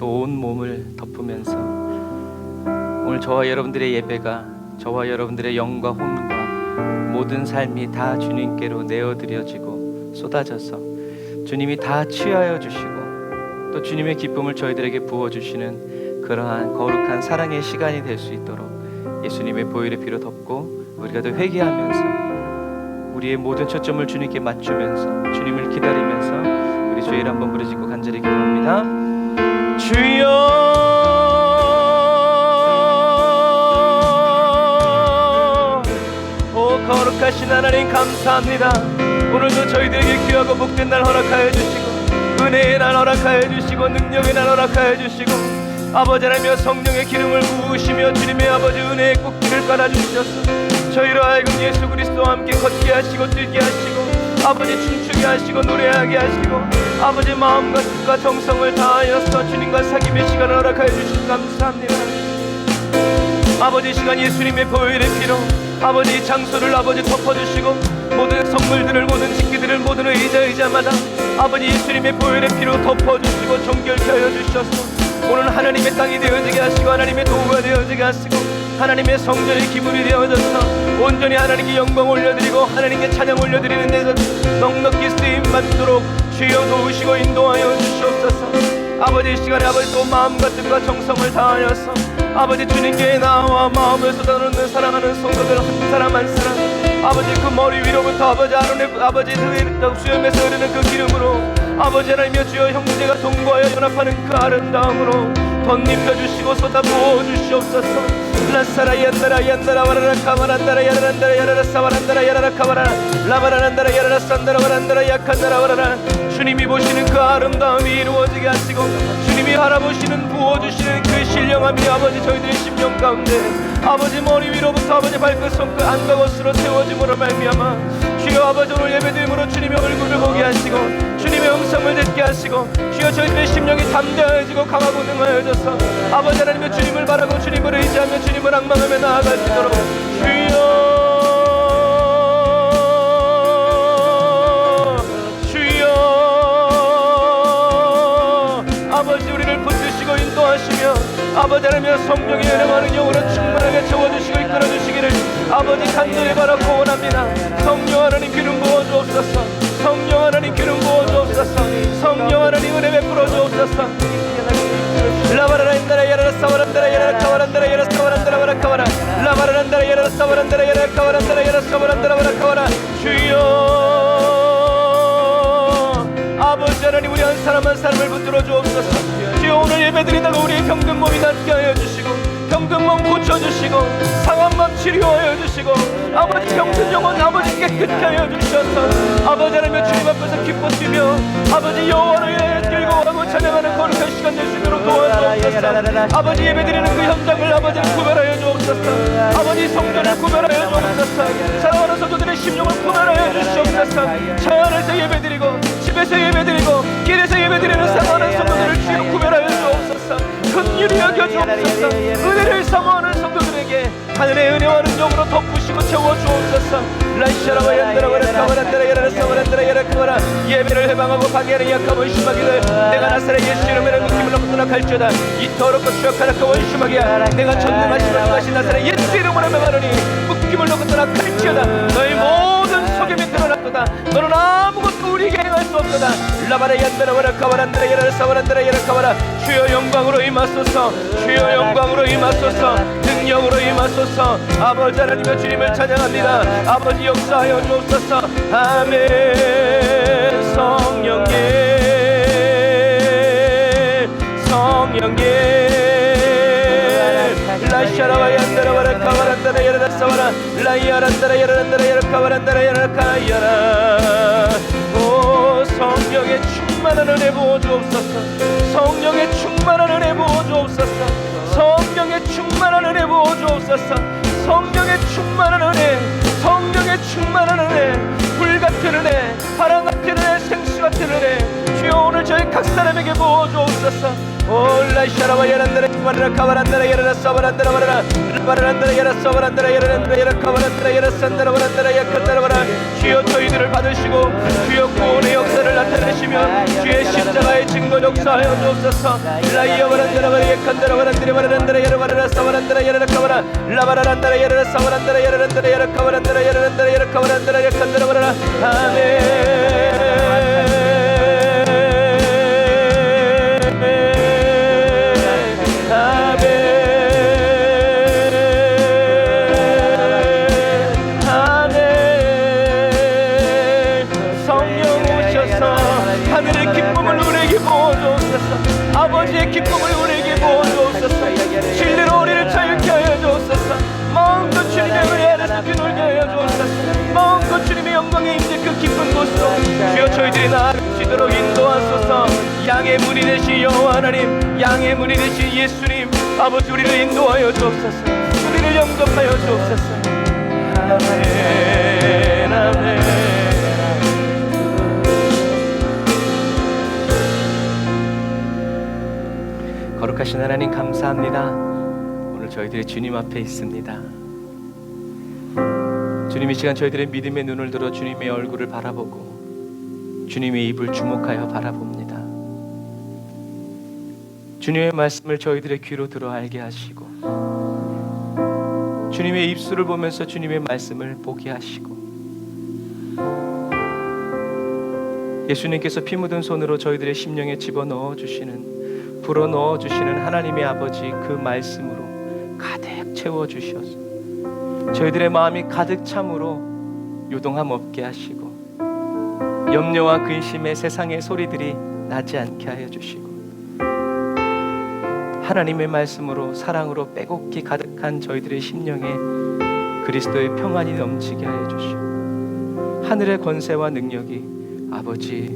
또 온 몸을 덮으면서 오늘 저와 여러분들의 예배가, 저와 여러분들의 영과 혼과 모든 삶이 다 주님께로 내어드려지고 쏟아져서 주님이 다 취하여 주시고 또 주님의 기쁨을 저희들에게 부어주시는 그러한 거룩한 사랑의 시간이 될 수 있도록 예수님의 보혈의 피로 덮고 우리가 더 회개하면서 우리의 모든 초점을 주님께 맞추면서 주님을 기다리면서 우리 주의 이름 한번 부르짖고 간절히 기도합니다. 주여, 오 거룩하신 하나님 감사합니다. 오늘도 저희들에게 귀하고 복된 날 허락하여 주시고 은혜의 날 허락하여 주시고 능력의 날 허락하여 주시고 아버지 하나님여 성령의 기름을 부으시며 주님의 아버지 은혜의 꽃길을 깔아주셔서 저희로 하여금 예수 그리스도와 함께 걷게 하시고 뛰게 하시고 아버지 춤추게 하시고 노래하게 하시고 아버지 마음과 뜻과 정성을 다하여서 주님과 사귐의 시간을 허락하여 주시니 감사합니다. 아버지 시간 예수님의 보혈의 피로 아버지 장소를 아버지 덮어주시고 모든 선물들을 모든 직기들을 모든 의자마다 아버지 예수님의 보혈의 피로 덮어주시고 정결케 하여 주셔서 오늘 하나님의 땅이 되어지게 하시고 하나님의 도구가 되어지게 하시고 하나님의 성전의 기물이 되어져서 온전히 하나님께 영광 올려드리고 하나님께 찬양 올려드리는 데서 넉넉히 쓰임받도록 주여 도우시고 인도하여 주시옵소서. 아버지 이 시간에 아버지 또 마음과 뜻과 정성을 다하여서 아버지 주님께 나와 마음을 쏟아놓는 사랑하는 성도들 한 사람 한 사람 아버지 그 머리 위로부터 아버지 아론의 아버지 수염에서 흐르는 그 기름으로 아버지 하나님여 주여 형제가 동거하여 연합하는 그 아름다움으로 덧입혀주시고 쏟아부어 주시옵소서. 라사라 얀다라 얀다라 와라라 카마란다라 야라란다라 야라라 사와란다라 야라라 카마라 라바라란다라 야라라 산다라 와란다라 약한다라 와라라 주님이 보시는 그 아름다움이 이루어지게 하시고 주님이 바라보시는 부어주시는 그 신령함이 아버지 저희들의 심령 가운데 아버지 머리 위로부터 아버지 발끝 손끝 안과 것으로 세워짐으로 말미암아 주여 아버지 오늘 예배드림으로 주님의 얼굴을 보게 하시고 주님의 음성을 듣게 하시고 주여 저희들의 심령이 담대해지고 강하고 능하여져서 아버지 하나님의 주님을 바라고 주님을 의지하며 주님을 앙망하며 나아갈 수 있도록 주여 아버지 우리를 붙드시고 인도하시며 아버지 하나님의 성령의 은혜와 능력으로 충만하게 채워주시고 이끌어주시기를 아버지 간절히 바라고 원합니다. 성령 하나님 기름 부어주옵소서. 성령 하나님 기름 부어주옵소서. 성령 하나님 은혜 베풀어 주옵소서. 라바라란다라 야라라 사와란다라 야라라 카와란다라 야라라 사와란다라 와라 카와라 라바라란다라 야라라 사와란다라 야라라 카와란다라 야라라 사와란다라 와라 카와라 주여 아버지 하나님 우리 한 사람 한 사람을 붙들어 주옵소서. 주여 오늘 예배드리다가 우리의 병든 몸이 낫게 하여 주시고 병든 몸 고쳐주시고 상한 맘 치료하여 주시고 아버지 병든 영혼 아버지 깨끗게 하여 주셔서 아버지 하나님 주님 앞에서 기뻐 뛰며 아버지 여호와를 즐거워하고 찬양하는 거룩한 시간 될 수 있도록 도와주옵소서. 아버지 예배드리는 그 현장을 아버지 구별하여 주옵소서. 아버지 성전을 구별하여 주옵소서. 사랑하는 성도들의 심령을 구별하여 주시옵소서. 차 안에서 예배드리고 집에서 예배드리고 길에서 예배드리는 사랑하는 성도들을 주여 구별하여 주옵소서. 긍휼히 여겨 주옵소서. 은혜를 사모하는 성도들에게 하늘의 은혜와 능력으로 덮으시고 채워주옵소서. 라이샤라와 얀다라와라 카바란다라 야라라 사와란다라 야라라 카바라 예배를 해방하고 파괴하는 약함 원심하기를 내가 나사렛 예수 이름으로 묶임을 놓고 떠나갈지어다. 이토록 추악하라고 원심하기야 내가 전능하시고 주하신 나사렛 예수 이름으로 명하노니 묶임을 놓고 떠나갈지어다. 너희 모든 속임이 드러났도다. 너는 아무것도 우리에게 행할 수 없도다. 라바라 얀다라와라 카바란다라 야라라 사와란다라 야라라 카바라 주여 영광으로 임하소서. 주여 영광으로 임하소서. 능력으로 임하소서. 아버지 하나님의 주님을 찬양합니다. 아버지 역사하여 주옵소서. 아멘. 성령님 성령님 라샤라와 얀다라와라 카바란다라 야라라 사와라 라이아란다라 야라란다라 야라 카바란다라 야라 카야라 오 성령의 충만한 은혜 부어주옵소서. 성령의 충만한 은혜 부어주옵소서. 성령의 충만한 은혜 부어주옵소서. 성령의 충만한 은혜 성령의 충만한 은혜 불같은 은혜 바람 같은 은혜 생수 같은 은혜 주여 오늘 저희 각 사람에게 부어주옵소서. 올라샤라와 야란다라 와라 카바란다라 야라라 사바란다라 와라 바란다라 야라 사바란다라 야라란다라 야라 카바란다라 야라 산다라 와란다라 야칸다라 와라 주여 저희들을 받으시고 주여 구원의 역사를 나타내시고 나타내시며 주의 십자가의 증거 역사하여 주옵소서. 라이어바란다라바리 예칸다라바란드레바란다라 예라바라라 사바란다라 예라카바라 라바라란다라 예라라 사바란다라 예라란다라 예라카바란다라 예라란다라 예라카바란다라 예칸다라바라라. 아멘. 아버지의 기쁨을 우리에게 부어주옵소서. 진리로 우리를 자유케 하여 주옵소서. 마음껏 주님의 은혜 안에서 귀놀게 하여 주옵소서. 마음껏 주님의 영광에 임재 그 깊은 곳으로 주여 저희들이 나아가시도록 인도하소서. 양의 문이 되신 여호와 하나님, 양의 문이 되신 예수님, 아버지 우리를 인도하여 주옵소서. 우리를 영접하여 주옵소서. 아멘 아멘. 거룩하신 하나님 감사합니다. 오늘 저희들이 주님 앞에 있습니다. 주님 이 시간 저희들의 믿음의 눈을 들어 주님의 얼굴을 바라보고 주님의 입을 주목하여 바라봅니다. 주님의 말씀을 저희들의 귀로 들어 알게 하시고 주님의 입술을 보면서 주님의 말씀을 보게 하시고 예수님께서 피 묻은 손으로 저희들의 심령에 집어넣어 주시는 불어넣어 주시는 하나님의 아버지 그 말씀으로 가득 채워주셔서 저희들의 마음이 가득 참으로 요동함 없게 하시고 염려와 근심의 세상의 소리들이 나지 않게 하여 주시고 하나님의 말씀으로 사랑으로 빼곡히 가득한 저희들의 심령에 그리스도의 평안이 넘치게 하여 주시고 하늘의 권세와 능력이 아버지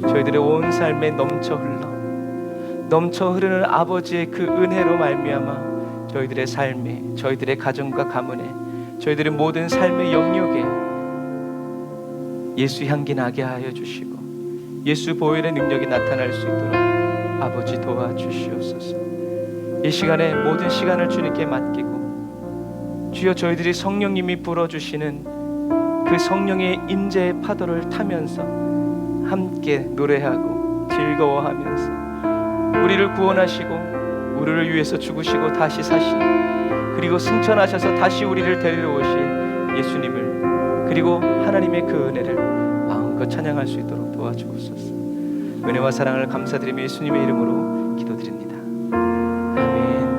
저희들의 온 삶에 넘쳐 흐르는 아버지의 그 은혜로 말미암아 저희들의 삶에 저희들의 가정과 가문에 저희들의 모든 삶의 영역에 예수 향기 나게 하여 주시고 예수 보혈의 능력이 나타날 수 있도록 아버지 도와주시옵소서. 이 시간에 모든 시간을 주님께 맡기고 주여 저희들이 성령님이 불어주시는 그 성령의 임재의 파도를 타면서 함께 노래하고 즐거워하면서 우리를 구원하시고 우리를 위해서 죽으시고 다시 사신 그리고 승천하셔서 다시 우리를 데리러 오실 예수님을 그리고 하나님의 그 은혜를 마음껏 찬양할 수 있도록 도와주옵소서. 은혜와 사랑을 감사드리며 예수님의 이름으로 기도드립니다. 아멘.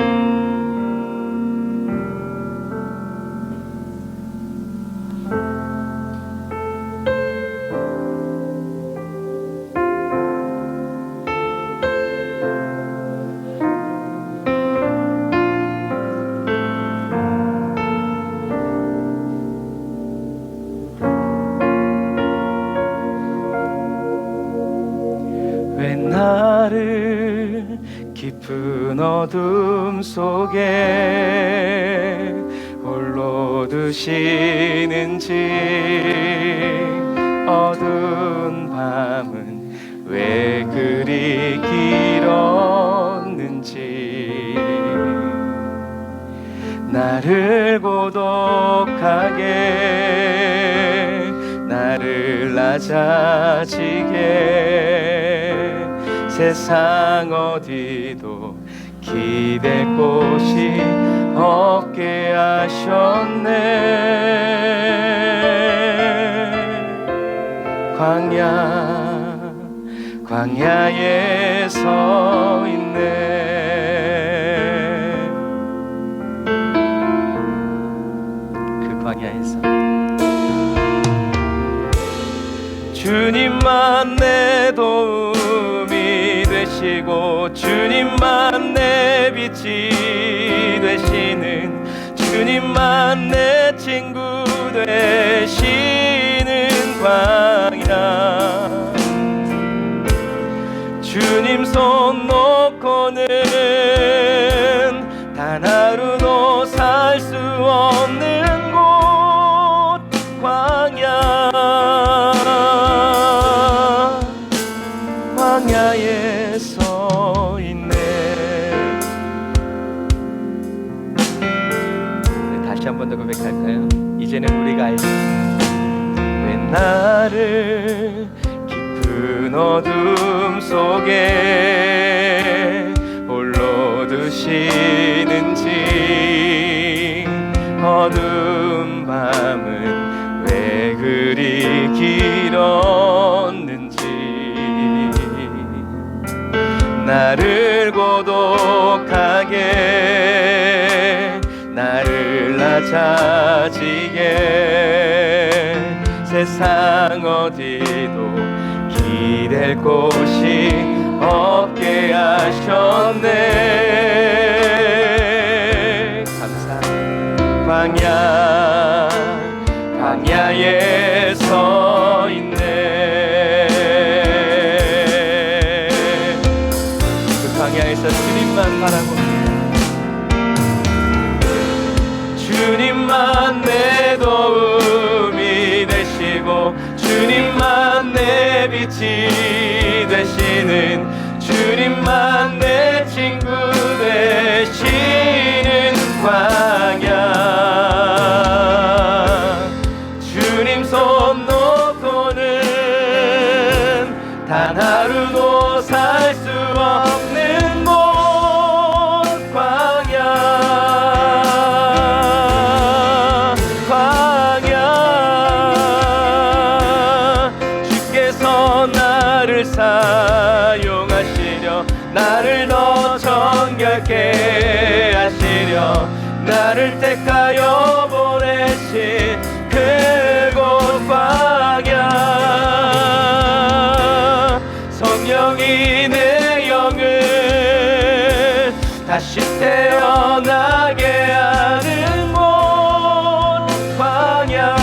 나를 깊은 어둠 속에 홀로 두시는지 어두운 밤은 왜 그리 길었는지 나를 고독하게 나를 낮아지게 세상 어디도 기댈 곳이 없게 하셨네. 광야에 서 있네. 그 광야에서 주님만 내 도움이 되시고 주님만 내 빛이 되시는 주님만 내 친구 되시는 광야 주님 손 놓고는 단 하루도 살 수 없는 곳 광야에 서 있네. 다시 한 번 더 고백할까요? 이제는 우리가 알지 왜 나를 깊은 어둠 속에 홀로 두시는지 어두운 밤은 왜 그리 길었는지 나를 고독하게 나를 낮아지게 세상 어디도 기댈 곳이 없게 하셨네. 감사. 광야에 서 있네. 그 광야에서 주님만 바라봅니다. 주님만 내 도움이 되시고 주님만 내 빛이 되시는 주님만 내 친구 되시는 광야 주님 손 놓고는 단 하루도 살 수 없는 곳 나를 사용하시려 나를 더 정결케 하시려 나를 택하여 보내신 그곳 광야 성령이 내 영을 다시 태어나게 하는 곳 광야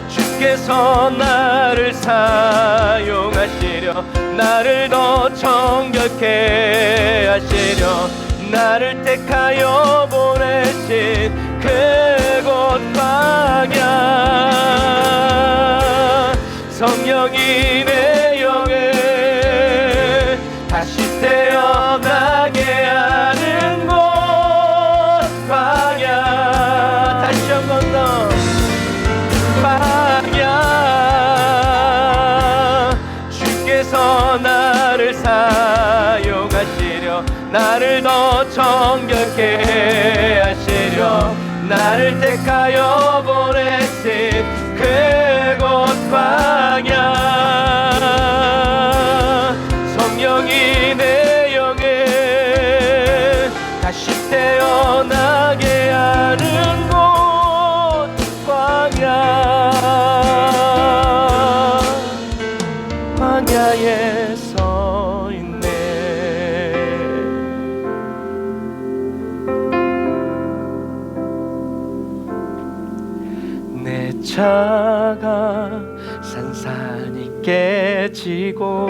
주께서 나를 사용하시려 나를 더 정결케 하시려 나를 택하여 보내신 그곳 광야 성령이 내 영을 다시 태어나게 하는 곳 광야 다시 한 번 더 광야 주께서 나를 사용하시려 나를 더 정결케 하시려 나를 택하여 보내신 그곳 광야 성령이 내 영을 다시 태어나게 하는 곳 광야에 서 있네. 내 차가 산산이 깨지고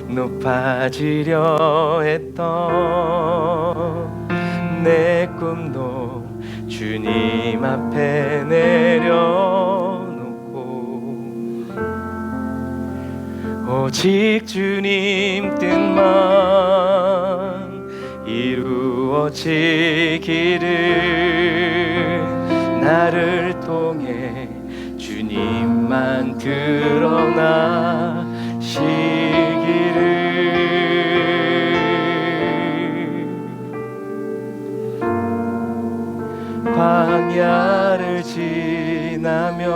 높아지려 했던 내 꿈도 주님 앞에 내려놓고 오직 주님 뜻만 이루어지기를 나를 통해 주님만 드러나시기를 광야를 지나며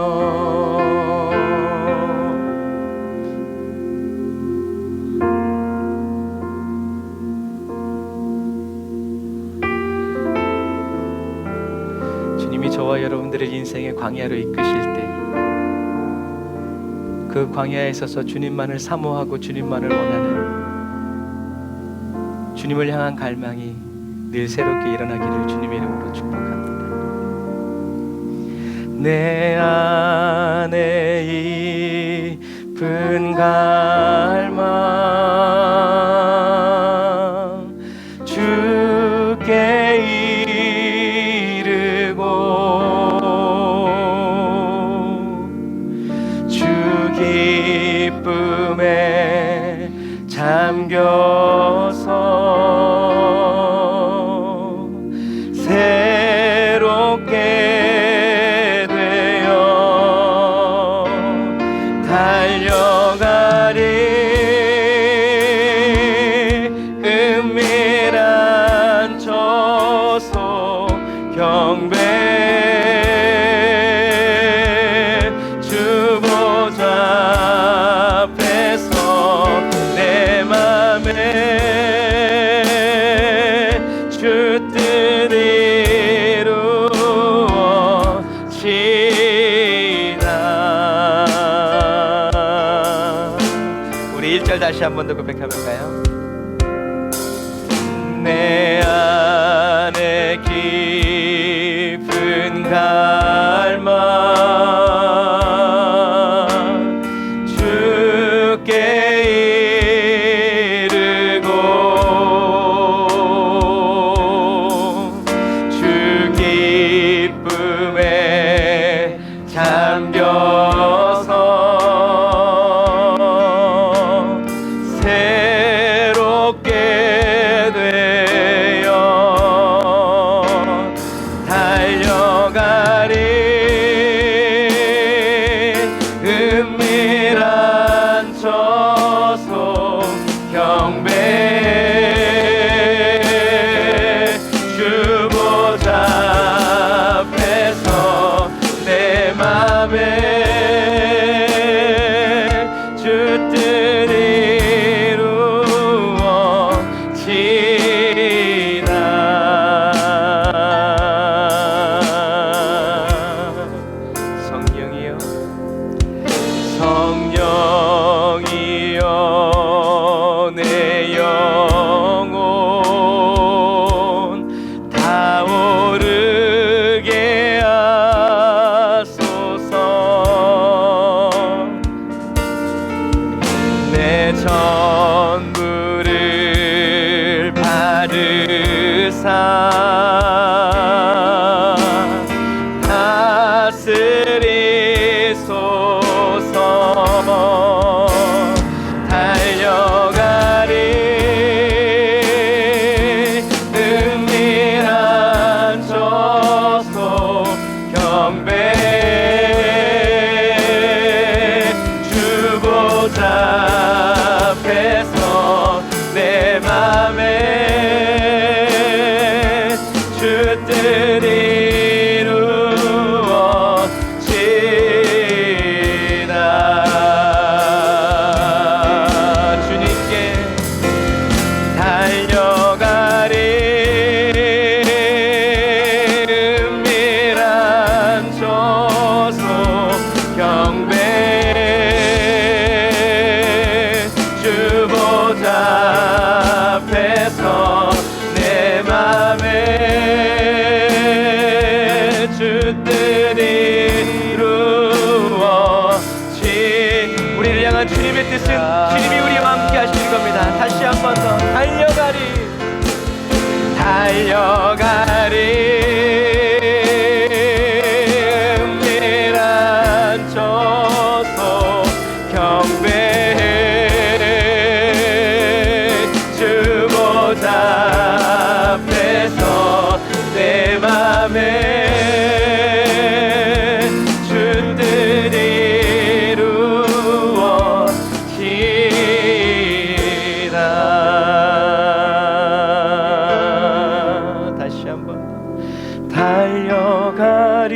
주님이 저와 여러분들의 인생의 광야로 이끄실 때 그 광야에 있어서 주님만을 사모하고 주님만을 원하는 주님을 향한 갈망이 늘 새롭게 일어나기를 주님의 이름으로 축복합니다. 내 안에 깊은 갈망 주께 이르고 주 기쁨에 잠겨서 새롭게 절 다시 한 번 더 고백해볼까요? 내 안에 깊은 갈망 주께 이르고 주 기쁨에 잠겨서 새롭게 되어 달려가리 은밀한 저소 경배 주 보좌 앞에서 내 맘에 주 뜻 이루어지나 성령이여 성령이여 내 영혼 타오르게 하소서 내 전부를 받으사 다스리소서 달려가리 은밀한 저소 경배 주 보좌 앞에서 내 맘에 주 뜻 이루어지나 주님께 달려가리 은밀한 저소 경배 주 보좌 앞에서 내 맘에 주 뜻 이루어지 우리를 향한 주님의 뜻은 주님이 우리와 함께 하시는 겁니다. 다시 한 번 더 달려가리 은밀한 저소 경배 주 보좌 앞에서 내 맘에 주 뜻 이루어지나 다시 한번 달려가리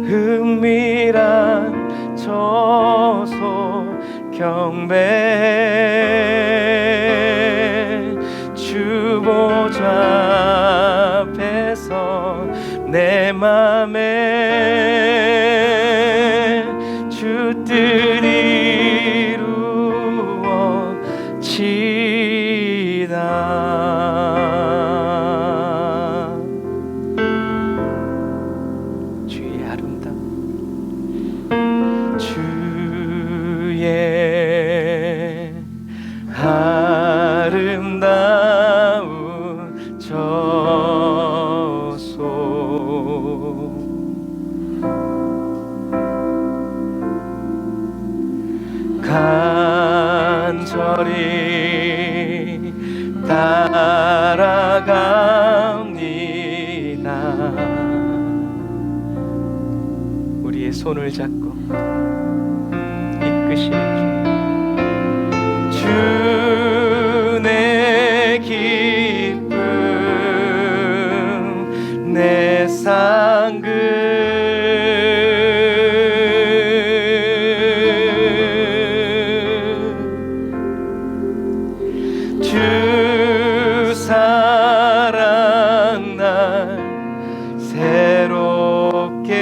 은밀한 저소 경배 주 보좌 앞에서 내 맘에 주 뜻 이루어지다 주의 아름다움 주의 아름다운 저소 간절히 따라갑니다 우리의 손을 잡고 이끄시는 주 내 기쁨 내 상급 주 사랑 날 새롭게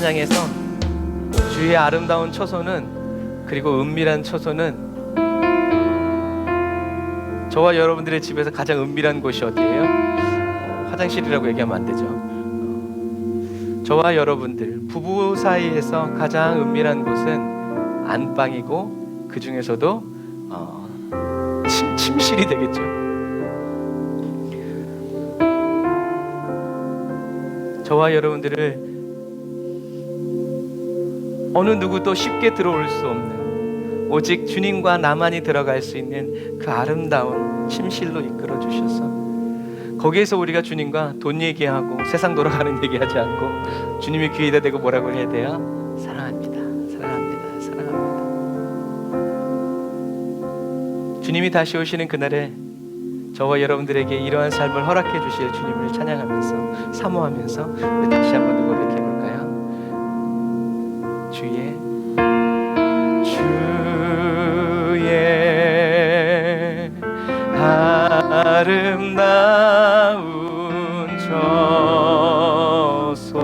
찬양에서 주의 아름다운 처소는, 그리고 은밀한 처소는, 저와 여러분들의 집에서 가장 은밀한 곳이 어디예요? 화장실이라고 얘기하면 안 되죠. 저와 여러분들 부부 사이에서 가장 은밀한 곳은 안방이고, 그 중에서도 침실이 되겠죠. 저와 여러분들을 어느 누구도 쉽게 들어올 수 없는, 오직 주님과 나만이 들어갈 수 있는 그 아름다운 침실로 이끌어 주셔서, 거기에서 우리가 주님과 돈 얘기하고 세상 돌아가는 얘기하지 않고 주님이 귀에다 대고 뭐라고 해야 돼요? 사랑합니다, 사랑합니다, 사랑합니다. 주님이 다시 오시는 그날에 저와 여러분들에게 이러한 삶을 허락해 주실 주님을 찬양하면서, 사모하면서 우리 다시 한번 고백해 볼까요? 주의 아름다운 처소.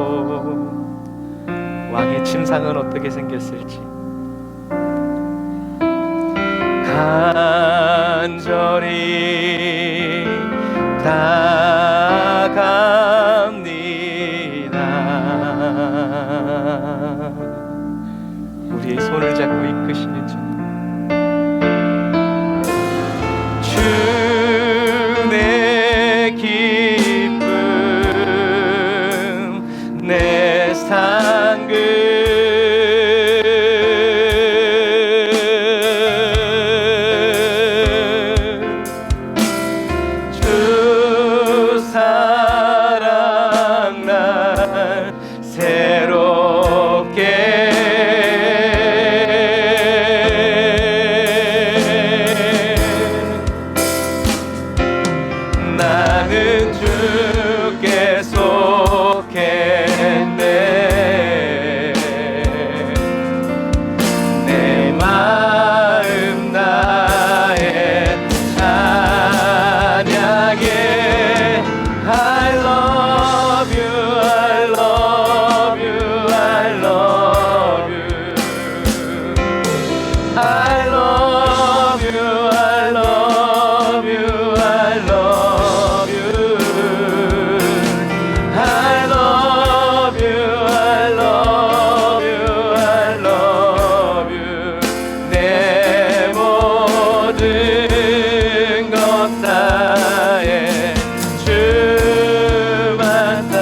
왕의 침상은 어떻게 생겼을지 간절히 다갑니다. 우리의 손을 잡고 이끄시는 주님, 내 기쁨, 내 상급, 주 사랑 날 새롭게 나는 주께 속했네. 내 마음 나의 찬양에 I love you, I love you, I love you, I love you, I love you, I love you, I love you, I love you, I love you. 내 모든 것 다해 주만 다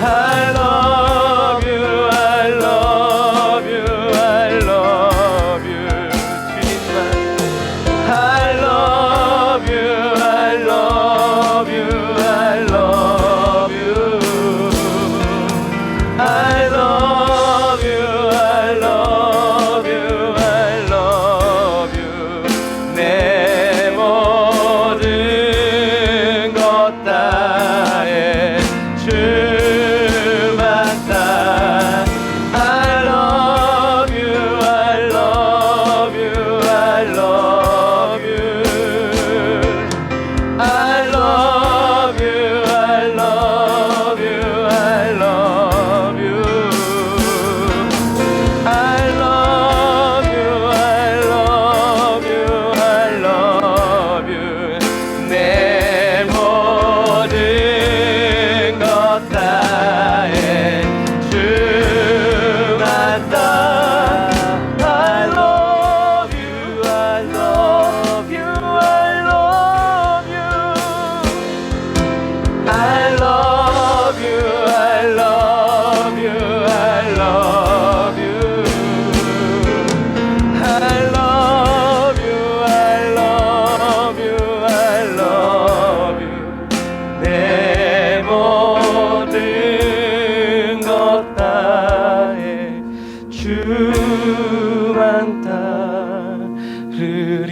I love you, I love you, I love you. 주님만 I love you, I love you, I love you, I love you, I love you, I love you. 내 모든 것 다해 주만 다 I love you, I love you, I love you, I love you, I love you, I love you, I love you, I love you, I love you. 내 모든 것 다해 주만 다 I love you, I love you, I love you, I love you, I love you, I love you, I love you, I love you, I love you. 내 모든 것 다해 주만 따르리.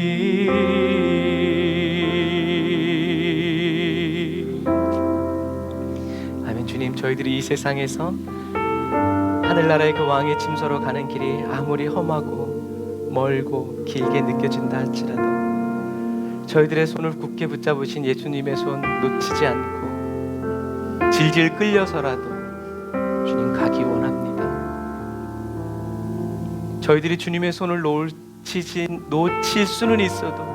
아멘. 주님, 저희들이 이 세상에서 하늘나라의 그 왕의 침소로 가는 길이 아무리 험하고 멀고 길게 느껴진다 할지라도 저희들의 손을 굳게 붙잡으신 예수님의 손 놓치지 않고 질질 끌려서라도 주님 가기 원합니다. 저희들이 주님의 손을 놓칠 수는 있어도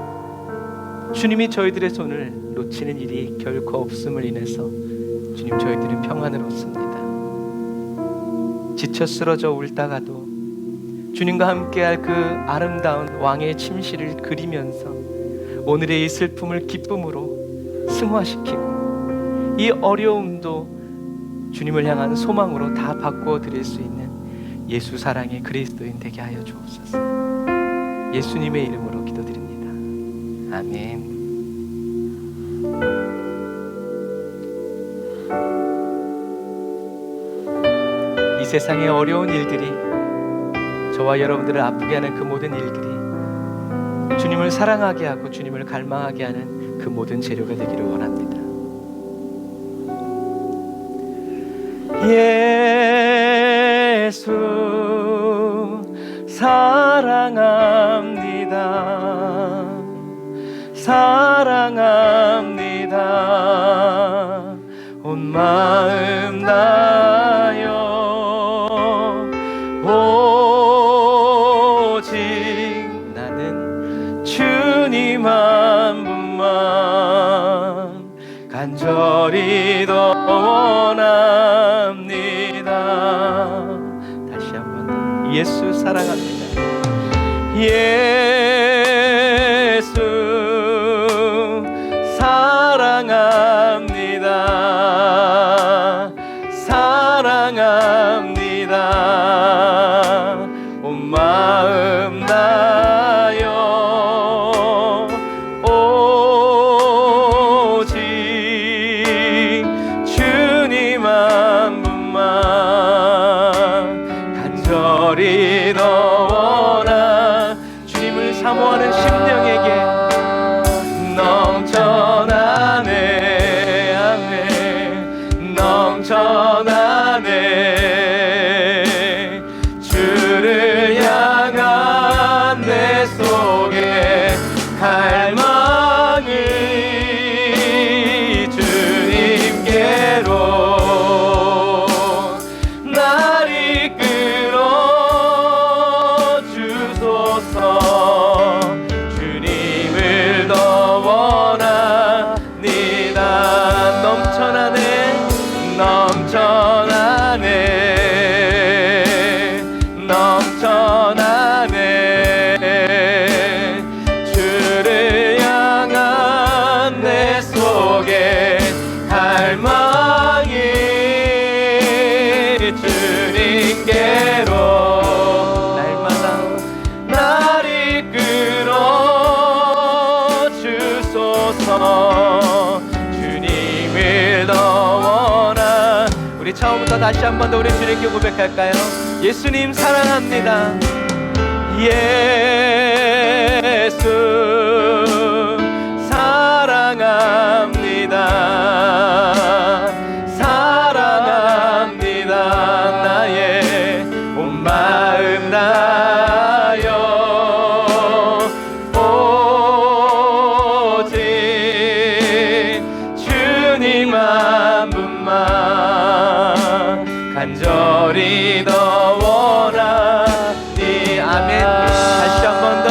주님이 저희들의 손을 놓치는 일이 결코 없음을 인해서 주님 저희들은 평안을 얻습니다. 지쳐 쓰러져 울다가도 주님과 함께할 그 아름다운 왕의 침실을 그리면서 오늘의 이 슬픔을 기쁨으로 승화시키고 이 어려움도 주님을 향한 소망으로 다 바꾸어 드릴 수 있는 예수 사랑의 그리스도인 되게 하여 주옵소서. 예수님의 이름으로 기도드립니다. 아멘. 이 세상의 어려운 일들이, 저와 여러분들을 아프게 하는 그 모든 일들이 주님을 사랑하게 하고 주님을 갈망하게 하는 그 모든 재료가 되기를 원합니다. 예수 사랑합니다. 사랑합니다. 온 마음 다하여 오직 나는 주님 한 분만 간절히 더 원합니다. 다시 한번 더. 예수 사랑합니다. 예수 사랑합니다. 사랑합니다. 온 마음 다하여 오직 주님 한 분만 간절히 더 원하. 주님을 사모하는 심령에게 넘쳐나네. 아멘. 넘쳐나네. 주를 향한 내 속에 갈망이 주님께로 날 이끌어 주소서. 주님을 더 원합니다. 넘쳐나네. 넘쳐나네. 넘쳐나네. 주를 향한 내 속에 갈망이 주님께로 날마다 날 이끌어 주소서. 주님을 더 원하. 우리 처음부터 다시 한 번 더 우리 주님께 고백할까요? 예수님 사랑합니다. 예수 사랑합니다. 사랑합니다. 나의 온 마음 다하여 오직 주님 한 분만 간절히 더 원하니. 아멘. 다시 한 번 더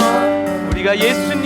우리가 예수님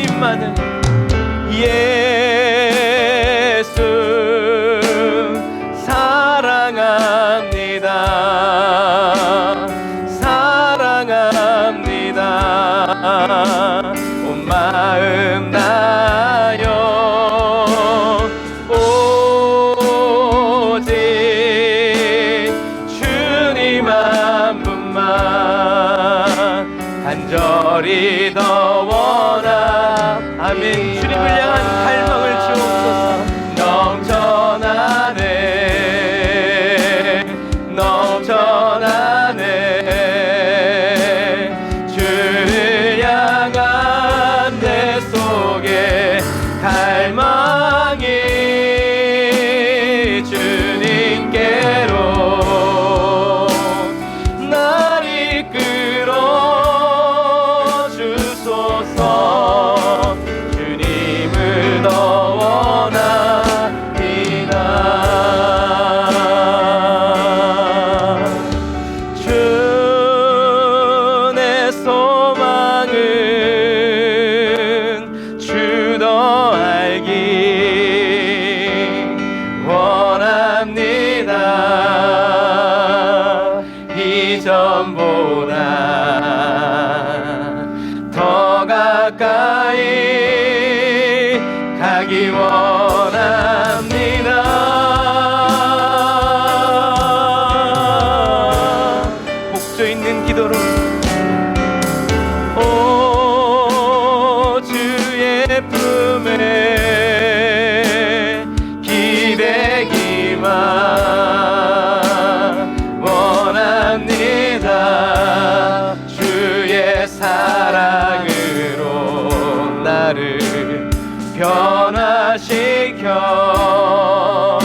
지켜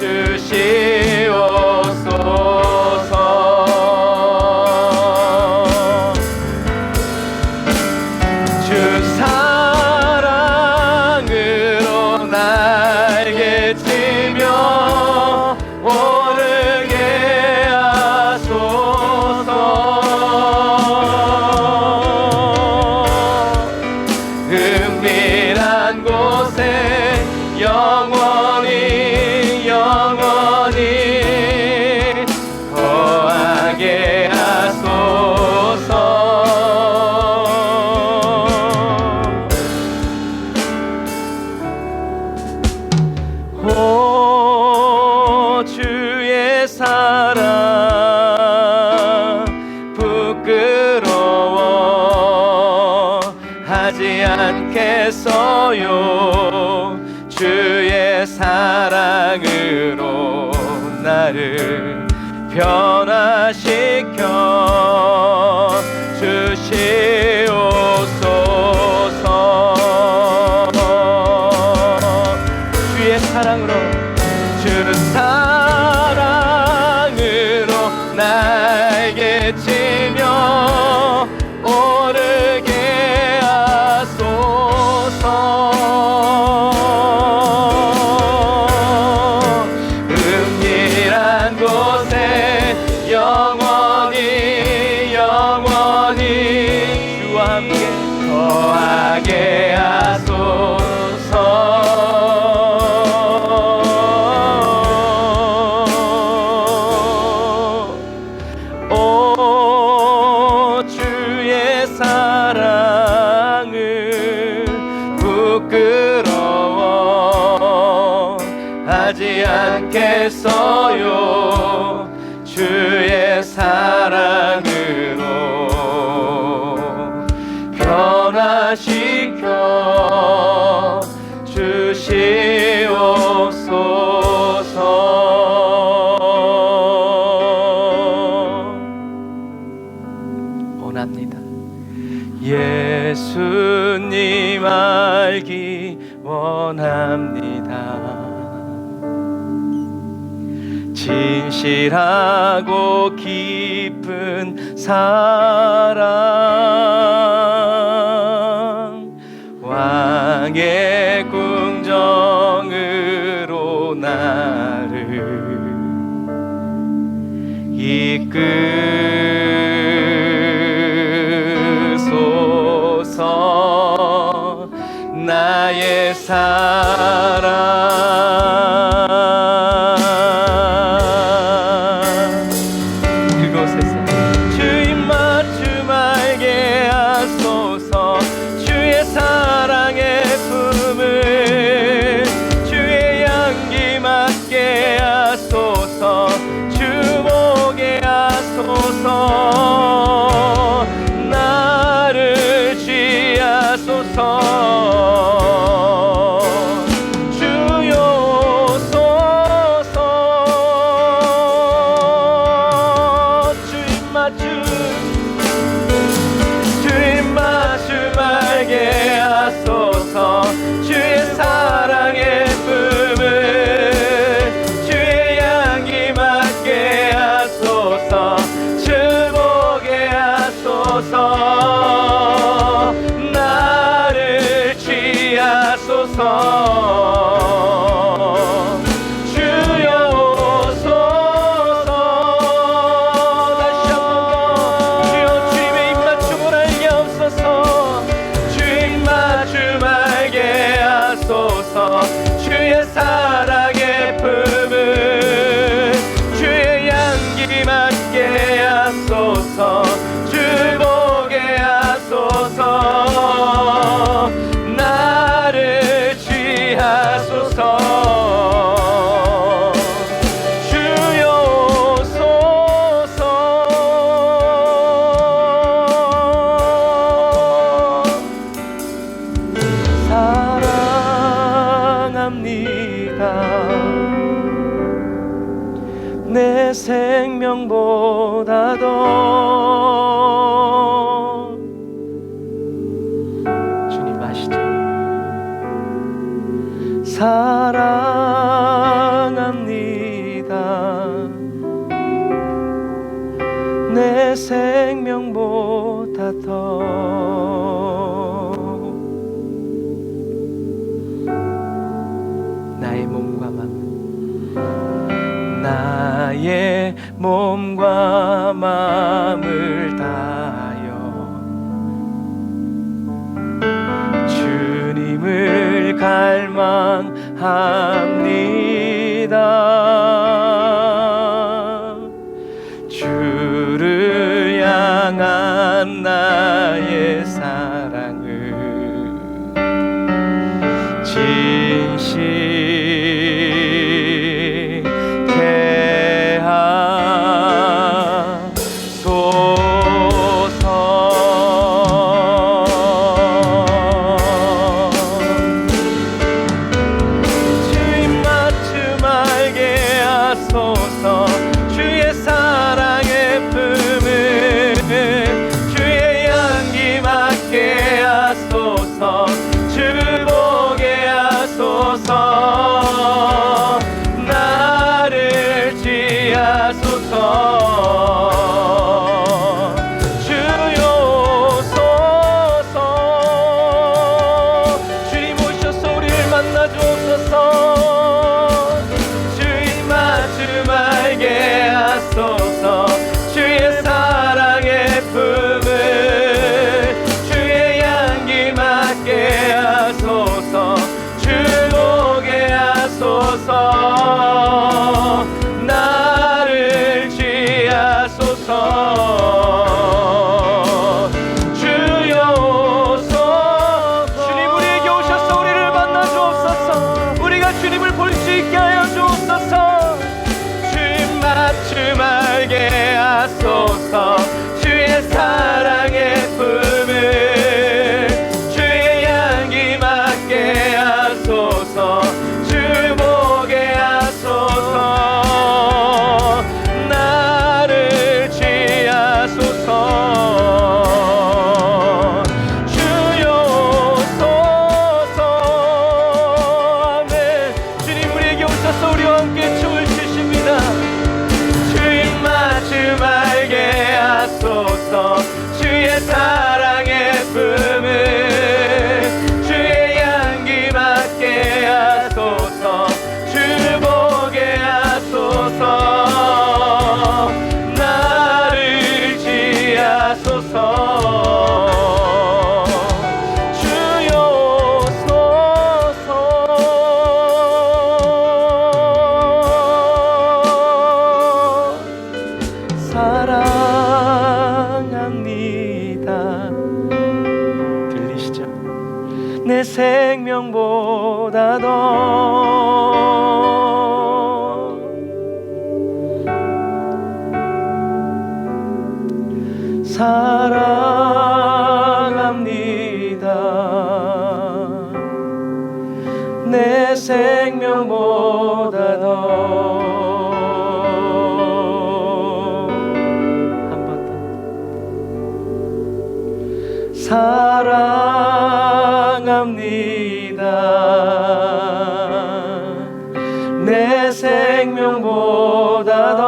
주시옵소서. 주 사랑으로 날개 치며 오르게 하소서. 은밀한 곳에 영원히 거하게 하소서. 오 주의 사랑 부끄러워하지 않겠어요. 주의 사랑으로 나를 변화시켜 주시옵소서. 주의 사랑으로 주 사랑으로 날개 치며 오르게 하소서. 은밀한 곳에 영원히 주와 함께 거하게 하소서. 오 주의 사랑을 부끄러워하지 않겠어요. 주의 사랑으로 변화시켜 주시옵소서. 원합니다. 예수님 알기 원합니다. 진실하고 깊은 사랑 왕의 궁정으로 나를 이끌소서. 나의 사랑 그곳에서 주님 맞춤 알게 하소서. 주의 사랑의 품을 주의 향기 맡게 하소서. 주 보게 하소서. 나를 취하소서. 주님 맞춤 알게 하소서. 주의 사랑의 품을 주의 향기 맡게 하소서. 주 보게 하소서. 나를 취하소서. 주여 오소서. 다시 한 번 더 주여 주님의 입맞춤을 알게 하옵소서. 주의 입맞춤 알게 하소서. 주의 사랑의 품을 주의 향기 맡게 하소서. 주 보게 하소서. 나를 취하소서. 주여 오소서. 사랑합니다. 내 생명보다 더 주님 아시죠? 사랑 사랑합니다. 내 생명보다 더 나의 몸과 마음을 다하여 주님을 갈망합니다. 주를 향한 나의 사랑을 진실케 하소서. 주님 맞춤 알게 하소서. 주의 사랑의 품을 주의 향기 맡게 하소서. 주 보게 하소서. 나를 지하소서. 주여 오소서. 주님 오셔서 우리를 만나 주옵소서. 주의 맞춤 알게 하소서. 주의 사랑의 품을 주의 향기 맡게 하소서. 주 보게 하소서. 나를 지하소서. 주여 오소서. 주님 우리에게 오셔서 우리를 만나 주옵소서. 우리가 주님을 볼 수 있게 하여 주옵소서. 주님 맞춤 알게 하소서. 주의 사랑의 품을 주의 향기 맡게 하소서. 주 보게 하소서. 나를 지하소서. 주여 오소서. 아멘. 주님 우리에게 오셔서 우리와 함께 춤을 추십니다. 주님 맞춤 알게 하소서. 주의 사랑의 품을 주의 향기 맡게 하소서. 주 보게 하소서. 나를 지하소서. 주여 오소서. 사랑합니다. 들리시죠? 내 생명보다 더 사랑합니다. 내 생명보다 더. 한 번 더. 사랑합니다. 내 생명보다 더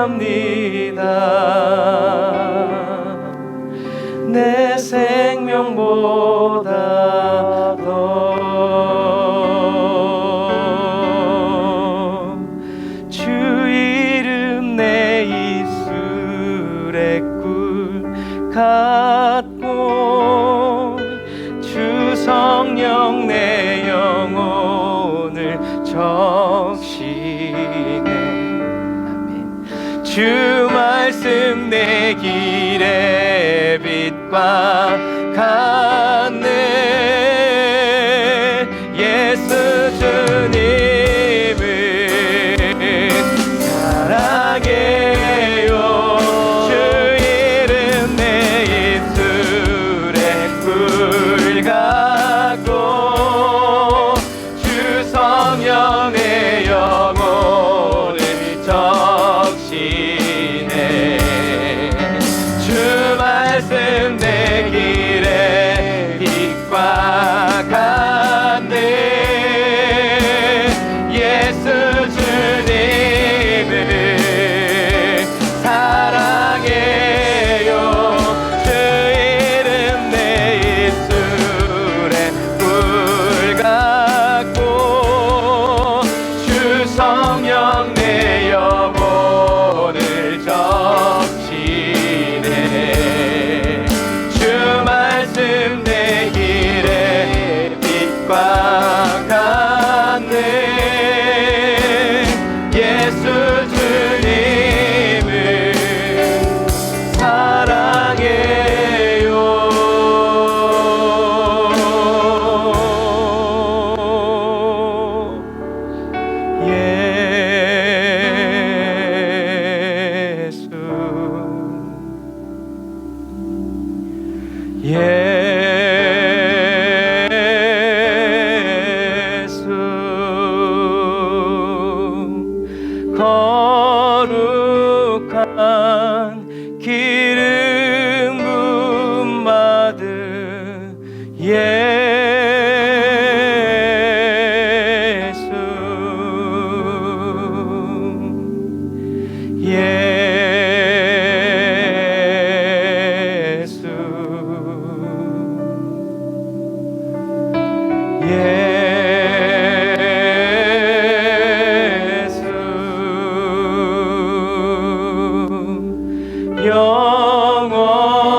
사랑합니다. 내 생명보다 더. 주 이름 내 입술에 꿀 같고 주 성령 내 영혼을 적시네. 아멘. 주 말씀 내 길의 빛과 같네. 예수 주님을 사랑해요. 주 이름 내 입술에 꿀 같고 주 성령의 영혼을 적시네. 거룩한 기름 부음 받은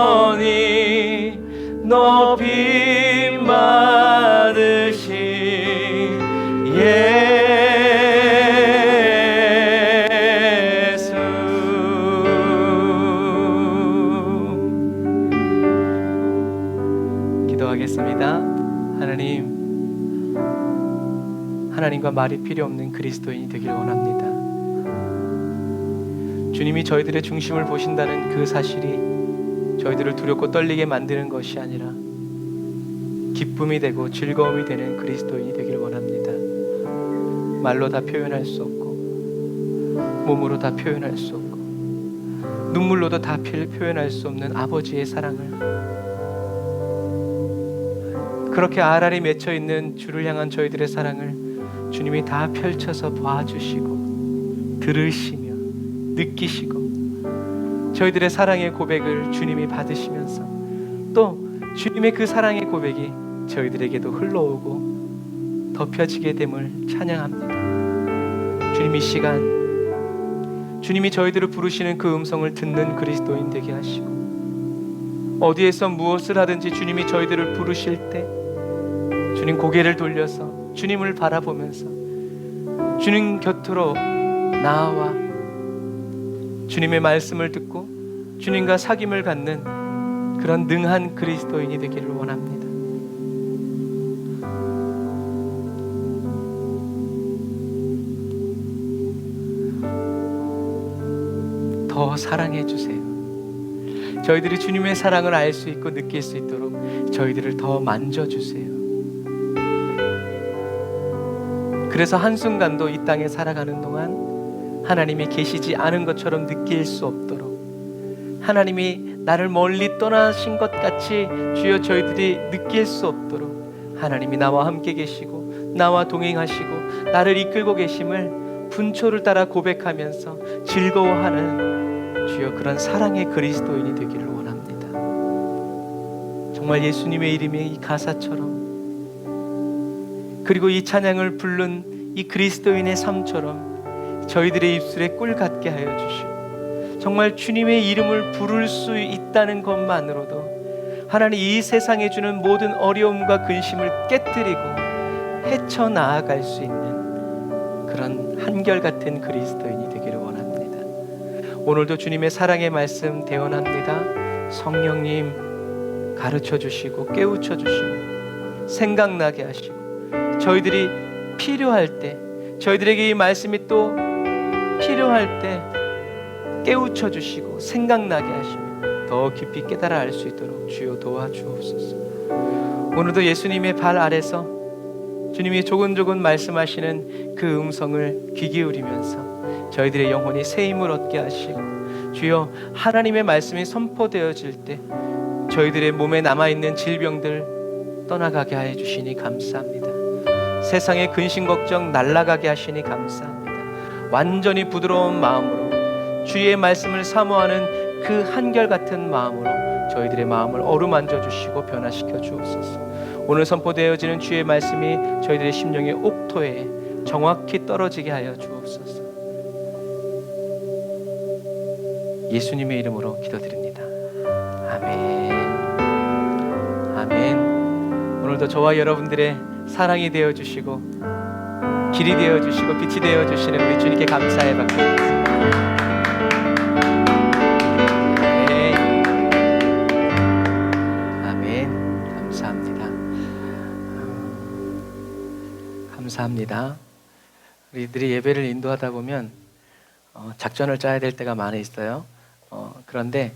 영원히 높임 받으신 예수. 기도하겠습니다. 하나님과 말이 필요 없는 그리스도인이 되길 원합니다. 주님이 저희들의 중심을 보신다는 그 사실이 저희들을 두렵고 떨리게 만드는 것이 아니라 기쁨이 되고 즐거움이 되는 그리스도인이 되길 원합니다. 말로 다 표현할 수 없고 몸으로 다 표현할 수 없고 눈물로도 다 표현할 수 없는 아버지의 사랑을, 그렇게 알알이 맺혀 있는 주를 향한 저희들의 사랑을 주님이 다 펼쳐서 봐주시고 들으시며 느끼시고 저희들의 사랑의 고백을 주님이 받으시면서 또 주님의 그 사랑의 고백이 저희들에게도 흘러오고 덮여지게 됨을 찬양합니다. 주님, 이 시간 주님이 저희들을 부르시는 그 음성을 듣는 그리스도인 되게 하시고, 어디에서 무엇을 하든지 주님이 저희들을 부르실 때 주님 고개를 돌려서 주님을 바라보면서 주님 곁으로 나아와 주님의 말씀을 듣고 주님과 사귐을 갖는 그런 능한 그리스도인이 되기를 원합니다. 더 사랑해 주세요. 저희들이 주님의 사랑을 알 수 있고 느낄 수 있도록 저희들을 더 만져주세요. 그래서 한순간도 이 땅에 살아가는 동안 하나님이 계시지 않은 것처럼 느낄 수 없도록, 하나님이 나를 멀리 떠나신 것 같이 주여 저희들이 느낄 수 없도록 하나님이 나와 함께 계시고 나와 동행하시고 나를 이끌고 계심을 분초를 따라 고백하면서 즐거워하는 주여 그런 사랑의 그리스도인이 되기를 원합니다. 정말 예수님의 이름의 이 가사처럼, 그리고 이 찬양을 부른 이 그리스도인의 삶처럼 저희들의 입술에 꿀 같게 하여 주시고, 정말 주님의 이름을 부를 수 있다는 것만으로도 하나님 이 세상에 주는 모든 어려움과 근심을 깨뜨리고 헤쳐나아갈 수 있는 그런 한결같은 그리스도인이 되기를 원합니다. 오늘도 주님의 사랑의 말씀 대언합니다. 성령님 가르쳐 주시고 깨우쳐 주시고 생각나게 하시고, 저희들이 필요할 때, 저희들에게 이 말씀이 또 필요할 때 깨우쳐 주시고 생각나게 하시며 더 깊이 깨달아 알 수 있도록 주여 도와주옵소서. 오늘도 예수님의 발 아래서 주님이 조근조근 말씀하시는 그 음성을 귀 기울이면서 저희들의 영혼이 새 힘을 얻게 하시고, 주여 하나님의 말씀이 선포되어질 때 저희들의 몸에 남아있는 질병들 떠나가게 하여 주시니 감사합니다. 세상의 근심 걱정 날아가게 하시니 감사합니다. 완전히 부드러운 마음으로 주의 말씀을 사모하는 그 한결같은 마음으로 저희들의 마음을 어루만져 주시고 변화시켜 주옵소서. 오늘 선포되어지는 주의 말씀이 저희들의 심령의 옥토에 정확히 떨어지게 하여 주옵소서. 예수님의 이름으로 기도드립니다. 아멘. 아멘. 오늘도 저와 여러분들의 사랑이 되어주시고 길이 되어주시고 빛이 되어주시는 우리 주님께 감사의 박수 드리겠습니다. 아멘. 감사합니다. 감사합니다. 우리들이 예배를 인도하다 보면 작전을 짜야 될 때가 많이 있어요. 그런데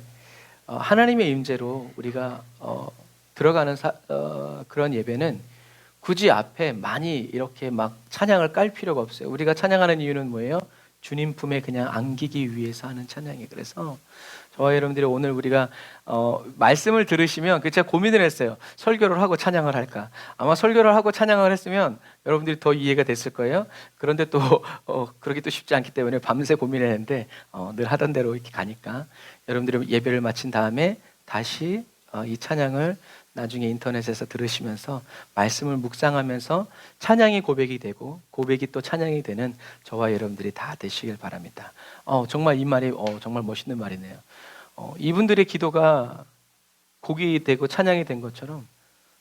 하나님의 임재로 우리가 들어가는 그런 예배는 굳이 앞에 많이 이렇게 막 찬양을 깔 필요가 없어요. 우리가 찬양하는 이유는 뭐예요? 주님 품에 그냥 안기기 위해서 하는 찬양이에요. 그래서 저와 여러분들이 오늘 우리가 말씀을 들으시면 제가 고민을 했어요. 설교를 하고 찬양을 할까? 아마 설교를 하고 찬양을 했으면 여러분들이 더 이해가 됐을 거예요. 그런데 또 그러기 또 쉽지 않기 때문에 밤새 고민을 했는데 늘 하던 대로 이렇게 가니까 여러분들이 예배를 마친 다음에 다시 이 찬양을 나중에 인터넷에서 들으시면서 말씀을 묵상하면서 찬양이 고백이 되고 고백이 또 찬양이 되는 저와 여러분들이 다 되시길 바랍니다. 정말 이 말이 정말 멋있는 말이네요. 이분들의 기도가 곡이 되고 찬양이 된 것처럼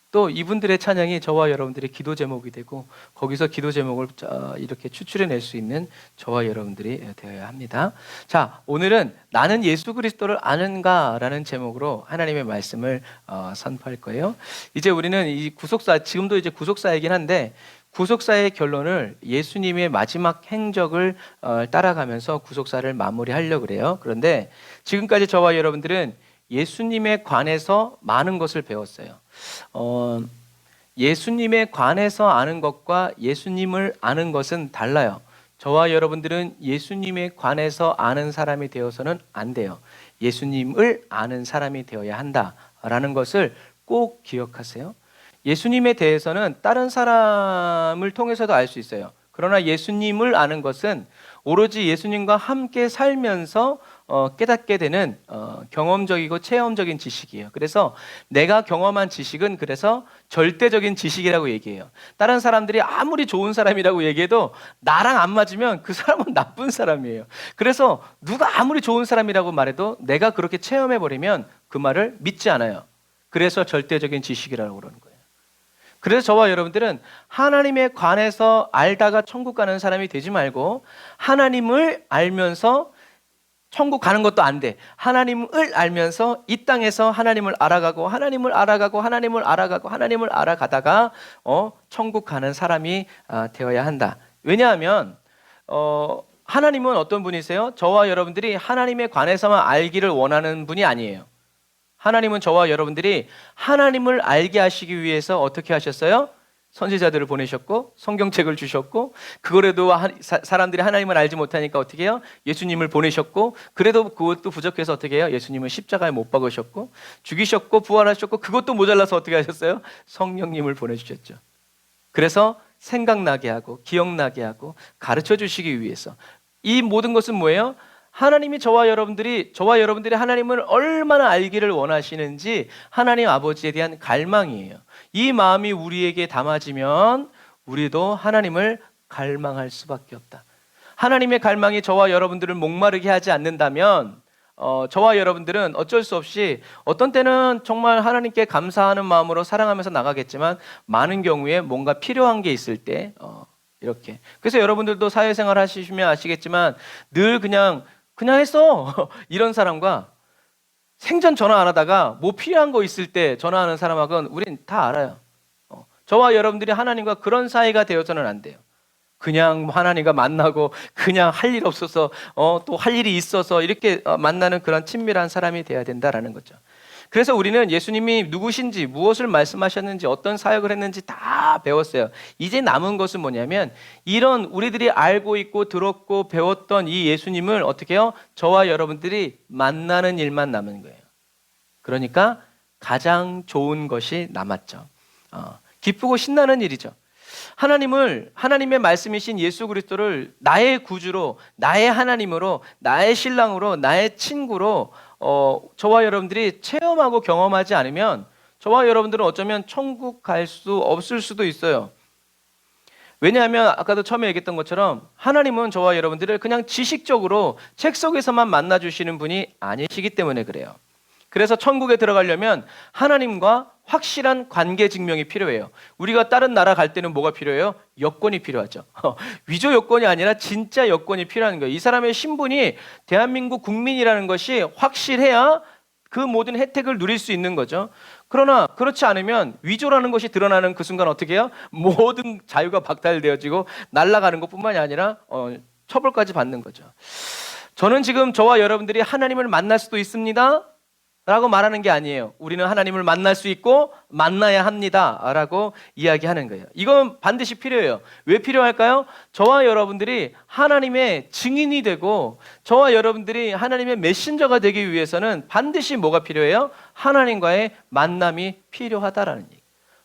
또 이분들의 찬양이 저와 여러분들의 기도 제목이 되고 거기서 기도 제목을 이렇게 추출해낼 수 있는 저와 여러분들이 되어야 합니다. 자, 오늘은 나는 예수 그리스도를 아는가라는 제목으로 하나님의 말씀을 선포할 거예요. 이제 우리는 이 구속사, 지금도 이제 구속사이긴 한데 구속사의 결론을 예수님의 마지막 행적을 따라가면서 구속사를 마무리하려고 그래요. 그런데 지금까지 저와 여러분들은 예수님에 관해서 많은 것을 배웠어요. 예수님에 관해서 아는 것과 예수님을 아는 것은 달라요. 저와 여러분들은 예수님에 관해서 아는 사람이 되어서는 안 돼요. 예수님을 아는 사람이 되어야 한다라는 것을 꼭 기억하세요. 예수님에 대해서는 다른 사람을 통해서도 알 수 있어요. 그러나 예수님을 아는 것은 오로지 예수님과 함께 살면서 깨닫게 되는 경험적이고 체험적인 지식이에요. 그래서 내가 경험한 지식은 그래서 절대적인 지식이라고 얘기해요. 다른 사람들이 아무리 좋은 사람이라고 얘기해도 나랑 안 맞으면 그 사람은 나쁜 사람이에요. 그래서 누가 아무리 좋은 사람이라고 말해도 내가 그렇게 체험해버리면 그 말을 믿지 않아요. 그래서 절대적인 지식이라고 그러는 거예요. 그래서 저와 여러분들은 하나님에 관해서 알다가 천국 가는 사람이 되지 말고 하나님을 알면서 천국 가는 것도 안 돼. 하나님을 알면서 이 땅에서 하나님을 알아가고 하나님을 알아가고 하나님을 알아가고 하나님을 알아가다가 천국 가는 사람이 되어야 한다. 왜냐하면 하나님은 어떤 분이세요? 저와 여러분들이 하나님에 관해서만 알기를 원하는 분이 아니에요. 하나님은 저와 여러분들이 하나님을 알게 하시기 위해서 어떻게 하셨어요? 선지자들을 보내셨고 성경책을 주셨고 그거라도 사람들이 하나님을 알지 못하니까 어떻게 해요? 예수님을 보내셨고 그래도 그것도 부족해서 어떻게 해요? 예수님을 십자가에 못 박으셨고 죽이셨고 부활하셨고 그것도 모자라서 어떻게 하셨어요? 성령님을 보내주셨죠. 그래서 생각나게 하고 기억나게 하고 가르쳐 주시기 위해서 이 모든 것은 뭐예요? 하나님이 저와 여러분들이 하나님을 얼마나 알기를 원하시는지 하나님 아버지에 대한 갈망이에요. 이 마음이 우리에게 담아지면 우리도 하나님을 갈망할 수밖에 없다. 하나님의 갈망이 저와 여러분들을 목마르게 하지 않는다면 저와 여러분들은 어쩔 수 없이 어떤 때는 정말 하나님께 감사하는 마음으로 사랑하면서 나가겠지만 많은 경우에 뭔가 필요한 게 있을 때 이렇게 그래서 여러분들도 사회생활 하시면 아시겠지만 늘 그냥 했어 이런 사람과 생전 전화 안 하다가 뭐 필요한 거 있을 때 전화하는 사람하고는 우린 다 알아요. 저와 여러분들이 하나님과 그런 사이가 되어서는 안 돼요. 그냥 하나님과 만나고 그냥 할 일 없어서 또 할 일이 있어서 이렇게 만나는 그런 친밀한 사람이 돼야 된다라는 거죠. 그래서 우리는 예수님이 누구신지 무엇을 말씀하셨는지 어떤 사역을 했는지 다 배웠어요. 이제 남은 것은 뭐냐면 이런 우리들이 알고 있고 들었고 배웠던 이 예수님을 어떻게 해요? 저와 여러분들이 만나는 일만 남은 거예요. 그러니까 가장 좋은 것이 남았죠. 기쁘고 신나는 일이죠. 하나님의 말씀이신 예수 그리스도를 나의 구주로, 나의 하나님으로, 나의 신랑으로, 나의 친구로 저와 여러분들이 체험하고 경험하지 않으면 저와 여러분들은 어쩌면 천국 갈 수 없을 수도 있어요. 왜냐하면 아까도 처음에 얘기했던 것처럼 하나님은 저와 여러분들을 그냥 지식적으로 책 속에서만 만나주시는 분이 아니시기 때문에 그래요. 그래서 천국에 들어가려면 하나님과 확실한 관계 증명이 필요해요. 우리가 다른 나라 갈 때는 뭐가 필요해요? 여권이 필요하죠. 위조 여권이 아니라 진짜 여권이 필요한 거예요. 이 사람의 신분이 대한민국 국민이라는 것이 확실해야 그 모든 혜택을 누릴 수 있는 거죠. 그러나 그렇지 않으면 위조라는 것이 드러나는 그 순간 어떻게 해요? 모든 자유가 박탈되어지고 날아가는 것뿐만이 아니라 처벌까지 받는 거죠. 저는 지금 저와 여러분들이 하나님을 만날 수도 있습니다 라고 말하는 게 아니에요. 우리는 하나님을 만날 수 있고 만나야 합니다 라고 이야기하는 거예요. 이건 반드시 필요해요. 왜 필요할까요? 저와 여러분들이 하나님의 증인이 되고 저와 여러분들이 하나님의 메신저가 되기 위해서는 반드시 뭐가 필요해요? 하나님과의 만남이 필요하다라는 얘기.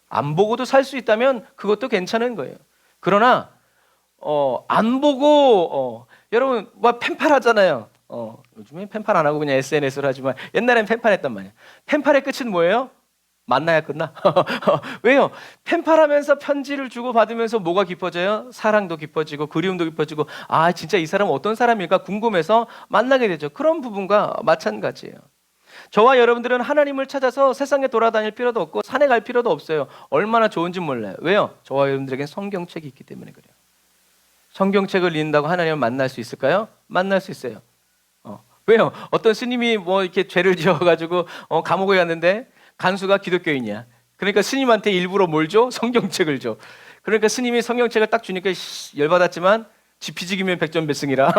안 보고도 살 수 있다면 그것도 괜찮은 거예요. 그러나 안 보고 여러분 뭐 펜팔 하잖아요. 요즘에 펜팔 안 하고 그냥 SNS를 하지만 옛날엔 펜팔 했단 말이에요. 펜팔의 끝은 뭐예요? 만나야 끝나. 왜요? 펜팔하면서 편지를 주고 받으면서 뭐가 깊어져요? 사랑도 깊어지고 그리움도 깊어지고 아 진짜 이 사람은 어떤 사람일까 궁금해서 만나게 되죠. 그런 부분과 마찬가지예요. 저와 여러분들은 하나님을 찾아서 세상에 돌아다닐 필요도 없고 산에 갈 필요도 없어요. 얼마나 좋은지 몰라요. 왜요? 저와 여러분들에겐 성경책이 있기 때문에 그래요. 성경책을 읽는다고 하나님을 만날 수 있을까요? 만날 수 있어요. 왜요? 어떤 스님이 뭐 이렇게 죄를 지어가지고 감옥에 갔는데 간수가 기독교인이야. 그러니까 스님한테 일부러 뭘 줘? 성경책을 줘. 그러니까 스님이 성경책을 딱 주니까 열받았지만 지피지기면 백전백승이라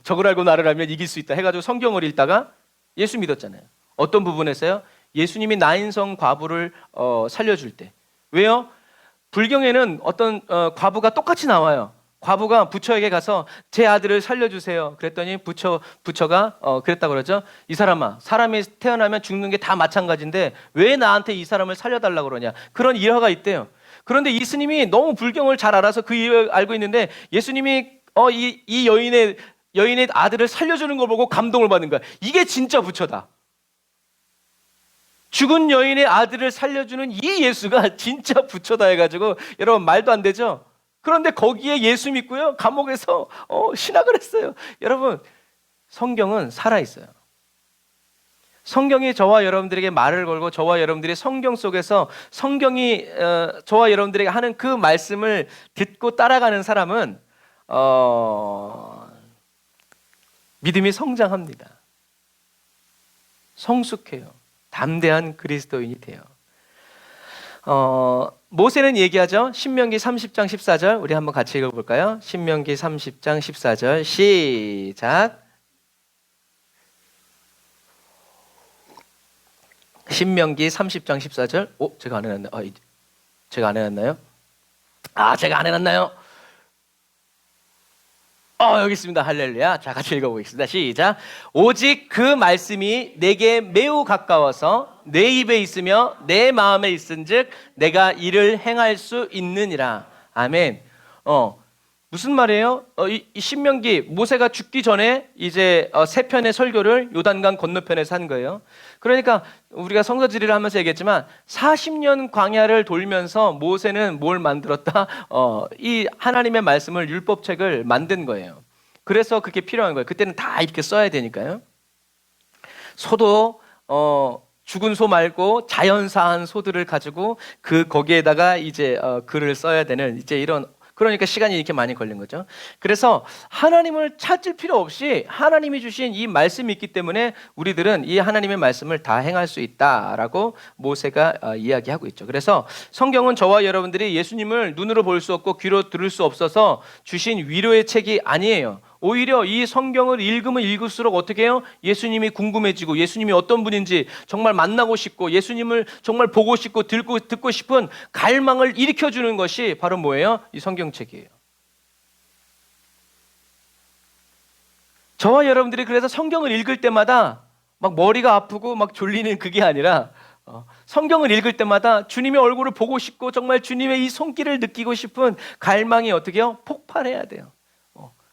적을 알고 나를 알면 이길 수 있다 해가지고 성경을 읽다가 예수 믿었잖아요. 어떤 부분에서요? 예수님이 나인성 과부를 살려줄 때. 왜요? 불경에는 어떤 과부가 똑같이 나와요. 과부가 부처에게 가서 제 아들을 살려주세요. 그랬더니 부처가 그랬다고 그러죠. 이 사람아, 사람이 태어나면 죽는 게 다 마찬가지인데 왜 나한테 이 사람을 살려달라고 그러냐. 그런 일화가 있대요. 그런데 이 스님이 너무 불경을 잘 알아서 그 일을 알고 있는데 예수님이 이 여인의 아들을 살려주는 걸 보고 감동을 받는 거야. 이게 진짜 부처다. 죽은 여인의 아들을 살려주는 이 예수가 진짜 부처다 해가지고 여러분 말도 안 되죠. 그런데 거기에 예수 믿고요 감옥에서 신학을 했어요. 여러분 성경은 살아있어요. 성경이 저와 여러분들에게 말을 걸고 저와 여러분들이 성경 속에서 성경이 저와 여러분들에게 하는 그 말씀을 듣고 따라가는 사람은 믿음이 성장합니다. 성숙해요. 담대한 그리스도인이 돼요. 모세는 얘기하죠. 신명기 30장 14절 우리 한번 같이 읽어볼까요? 신명기 30장 14절 시작. 신명기 30장 14절 제가 안 해놨나요? 제가 안 해놨나요? 제가 안 해놨나요? 여기 있습니다. 할렐루야. 자, 같이 읽어보겠습니다. 시작. 오직 그 말씀이 내게 매우 가까워서 내 입에 있으며 내 마음에 있은즉 내가 이를 행할 수 있느니라. 아멘. 무슨 말이에요? 이 신명기 모세가 죽기 전에 이제 세 편의 설교를 요단강 건너편에서 한 거예요. 그러니까 우리가 성서지리를 하면서 얘기했지만 40년 광야를 돌면서 모세는 뭘 만들었다? 이 하나님의 말씀을 율법책을 만든 거예요. 그래서 그게 필요한 거예요. 그때는 다 이렇게 써야 되니까요. 소도 죽은 소 말고 자연사한 소들을 가지고 거기에다가 이제 글을 써야 되는 이제 이런. 그러니까 시간이 이렇게 많이 걸린 거죠. 그래서 하나님을 찾을 필요 없이 하나님이 주신 이 말씀이 있기 때문에 우리들은 이 하나님의 말씀을 다 행할 수 있다라고 모세가 이야기하고 있죠. 그래서 성경은 저와 여러분들이 예수님을 눈으로 볼 수 없고 귀로 들을 수 없어서 주신 위로의 책이 아니에요. 오히려 이 성경을 읽으면 읽을수록 어떻게 해요? 예수님이 궁금해지고 예수님이 어떤 분인지 정말 만나고 싶고 예수님을 정말 보고 싶고 듣고 싶은 갈망을 일으켜주는 것이 바로 뭐예요? 이 성경책이에요. 저와 여러분들이 그래서 성경을 읽을 때마다 막 머리가 아프고 막 졸리는 그게 아니라 성경을 읽을 때마다 주님의 얼굴을 보고 싶고 정말 주님의 이 손길을 느끼고 싶은 갈망이 어떻게 해요? 폭발해야 돼요.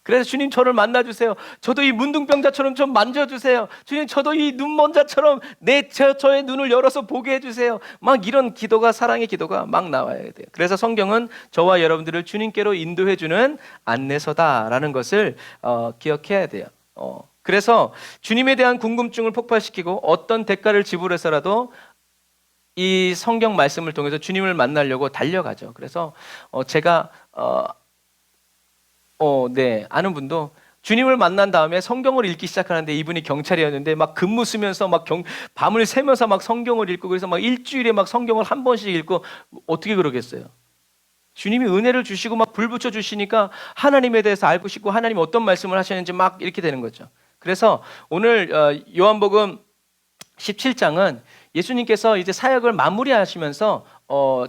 그래서 주님 저를 만나주세요. 저도 이 문둥병자처럼 좀 만져주세요. 주님 저도 이 눈먼 자처럼 저의 눈을 열어서 보게 해주세요. 막 이런 기도가 사랑의 기도가 막 나와야 돼요. 그래서 성경은 저와 여러분들을 주님께로 인도해주는 안내서다라는 것을 기억해야 돼요. 그래서 주님에 대한 궁금증을 폭발시키고 어떤 대가를 지불해서라도 이 성경 말씀을 통해서 주님을 만나려고 달려가죠. 그래서 제가 아는 분도 주님을 만난 다음에 성경을 읽기 시작하는데 이분이 경찰이었는데 막 근무 쓰면서 막 밤을 새면서 막 성경을 읽고 그래서 막 일주일에 막 성경을 한 번씩 읽고 어떻게 그러겠어요? 주님이 은혜를 주시고 막 불 붙여 주시니까 하나님에 대해서 알고 싶고 하나님이 어떤 말씀을 하셨는지 막 이렇게 되는 거죠. 그래서 오늘 요한복음 17장은 예수님께서 이제 사역을 마무리하시면서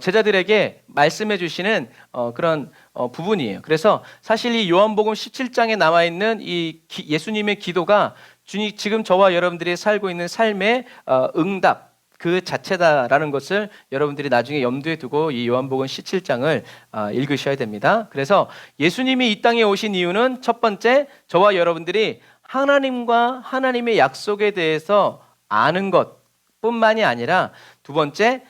제자들에게 말씀해 주시는 그런 부분이에요. 그래서 사실 이 요한복음 17장에 나와 있는 이 예수님의 기도가 지금 저와 여러분들이 살고 있는 삶의 응답 그 자체다라는 것을 여러분들이 나중에 염두에 두고 이 요한복음 17장을 읽으셔야 됩니다. 그래서 예수님이 이 땅에 오신 이유는 첫 번째, 저와 여러분들이 하나님과 하나님의 약속에 대해서 아는 것뿐만이 아니라 두 번째,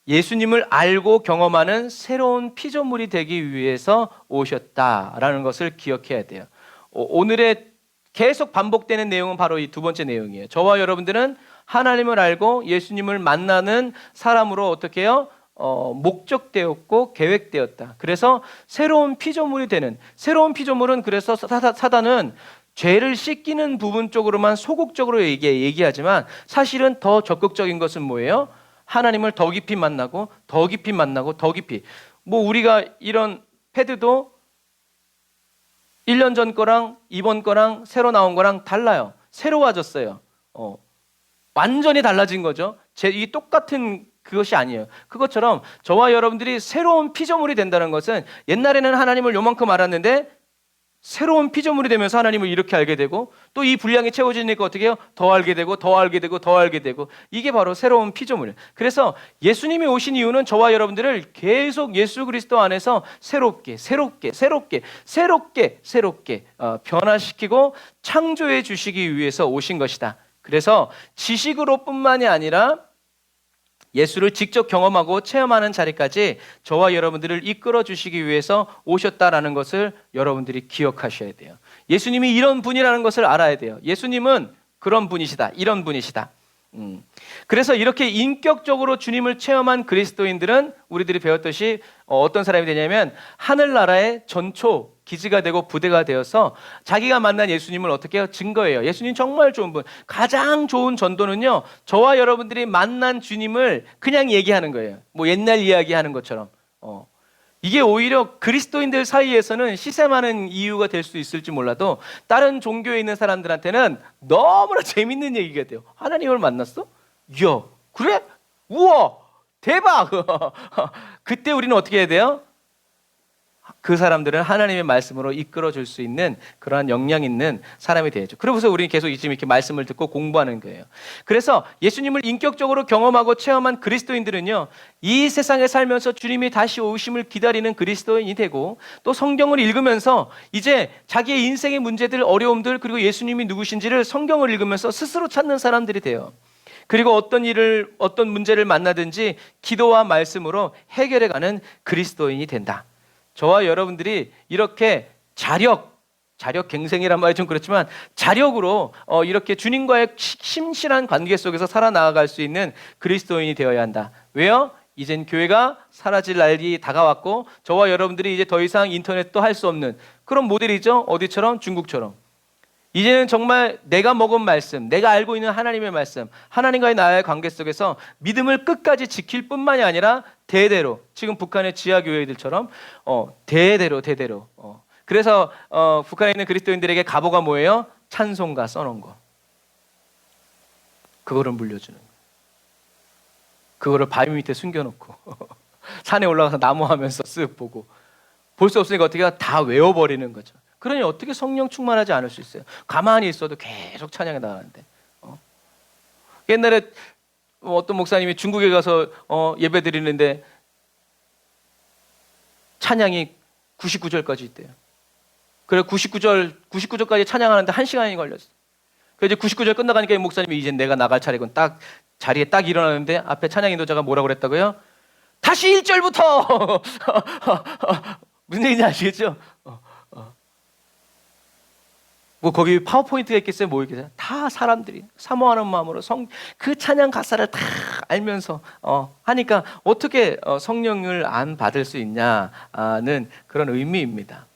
예수님을 알고 경험하는 새로운 피조물이 되기 위해서 오셨다라는 것을 기억해야 돼요. 오늘의 계속 반복되는 내용은 바로 이 두 번째 내용이에요. 저와 여러분들은 하나님을 알고 예수님을 만나는 사람으로 어떻게 해요? 목적되었고 계획되었다. 그래서 새로운 피조물이 되는, 새로운 피조물은 그래서 사단은 죄를 씻기는 부분 쪽으로만 소극적으로 얘기하지만 사실은 더 적극적인 것은 뭐예요? 하나님을 더 깊이 만나고 더 깊이 만나고 더 깊이. 뭐 우리가 이런 패드도 1년 전 거랑 이번 거랑 새로 나온 거랑 달라요. 새로워졌어요. 완전히 달라진 거죠. 이 똑같은 그것이 아니에요. 그것처럼 저와 여러분들이 새로운 피조물이 된다는 것은 옛날에는 하나님을 요만큼 알았는데 새로운 피조물이 되면서 하나님을 이렇게 알게 되고 또 이 분량이 채워지니까 어떻게 해요? 더 알게 되고 더 알게 되고 더 알게 되고 이게 바로 새로운 피조물. 그래서 예수님이 오신 이유는 저와 여러분들을 계속 예수 그리스도 안에서 새롭게 변화시키고 창조해 주시기 위해서 오신 것이다. 그래서 지식으로뿐만이 아니라 예수를 직접 경험하고 체험하는 자리까지 저와 여러분들을 이끌어 주시기 위해서 오셨다라는 것을 여러분들이 기억하셔야 돼요. 예수님이 이런 분이라는 것을 알아야 돼요. 예수님은 그런 분이시다, 이런 분이시다. 그래서 이렇게 인격적으로 주님을 체험한 그리스도인들은 우리들이 배웠듯이 어떤 사람이 되냐면 하늘나라의 전초 기지가 되고 부대가 되어서 자기가 만난 예수님을 어떻게 해요? 증거해요. 예수님 정말 좋은 분. 가장 좋은 전도는요, 저와 여러분들이 만난 주님을 그냥 얘기하는 거예요. 뭐 옛날 이야기하는 것처럼. 이게 오히려 그리스도인들 사이에서는 시샘하는 이유가 될 수 있을지 몰라도 다른 종교에 있는 사람들한테는 너무나 재밌는 얘기가 돼요. 하나님을 만났어? 이야, 그래? 우와, 대박! 그때 우리는 어떻게 해야 돼요? 그 사람들은 하나님의 말씀으로 이끌어 줄 수 있는 그러한 역량 있는 사람이 되야죠. 그래서 우리는 계속 지금 이렇게 말씀을 듣고 공부하는 거예요. 그래서 예수님을 인격적으로 경험하고 체험한 그리스도인들은요, 이 세상에 살면서 주님이 다시 오심을 기다리는 그리스도인이 되고 또 성경을 읽으면서 이제 자기의 인생의 문제들, 어려움들, 그리고 예수님이 누구신지를 성경을 읽으면서 스스로 찾는 사람들이 돼요. 그리고 어떤 문제를 만나든지 기도와 말씀으로 해결해가는 그리스도인이 된다. 저와 여러분들이 이렇게 자력갱생이란 말이 좀 그렇지만 자력으로 이렇게 주님과의 심실한 관계 속에서 살아나갈 수 있는 그리스도인이 되어야 한다. 왜요? 이젠 교회가 사라질 날이 다가왔고 저와 여러분들이 이제 더 이상 인터넷도 할 수 없는 그런 모델이죠. 어디처럼? 중국처럼. 이제는 정말 내가 먹은 말씀, 내가 알고 있는 하나님의 말씀, 하나님과의 나의 관계 속에서 믿음을 끝까지 지킬 뿐만이 아니라 대대로, 지금 북한의 지하교회들처럼 대대로 그래서 북한에 있는 그리스도인들에게 가보가 뭐예요? 찬송가 써놓은 거. 그거를 물려주는 거예요. 그거를 바위 밑에 숨겨놓고 산에 올라가서 나무하면서 쓱 보고 볼 수 없으니까 어떻게 다 외워버리는 거죠. 그러니 어떻게 성령 충만하지 않을 수 있어요? 가만히 있어도 계속 찬양이 나가는데. 옛날에 어떤 목사님이 중국에 가서 예배 드리는데 찬양이 99절까지 있대요. 그래 99절까지 찬양하는데 1시간이 걸렸어요. 그래서 이제 99절 끝나가니까 이 목사님이 이제 내가 나갈 차례군. 딱 자리에 딱 일어나는데 앞에 찬양 인도자가 뭐라고 그랬다고요? 다시 1절부터! 무슨 얘기인지 아시겠죠? 뭐 거기 파워포인트가 있겠어요? 뭐 있겠어요? 다 사람들이 사모하는 마음으로 그 찬양 가사를 다 알면서 하니까 어떻게 성령을 안 받을 수 있냐는 그런 의미입니다.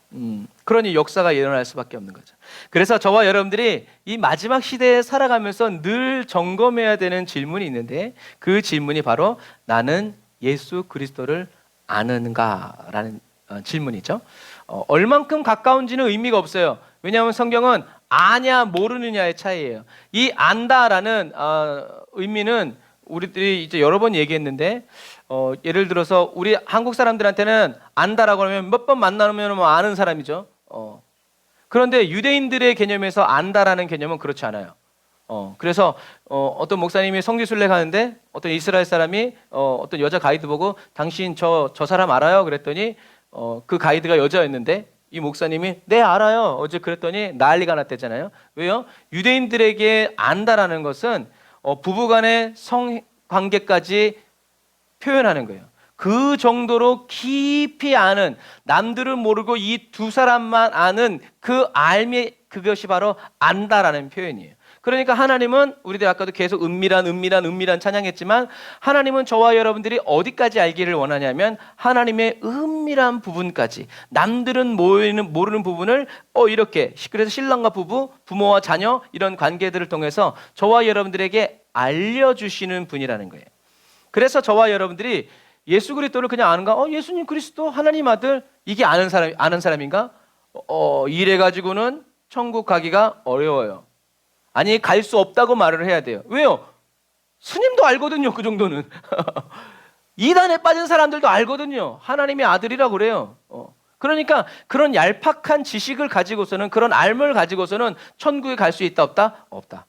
그러니 역사가 일어날 수밖에 없는 거죠. 그래서 저와 여러분들이 이 마지막 시대에 살아가면서 늘 점검해야 되는 질문이 있는데 그 질문이 바로 나는 예수 그리스도를 아는가라는 질문이죠. 얼만큼 가까운지는 의미가 없어요. 왜냐하면 성경은 아냐 모르느냐의 차이예요. 이 안다라는 의미는 우리들이 이제 여러 번 얘기했는데 예를 들어서 우리 한국 사람들한테는 안다라고 하면 몇 번 만나면 뭐 아는 사람이죠. 그런데 유대인들의 개념에서 안다라는 개념은 그렇지 않아요. 그래서 어떤 목사님이 성지순례 가는데 어떤 이스라엘 사람이 어떤 여자 가이드 보고 당신 저 사람 알아요? 그랬더니 그 가이드가 여자였는데 이 목사님이 네 알아요. 어제 그랬더니 난리가 났대잖아요. 왜요? 유대인들에게 안다라는 것은 부부간의 성관계까지 표현하는 거예요. 그 정도로 깊이 아는, 남들은 모르고 이 두 사람만 아는 그 알미, 그것이 바로 안다라는 표현이에요. 그러니까 하나님은 우리들 아까도 계속 은밀한 찬양했지만 하나님은 저와 여러분들이 어디까지 알기를 원하냐면 하나님의 은밀한 부분까지, 남들은 모르는 부분을 이렇게, 그래서 신랑과 부부, 부모와 자녀 이런 관계들을 통해서 저와 여러분들에게 알려주시는 분이라는 거예요. 그래서 저와 여러분들이 예수 그리스도를 그냥 아는가? 예수님 그리스도 하나님 아들, 이게 아는 사람인가? 이래 가지고는 천국 가기가 어려워요. 아니 갈 수 없다고 말을 해야 돼요. 왜요? 스님도 알거든요. 그 정도는. 이단에 빠진 사람들도 알거든요. 하나님의 아들이라고 그래요. 그러니까 그런 얄팍한 지식을 가지고서는, 그런 알을 가지고서는 천국에 갈 수 있다 없다? 없다.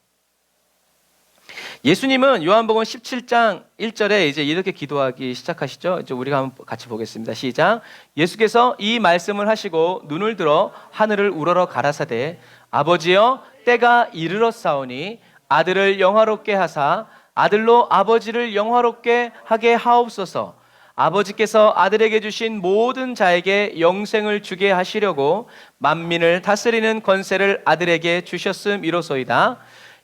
예수님은 요한복음 17장 1절에 이제 이렇게 기도하기 시작하시죠. 이제 우리가 한번 같이 보겠습니다. 시작. 예수께서 이 말씀을 하시고 눈을 들어 하늘을 우러러 가라사대 아버지여 때가 이르렀사오니 아들을 영화롭게 하사 아들로 아버지를 영화롭게 하게 하옵소서. 아버지께서 아들에게 주신 모든 자에게 영생을 주게 하시려고 만민을 다스리는 권세를 아들에게 주셨음이로소이다.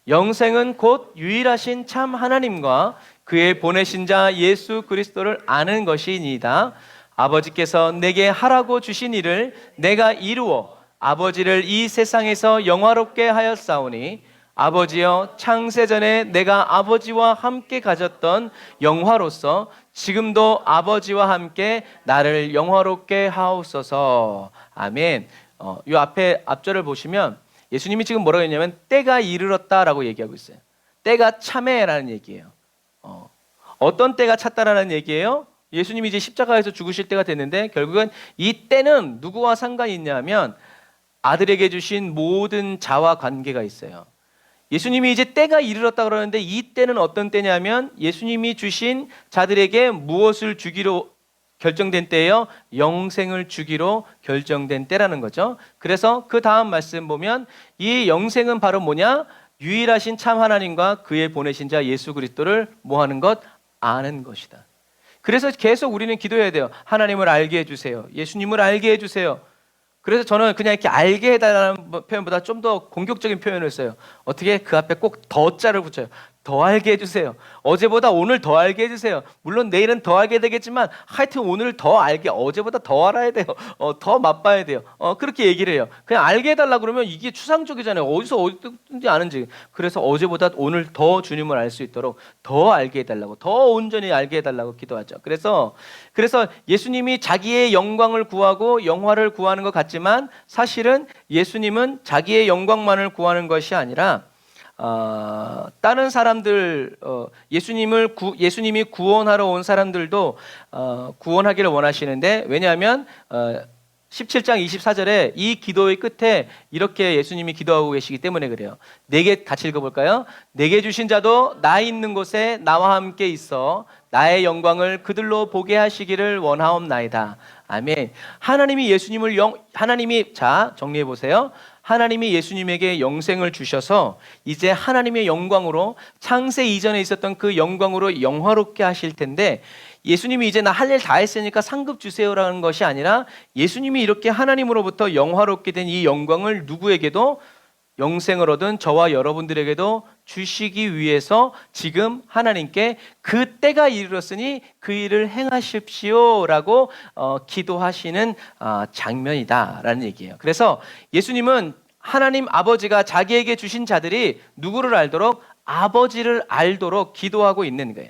영생은 곧 유일하신 참 하나님과 그의 보내신 자 예수 그리스도를 아는 것이니이다. 아버지께서 내게 하라고 주신 일을 내가 이루어 아버지를 이 세상에서 영화롭게 하였사오니 아버지여 창세전에 내가 아버지와 함께 가졌던 영화로서 지금도 아버지와 함께 나를 영화롭게 하옵소서. 아멘. 이 앞절을 보시면 예수님이 지금 뭐라고 했냐면 때가 이르렀다라고 얘기하고 있어요. 때가 참해라는 얘기예요. 어떤 때가 찼다라는 얘기예요? 예수님이 이제 십자가에서 죽으실 때가 됐는데 결국은 이 때는 누구와 상관이 있냐면 아들에게 주신 모든 자와 관계가 있어요. 예수님이 이제 때가 이르렀다 그러는데 이 때는 어떤 때냐면 예수님이 주신 자들에게 무엇을 주기로 결정된 때예요? 영생을 주기로 결정된 때라는 거죠. 그래서 그 다음 말씀 보면 이 영생은 바로 뭐냐? 유일하신 참 하나님과 그의 보내신 자 예수 그리스도를 뭐 하는 것? 아는 것이다. 그래서 계속 우리는 기도해야 돼요. 하나님을 알게 해주세요. 예수님을 알게 해주세요. 그래서 저는 그냥 이렇게 알게 해달라는 표현보다 좀 더 공격적인 표현을 써요. 어떻게? 그 앞에 꼭 더자를 붙여요. 더 알게 해주세요. 어제보다 오늘 더 알게 해주세요. 물론 내일은 더 알게 되겠지만 하여튼 오늘 더 알게, 어제보다 더 알아야 돼요. 더 맛봐야 돼요. 그렇게 얘기를 해요. 그냥 알게 해달라 그러면 이게 추상적이잖아요. 어디서 어디든지 아는지. 그래서 어제보다 오늘 더 주님을 알 수 있도록 더 알게 해달라고, 더 온전히 알게 해달라고 기도하죠. 그래서 예수님이 자기의 영광을 구하고 영화를 구하는 것 같지만 사실은 예수님은 자기의 영광만을 구하는 것이 아니라 다른 사람들, 예수님이 구원하러 온 사람들도 구원하기를 원하시는데, 왜냐하면 17장 24절에 이 기도의 끝에 이렇게 예수님이 기도하고 계시기 때문에 그래요. 내게 같이 읽어볼까요? 내게 주신 자도 나 있는 곳에 나와 함께 있어 나의 영광을 그들로 보게 하시기를 원하옵나이다. 아멘. 하나님이 자 정리해 보세요. 하나님이 예수님에게 영생을 주셔서 이제 하나님의 영광으로, 창세 이전에 있었던 그 영광으로 영화롭게 하실 텐데, 예수님이 이제 나 할 일 다 했으니까 상급 주세요라는 것이 아니라 예수님이 이렇게 하나님으로부터 영화롭게 된 이 영광을 누구에게도, 영생을 얻은 저와 여러분들에게도 주시기 위해서 지금 하나님께 그 때가 이르렀으니 그 일을 행하십시오라고 기도하시는 장면이다라는 얘기예요. 그래서 예수님은 하나님 아버지가 자기에게 주신 자들이 누구를 알도록, 아버지를 알도록 기도하고 있는 거예요.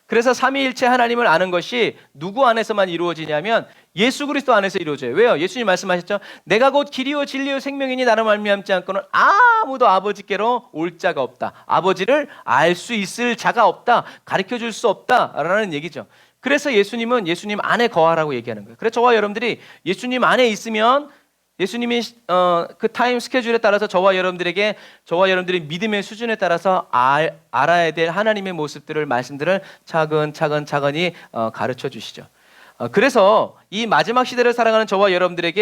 그래서 삼위일체 하나님을 아는 것이 누구 안에서만 이루어지냐면 예수 그리스도 안에서 이루어져요. 왜요? 예수님 말씀하셨죠. 내가 곧 길이요 진리요 생명이니 나로 말미암지 않고는 아무도 아버지께로 올 자가 없다. 아버지를 알 수 있을 자가 없다. 가르쳐줄 수 없다라는 얘기죠. 그래서 예수님은 예수님 안에 거하라고 얘기하는 거예요. 그래서 저와 여러분들이 예수님 안에 있으면 예수님이 그 타임 스케줄에 따라서 저와 여러분들의 믿음의 수준에 따라서 알아야 될 하나님의 모습들을 말씀들을 차근히 가르쳐 주시죠. 그래서 이 마지막 시대를 살아가는 저와 여러분들이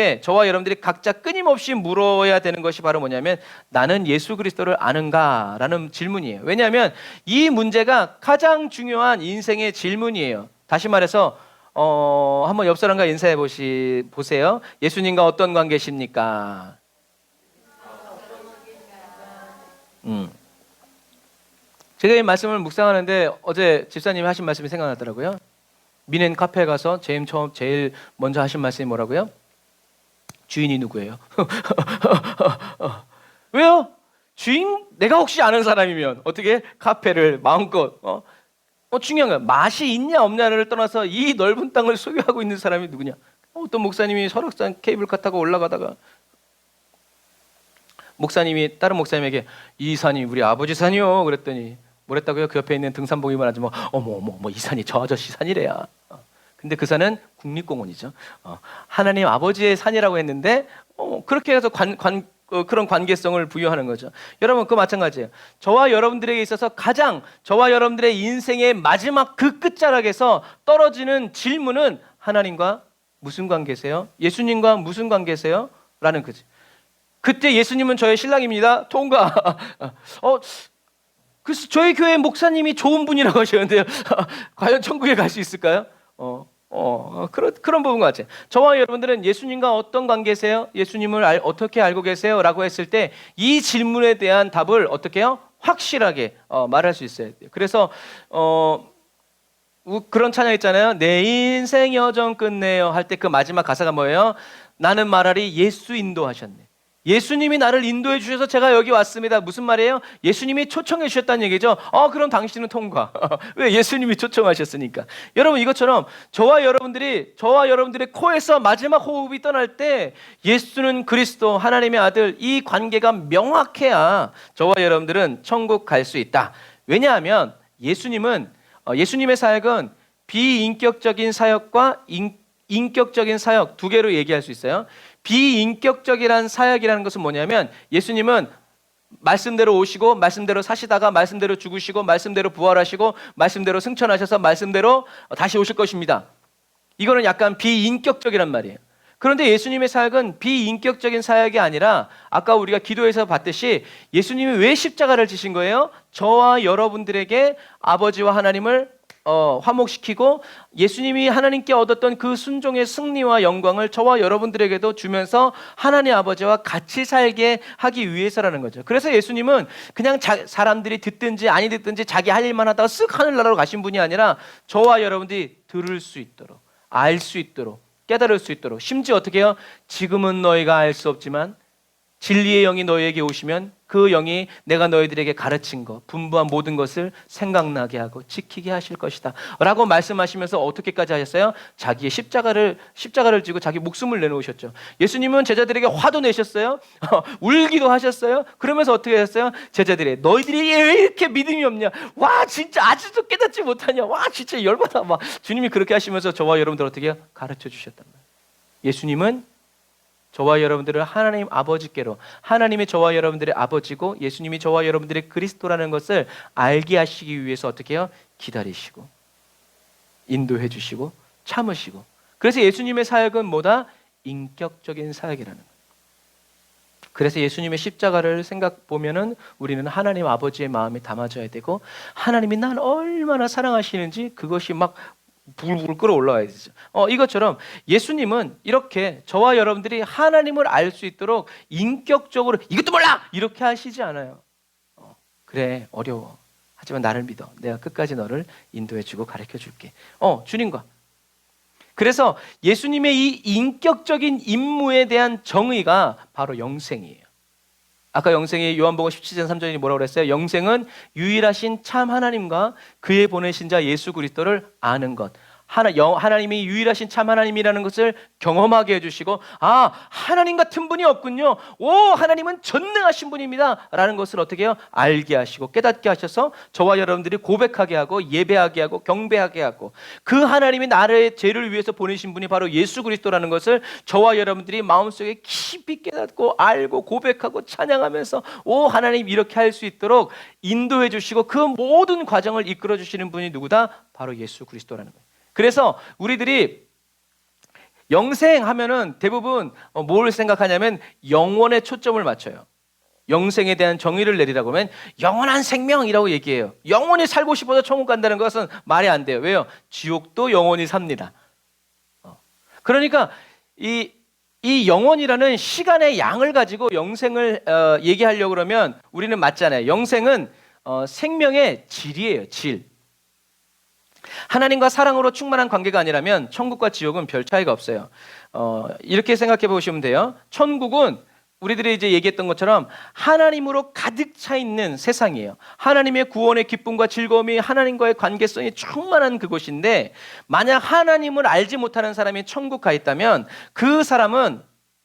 각자 끊임없이 물어야 되는 것이 바로 뭐냐면 나는 예수 그리스도를 아는가라는 질문이에요. 왜냐하면 이 문제가 가장 중요한 인생의 질문이에요. 다시 말해서 한번 옆 사람과 인사해 보세요. 예수님과 어떤 관계십니까? 제가 이 말씀을 묵상하는데 어제 집사님이 하신 말씀이 생각나더라고요. 미넨 카페에 가서 제일 먼저 하신 말씀이 뭐라고요? 주인이 누구예요? 왜요? 내가 혹시 아는 사람이면 어떻게 카페를 마음껏 중요한 거야. 맛이 있냐 없냐를 떠나서 이 넓은 땅을 소유하고 있는 사람이 누구냐? 어떤 목사님이 설악산 케이블카 타고 올라가다가 다른 목사님에게 이 산이 우리 아버지 산이요 그랬더니 뭐랬다고요? 그 옆에 있는 등산복이만 하지 어머 이 산이 저 아저씨 산이래야. 근데 그 산은 국립공원이죠. 하나님 아버지의 산이라고 했는데 그렇게 해서 그런 관계성을 부여하는 거죠. 여러분, 그 마찬가지예요. 저와 여러분들에게 있어서 저와 여러분들의 인생의 마지막 그 끝자락에서 떨어지는 질문은 하나님과 무슨 관계세요? 예수님과 무슨 관계세요? 라는 거지. 그때 예수님은 저의 신랑입니다. 통과. 그래서 저희 교회 목사님이 좋은 분이라고 하셨는데요. 과연 천국에 갈 수 있을까요? 그런 부분 같아요. 저와 여러분들은 예수님과 어떤 관계세요? 예수님을 어떻게 알고 계세요? 라고 했을 때 이 질문에 대한 답을 어떻게 해요? 확실하게 말할 수 있어야 돼요. 그래서 그런 찬양 있잖아요. 내 인생 여정 끝내요 할 때 그 마지막 가사가 뭐예요? 나는 말하리 예수 인도하셨네. 예수님이 나를 인도해 주셔서 제가 여기 왔습니다. 무슨 말이에요? 예수님이 초청해 주셨다는 얘기죠. 그럼 당신은 통과. 왜? 예수님이 초청하셨으니까. 여러분, 이것처럼 저와 여러분들의 코에서 마지막 호흡이 떠날 때 예수는 그리스도 하나님의 아들, 이 관계가 명확해야 저와 여러분들은 천국 갈 수 있다. 왜냐하면 예수님의 사역은 비인격적인 사역과 인격적인 사역 두 개로 얘기할 수 있어요. 비인격적이란 사역이라는 것은 뭐냐면 예수님은 말씀대로 오시고 말씀대로 사시다가 말씀대로 죽으시고 말씀대로 부활하시고 말씀대로 승천하셔서 말씀대로 다시 오실 것입니다. 이거는 약간 비인격적이란 말이에요. 그런데 예수님의 사역은 비인격적인 사역이 아니라 아까 우리가 기도에서 봤듯이 예수님이 왜 십자가를 지신 거예요? 저와 여러분들에게 아버지와 하나님을 화목시키고 예수님이 하나님께 얻었던 그 순종의 승리와 영광을 저와 여러분들에게도 주면서 하나님 아버지와 같이 살게 하기 위해서라는 거죠. 그래서 예수님은 그냥 사람들이 듣든지 아니 듣든지 자기 할 일만 하다가 쓱 하늘나라로 가신 분이 아니라 저와 여러분들이 들을 수 있도록, 알 수 있도록, 깨달을 수 있도록, 심지어 어떻게 해요? 지금은 너희가 알 수 없지만 진리의 영이 너희에게 오시면 그 영이 내가 너희들에게 가르친 것, 분부한 모든 것을 생각나게 하고 지키게 하실 것이다 라고 말씀하시면서 어떻게까지 하셨어요? 자기의 십자가를 지고 자기 목숨을 내놓으셨죠. 예수님은 제자들에게 화도 내셨어요. 울기도 하셨어요. 그러면서 어떻게 하셨어요? 제자들이 너희들이 왜 이렇게 믿음이 없냐? 와 진짜 아직도 깨닫지 못하냐? 와 진짜 열받아. 막 주님이 그렇게 하시면서 저와 여러분들 어떻게 해요? 가르쳐 주셨단 말이에요. 예수님은 저와 여러분들을 하나님 아버지께로, 하나님이 저와 여러분들의 아버지고 예수님이 저와 여러분들의 그리스도라는 것을 알게 하시기 위해서 어떻게 해요? 기다리시고 인도해 주시고 참으시고. 그래서 예수님의 사역은 뭐다? 인격적인 사역이라는 거예요. 그래서 예수님의 십자가를 보면은 우리는 하나님 아버지의 마음이 담아져야 되고 하나님이 날 얼마나 사랑하시는지 그것이 막 불불 끓어올라와야 되죠. 이것처럼 예수님은 이렇게 저와 여러분들이 하나님을 알 수 있도록 인격적으로 이것도 몰라! 이렇게 하시지 않아요. 그래 어려워. 하지만 나를 믿어. 내가 끝까지 너를 인도해주고 가르쳐줄게. 주님과. 그래서 예수님의 이 인격적인 임무에 대한 정의가 바로 영생이에요. 아까 영생이 요한복음 17장 3절이 뭐라고 그랬어요? 영생은 유일하신 참 하나님과 그의 보내신 자 예수 그리스도를 아는 것. 하나님이 유일하신 참 하나님이라는 것을 경험하게 해주시고, 아, 하나님 같은 분이 없군요. 오, 하나님은 전능하신 분입니다 라는 것을 어떻게 해요? 알게 하시고 깨닫게 하셔서 저와 여러분들이 고백하게 하고 예배하게 하고 경배하게 하고, 그 하나님이 나의 죄를 위해서 보내신 분이 바로 예수 그리스도라는 것을 저와 여러분들이 마음속에 깊이 깨닫고 알고 고백하고 찬양하면서, 오, 하나님 이렇게 할 수 있도록 인도해 주시고 그 모든 과정을 이끌어 주시는 분이 누구다? 바로 예수 그리스도라는 거예요. 그래서 우리들이 영생하면은 대부분 뭘 생각하냐면 영원에 초점을 맞춰요. 영생에 대한 정의를 내리라고 하면 영원한 생명이라고 얘기해요. 영원히 살고 싶어서 천국 간다는 것은 말이 안 돼요. 왜요? 지옥도 영원히 삽니다. 그러니까 이 영원이라는 시간의 양을 가지고 영생을 얘기하려고 그러면 우리는 맞잖아요. 영생은 생명의 질이에요. 질. 하나님과 사랑으로 충만한 관계가 아니라면 천국과 지옥은 별 차이가 없어요. 이렇게 생각해 보시면 돼요. 천국은 우리들이 이제 얘기했던 것처럼 하나님으로 가득 차 있는 세상이에요. 하나님의 구원의 기쁨과 즐거움이, 하나님과의 관계성이 충만한 그곳인데, 만약 하나님을 알지 못하는 사람이 천국 가 있다면 그 사람은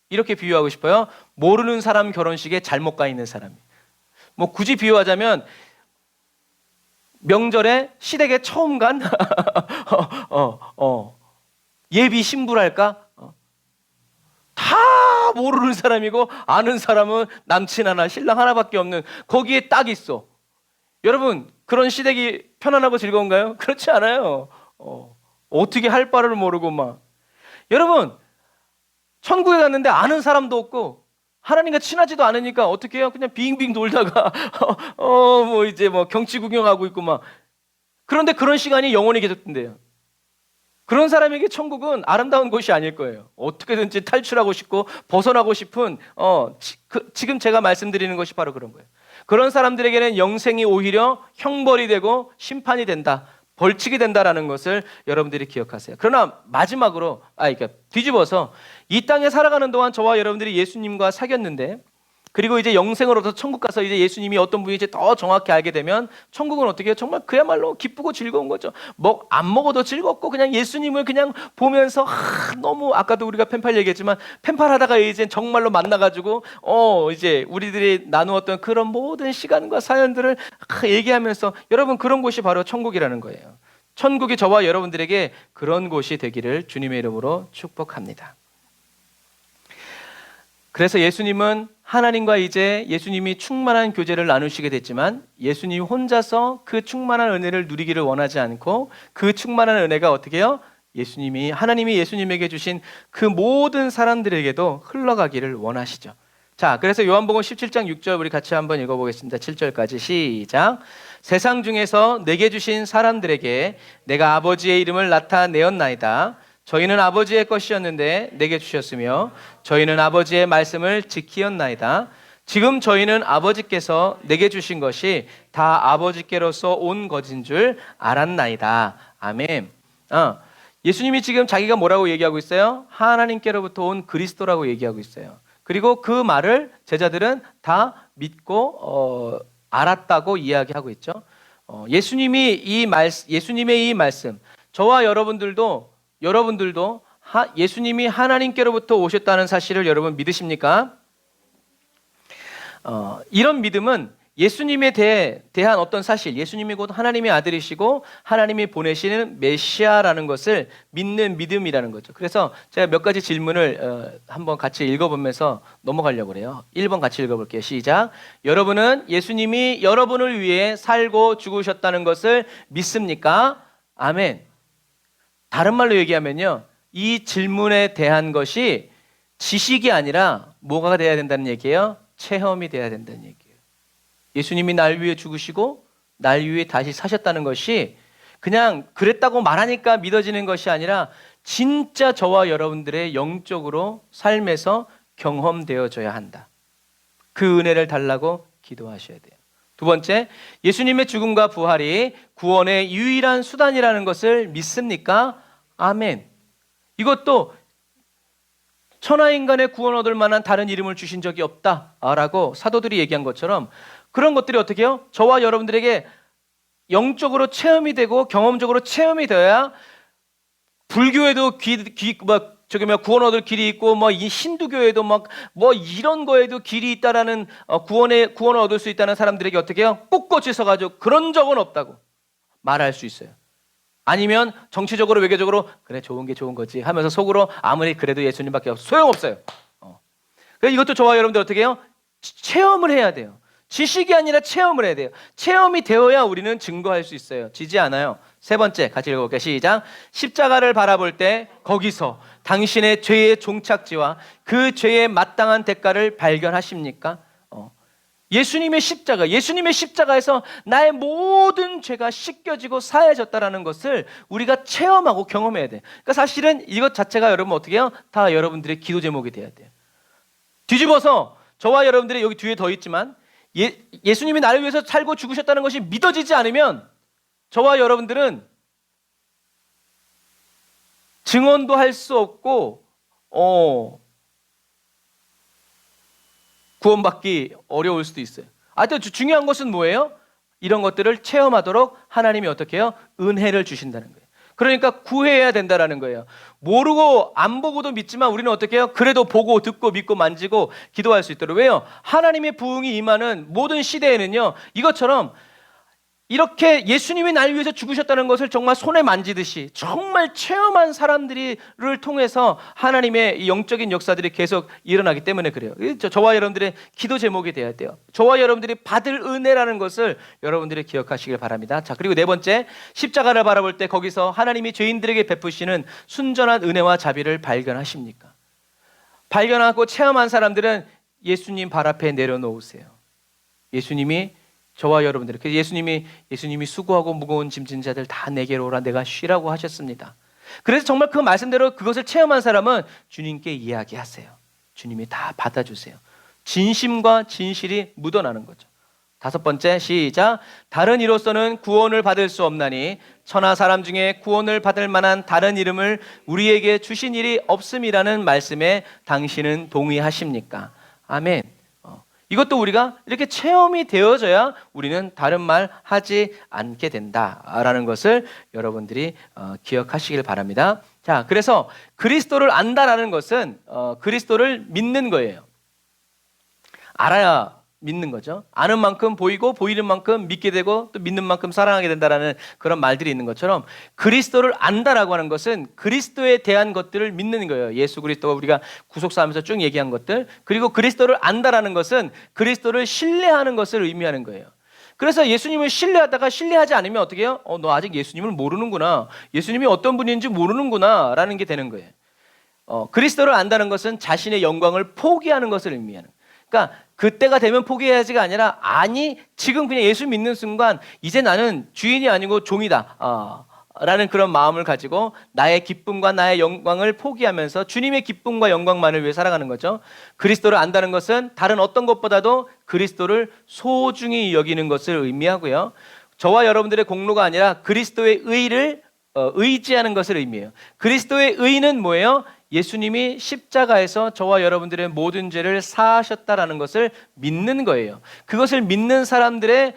이렇게 비유하고 싶어요. 모르는 사람 결혼식에 잘못 가 있는 사람이. 뭐 굳이 비유하자면 명절에 시댁에 처음 간 예비 신부랄까? 다 모르는 사람이고 아는 사람은 남친 하나 신랑 하나밖에 없는, 거기에 딱 있어. 여러분, 그런 시댁이 편안하고 즐거운가요? 그렇지 않아요. 어떻게 할 바를 모르고 막. 여러분, 천국에 갔는데 아는 사람도 없고 하나님과 친하지도 않으니까 어떻게 해요? 그냥 빙빙 돌다가 뭐 이제 뭐 경치 구경하고 있고 막. 그런데 그런 시간이 영원히 계속된대요. 그런 사람에게 천국은 아름다운 곳이 아닐 거예요. 어떻게든지 탈출하고 싶고 벗어나고 싶은 지금 제가 말씀드리는 것이 바로 그런 거예요. 그런 사람들에게는 영생이 오히려 형벌이 되고 심판이 된다, 벌칙이 된다라는 것을 여러분들이 기억하세요. 그러나 마지막으로 그러니까 뒤집어서 이 땅에 살아가는 동안 저와 여러분들이 예수님과 사귀었는데, 그리고 이제 영생으로부터 천국 가서 이제 예수님이 어떤 분인지 더 정확히 알게 되면 천국은 어떻게 해요? 정말 그야말로 기쁘고 즐거운 거죠. 안 먹어도 즐겁고 그냥 예수님을 그냥 보면서 너무, 아까도 우리가 펜팔 얘기했지만 펜팔하다가 이제 정말로 만나가지고 이제 우리들이 나누었던 그런 모든 시간과 사연들을 얘기하면서, 여러분, 그런 곳이 바로 천국이라는 거예요. 천국이 저와 여러분들에게 그런 곳이 되기를 주님의 이름으로 축복합니다. 그래서 예수님은 하나님과 이제 예수님이 충만한 교제를 나누시게 됐지만, 예수님 혼자서 그 충만한 은혜를 누리기를 원하지 않고, 그 충만한 은혜가 어떻게 해요? 하나님이 예수님에게 주신 그 모든 사람들에게도 흘러가기를 원하시죠. 자, 그래서 요한복음 17장 6절 우리 같이 한번 읽어보겠습니다. 7절까지 시작. 세상 중에서 내게 주신 사람들에게 내가 아버지의 이름을 나타내었나이다. 저희는 아버지의 것이었는데 내게 주셨으며 저희는 아버지의 말씀을 지키었나이다. 지금 저희는 아버지께서 내게 주신 것이 다 아버지께로서 온 것인 줄 알았나이다. 아멘. 예수님이 지금 자기가 뭐라고 얘기하고 있어요? 하나님께로부터 온 그리스도라고 얘기하고 있어요. 그리고 그 말을 제자들은 다 믿고 알았다고 이야기하고 있죠. 예수님의 이 말씀, 저와 여러분들도 예수님이 하나님께로부터 오셨다는 사실을 여러분 믿으십니까? 이런 믿음은 예수님에 대한 어떤 사실, 예수님이 곧 하나님의 아들이시고 하나님이 보내시는 메시아라는 것을 믿는 믿음이라는 거죠. 그래서 제가 몇 가지 질문을 한번 같이 읽어보면서 넘어가려고 그래요. 1번 같이 읽어볼게요. 시작. 여러분은 예수님이 여러분을 위해 살고 죽으셨다는 것을 믿습니까? 아멘. 다른 말로 얘기하면요, 이 질문에 대한 것이 지식이 아니라 뭐가 돼야 된다는 얘기예요? 체험이 돼야 된다는 얘기예요. 예수님이 날 위해 죽으시고 날 위해 다시 사셨다는 것이 그냥 그랬다고 말하니까 믿어지는 것이 아니라 진짜 저와 여러분들의 영적으로 삶에서 경험되어져야 한다. 그 은혜를 달라고 기도하셔야 돼요. 두 번째, 예수님의 죽음과 부활이 구원의 유일한 수단이라는 것을 믿습니까? 아멘. 이것도 천하인간의 구원 얻을 만한 다른 이름을 주신 적이 없다라고 사도들이 얘기한 것처럼, 그런 것들이 어떻게 해요? 저와 여러분들에게 영적으로 체험이 되고 경험적으로 체험이 되어야 불교에도 구원 얻을 길이 있고, 이 힌두교에도 이런 거에도 길이 있다라는, 구원을 얻을 수 있다는 사람들에게 어떻게 해요? 꿋꿋이 서가지고 그런 적은 없다고 말할 수 있어요. 아니면 정치적으로 외교적으로 그래 좋은 게 좋은 거지 하면서 속으로 아무리 그래도 예수님밖에 소용없어요. 그래서 이것도 저와 여러분들 어떻게 해요? 체험을 해야 돼요. 지식이 아니라 체험을 해야 돼요. 체험이 되어야 우리는 증거할 수 있어요. 지지 않아요. 세 번째 같이 읽어볼게요. 시작. 십자가를 바라볼 때 거기서 당신의 죄의 종착지와 그 죄의 마땅한 대가를 발견하십니까? 예수님의 십자가에서 나의 모든 죄가 씻겨지고 사해졌다라는 것을 우리가 체험하고 경험해야 돼. 그러니까 사실은 이것 자체가 여러분 어떻게 해요? 다 여러분들의 기도 제목이 돼야 돼요. 뒤집어서 저와 여러분들이 여기 뒤에 더 있지만 예수님이 나를 위해서 살고 죽으셨다는 것이 믿어지지 않으면 저와 여러분들은 증언도 할 수 없고 구원받기 어려울 수도 있어요. 하여튼 중요한 것은 뭐예요? 이런 것들을 체험하도록 하나님이 어떻게 해요? 은혜를 주신다는 거예요. 그러니까 구해야 된다는 거예요. 모르고 안 보고도 믿지만 우리는 어떻게 해요? 그래도 보고 듣고 믿고 만지고 기도할 수 있도록. 왜요? 하나님의 부흥이 임하는 모든 시대에는요, 이것처럼 이렇게 예수님이 날 위해서 죽으셨다는 것을 정말 손에 만지듯이 정말 체험한 사람들을 통해서 하나님의 영적인 역사들이 계속 일어나기 때문에 그래요. 저와 여러분들의 기도 제목이 돼야 돼요. 저와 여러분들이 받을 은혜라는 것을 여러분들이 기억하시길 바랍니다. 자, 그리고 네 번째, 십자가를 바라볼 때 거기서 하나님이 죄인들에게 베푸시는 순전한 은혜와 자비를 발견하십니까? 발견하고 체험한 사람들은 예수님 발 앞에 내려놓으세요. 예수님이 저와 여러분들, 그래서 예수님이 수고하고 무거운 짐진 자들 다 내게로 오라 내가 쉬라고 하셨습니다. 그래서 정말 그 말씀대로 그것을 체험한 사람은 주님께 이야기하세요. 주님이 다 받아주세요. 진심과 진실이 묻어나는 거죠. 다섯 번째, 시작. 다른 이로서는 구원을 받을 수 없나니 천하 사람 중에 구원을 받을 만한 다른 이름을 우리에게 주신 일이 없음이라는 말씀에 당신은 동의하십니까? 아멘. 이것도 우리가 이렇게 체험이 되어져야 우리는 다른 말 하지 않게 된다라는 것을 여러분들이 기억하시길 바랍니다. 자, 그래서 그리스도를 안다라는 것은 그리스도를 믿는 거예요. 알아야 믿는 거죠. 아는 만큼 보이고 보이는 만큼 믿게 되고 또 믿는 만큼 사랑하게 된다라는 그런 말들이 있는 것처럼 그리스도를 안다라고 하는 것은 그리스도에 대한 것들을 믿는 거예요. 예수 그리스도가 우리가 구속사하면서 쭉 얘기한 것들, 그리고 그리스도를 안다라는 것은 그리스도를 신뢰하는 것을 의미하는 거예요. 그래서 예수님을 신뢰하다가 신뢰하지 않으면 어떻게 해요? 너 아직 예수님을 모르는구나. 예수님이 어떤 분인지 모르는구나 라는 게 되는 거예요. 그리스도를 안다는 것은 자신의 영광을 포기하는 것을 의미하는 거예요. 그러니까 그때가 되면 포기해야지가 아니라 지금 그냥 예수 믿는 순간 이제 나는 주인이 아니고 종이다 라는 그런 마음을 가지고 나의 기쁨과 나의 영광을 포기하면서 주님의 기쁨과 영광만을 위해 살아가는 거죠. 그리스도를 안다는 것은 다른 어떤 것보다도 그리스도를 소중히 여기는 것을 의미하고요. 저와 여러분들의 공로가 아니라 그리스도의 의를 의지하는 것을 의미해요. 그리스도의 의는 뭐예요? 예수님이 십자가에서 저와 여러분들의 모든 죄를 사하셨다라는 것을 믿는 거예요. 그것을 믿는 사람들의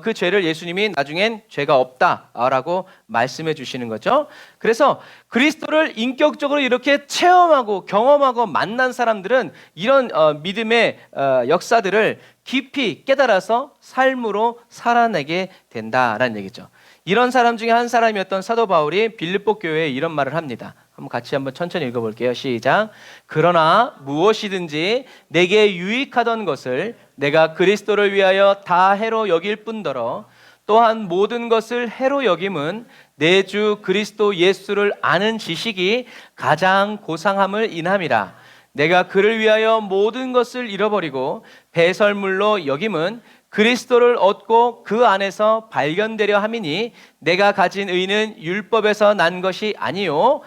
그 죄를 예수님이 나중엔 죄가 없다라고 말씀해 주시는 거죠. 그래서 그리스도를 인격적으로 이렇게 체험하고 경험하고 만난 사람들은 이런 믿음의 역사들을 깊이 깨달아서 삶으로 살아내게 된다라는 얘기죠. 이런 사람 중에 한 사람이었던 사도 바울이 빌립보 교회에 이런 말을 합니다. 한번 천천히 읽어볼게요. 시작. 그러나 무엇이든지 내게 유익하던 것을 내가 그리스도를 위하여 다 해로 여길 뿐더러 또한 모든 것을 해로 여김은 내 주 그리스도 예수를 아는 지식이 가장 고상함을 인함이라. 내가 그를 위하여 모든 것을 잃어버리고 배설물로 여김은 그리스도를 얻고 그 안에서 발견되려 함이니 내가 가진 의는 율법에서 난 것이 아니요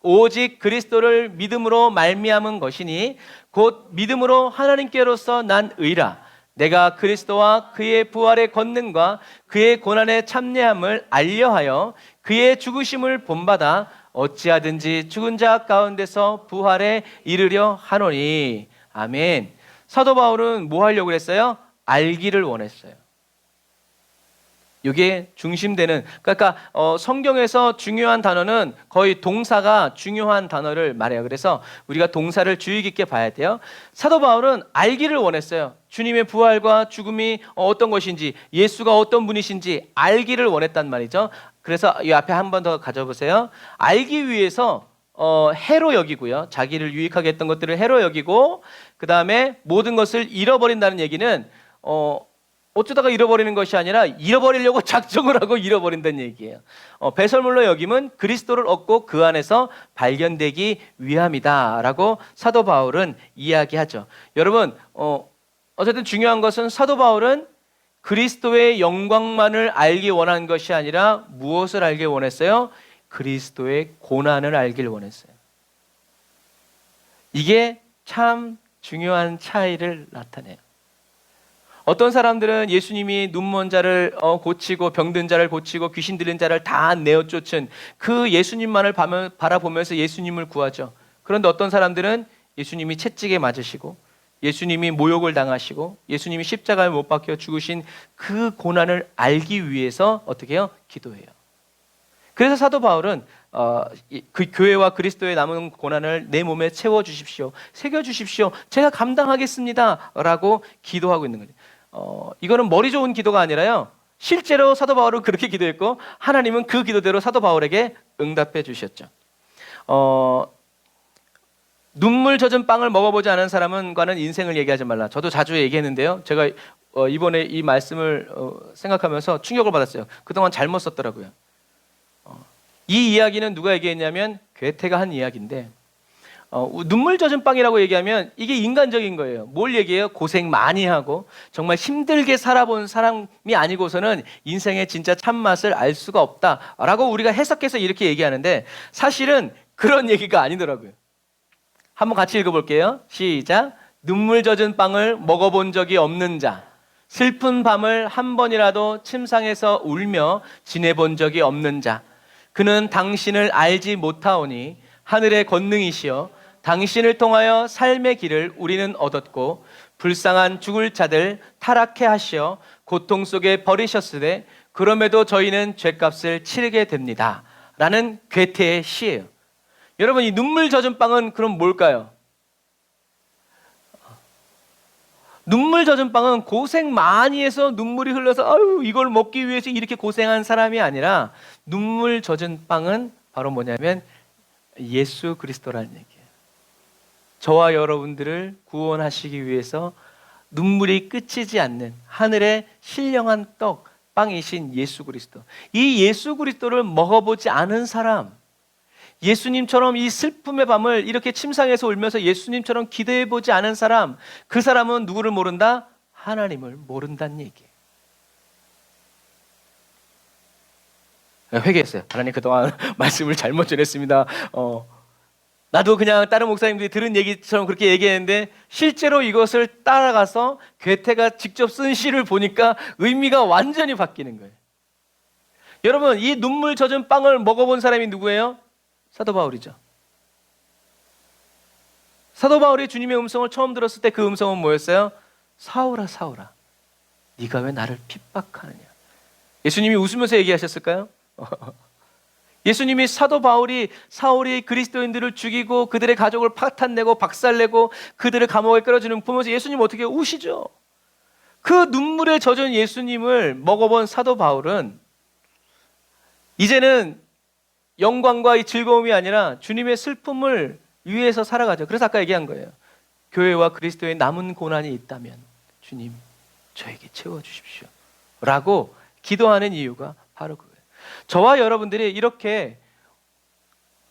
오직 그리스도를 믿음으로 말미암은 것이니 곧 믿음으로 하나님께로서 난 의라. 내가 그리스도와 그의 부활의 권능과 그의 고난의 참여함을 알려하여 그의 죽으심을 본받아 어찌하든지 죽은 자 가운데서 부활에 이르려 하노니. 아멘. 사도 바울은 뭐 하려고 했어요? 알기를 원했어요. 이게 중심되는, 그러니까 성경에서 중요한 단어는 거의 동사가 중요한 단어를 말해요. 그래서 우리가 동사를 주의 깊게 봐야 돼요. 사도 바울은 알기를 원했어요. 주님의 부활과 죽음이 어떤 것인지, 예수가 어떤 분이신지 알기를 원했단 말이죠. 그래서 이 앞에 한 번 더 가져보세요. 알기 위해서 해로 여기고요. 자기를 유익하게 했던 것들을 해로 여기고, 그 다음에 모든 것을 잃어버린다는 얘기는 어쩌다가 잃어버리는 것이 아니라 잃어버리려고 작정을 하고 잃어버린다는 얘기예요. 배설물로 여김은 그리스도를 얻고 그 안에서 발견되기 위함이다라고 사도 바울은 이야기하죠. 여러분, 어쨌든 중요한 것은 사도 바울은 그리스도의 영광만을 알기 원한 것이 아니라 무엇을 알기 원했어요? 그리스도의 고난을 알길 원했어요. 이게 참 중요한 차이를 나타내요. 어떤 사람들은 예수님이 눈먼 자를 고치고 병든 자를 고치고 귀신 들린 자를 다 내어 쫓은 그 예수님만을 바라보면서 예수님을 구하죠. 그런데 어떤 사람들은 예수님이 채찍에 맞으시고 예수님이 모욕을 당하시고 예수님이 십자가에 못 박혀 죽으신 그 고난을 알기 위해서 어떻게 해요? 기도해요. 그래서 사도 바울은 그 교회와 그리스도의 남은 고난을 내 몸에 채워주십시오. 새겨주십시오. 제가 감당하겠습니다. 라고 기도하고 있는 거죠. 이거는 머리 좋은 기도가 아니라요. 실제로 사도 바울은 그렇게 기도했고 하나님은 그 기도대로 사도 바울에게 응답해 주셨죠. 눈물 젖은 빵을 먹어보지 않은 사람은과는 인생을 얘기하지 말라. 저도 자주 얘기했는데요. 제가 이번에 이 말씀을 생각하면서 충격을 받았어요. 그동안 잘못 썼더라고요. 이 이야기는 누가 얘기했냐면 괴테가 한 이야기인데 눈물 젖은 빵이라고 얘기하면 이게 인간적인 거예요. 뭘 얘기해요? 고생 많이 하고 정말 힘들게 살아본 사람이 아니고서는 인생의 진짜 참맛을 알 수가 없다라고 우리가 해석해서 이렇게 얘기하는데 사실은 그런 얘기가 아니더라고요. 한번 같이 읽어볼게요. 시작. 눈물 젖은 빵을 먹어본 적이 없는 자, 슬픈 밤을 한 번이라도 침상에서 울며 지내본 적이 없는 자, 그는 당신을 알지 못하오니 하늘의 권능이시여 당신을 통하여 삶의 길을 우리는 얻었고 불쌍한 죽을 자들 타락해 하시어 고통 속에 버리셨으되 그럼에도 저희는 죗값을 치르게 됩니다. 라는 괴테의 시예요. 여러분, 이 눈물 젖은 빵은 그럼 뭘까요? 눈물 젖은 빵은 고생 많이 해서 눈물이 흘러서 아유 이걸 먹기 위해서 이렇게 고생한 사람이 아니라 눈물 젖은 빵은 바로 뭐냐면 예수 그리스도라는 얘기예요. 저와 여러분들을 구원하시기 위해서 눈물이 끝이지 않는 하늘의 신령한 떡 빵이신 예수 그리스도. 이 예수 그리스도를 먹어보지 않은 사람, 예수님처럼 이 슬픔의 밤을 이렇게 침상에서 울면서 예수님처럼 기도해보지 않은 사람, 그 사람은 누구를 모른다? 하나님을 모른다는 얘기예요. 회개했어요. 하나님 그동안 말씀을 잘못 전했습니다. 나도 그냥 다른 목사님들이 들은 얘기처럼 그렇게 얘기했는데 실제로 이것을 따라가서 괴테가 직접 쓴 시를 보니까 의미가 완전히 바뀌는 거예요. 여러분, 이 눈물 젖은 빵을 먹어본 사람이 누구예요? 사도 바울이죠. 사도 바울이 주님의 음성을 처음 들었을 때 그 음성은 뭐였어요? 사울아 사울아 네가 왜 나를 핍박하느냐. 예수님이 웃으면서 얘기하셨을까요? 예수님이 사도 바울이 사울이 그리스도인들을 죽이고 그들의 가족을 파탄내고 박살내고 그들을 감옥에 끌어주는 보면서 예수님 어떻게 우시죠? 그 눈물에 젖은 예수님을 먹어본 사도 바울은 이제는 영광과 이 즐거움이 아니라 주님의 슬픔을 위해서 살아가죠. 그래서 아까 얘기한 거예요. 교회와 그리스도의 남은 고난이 있다면 주님 저에게 채워주십시오 라고 기도하는 이유가 바로 그거예요. 저와 여러분들이 이렇게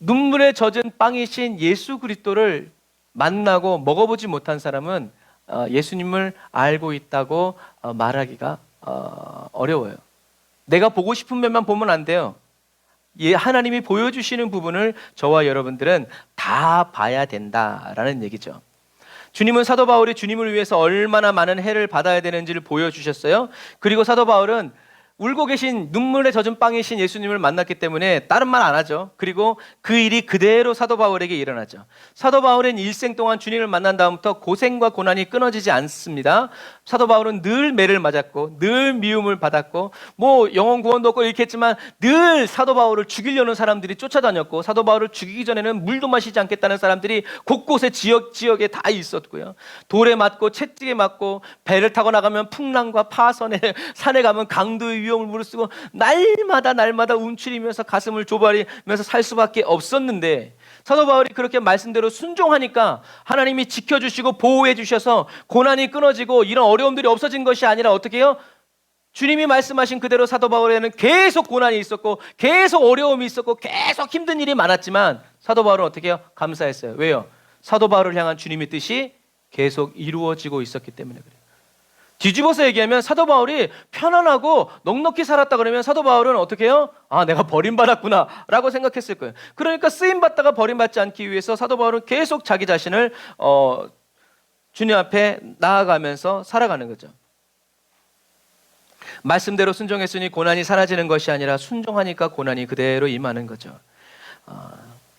눈물에 젖은 빵이신 예수 그리스도를 만나고 먹어보지 못한 사람은 예수님을 알고 있다고 말하기가 어려워요. 내가 보고 싶은 면만 보면 안 돼요. 하나님이 보여주시는 부분을 저와 여러분들은 다 봐야 된다라는 얘기죠. 주님은 사도 바울이 주님을 위해서 얼마나 많은 해를 받아야 되는지를 보여주셨어요. 그리고 사도 바울은 울고 계신 눈물에 젖은 빵이신 예수님을 만났기 때문에 다른 말 안 하죠. 그리고 그 일이 그대로 사도 바울에게 일어나죠. 사도 바울은 일생 동안 주님을 만난 다음부터 고생과 고난이 끊어지지 않습니다. 사도 바울은 늘 매를 맞았고 늘 미움을 받았고 뭐 영혼 구원도 없고 이렇게 했지만 늘 사도 바울을 죽이려는 사람들이 쫓아다녔고 사도 바울을 죽이기 전에는 물도 마시지 않겠다는 사람들이 곳곳에 지역에 다 있었고요. 돌에 맞고 채찍에 맞고 배를 타고 나가면 풍랑과 파선에 산에 가면 강도의 위험을 무릅쓰고 날마다 움츠리면서 가슴을 조바리면서 살 수밖에 없었는데 사도 바울이 그렇게 말씀대로 순종하니까 하나님이 지켜주시고 보호해 주셔서 고난이 끊어지고 이런 어려움들이 없어진 것이 아니라 어떻게 해요? 주님이 말씀하신 그대로 사도 바울에는 계속 고난이 있었고 계속 어려움이 있었고 계속 힘든 일이 많았지만 사도 바울은 어떻게 해요? 감사했어요. 왜요? 사도 바울을 향한 주님의 뜻이 계속 이루어지고 있었기 때문에 그래요. 뒤집어서 얘기하면 사도 바울이 편안하고 넉넉히 살았다 그러면 사도 바울은 어떻게 해요? 아, 내가 버림받았구나 라고 생각했을 거예요. 그러니까 쓰임받다가 버림받지 않기 위해서 사도 바울은 계속 자기 자신을 주님 앞에 나아가면서 살아가는 거죠. 말씀대로 순종했으니 고난이 사라지는 것이 아니라 순종하니까 고난이 그대로 임하는 거죠.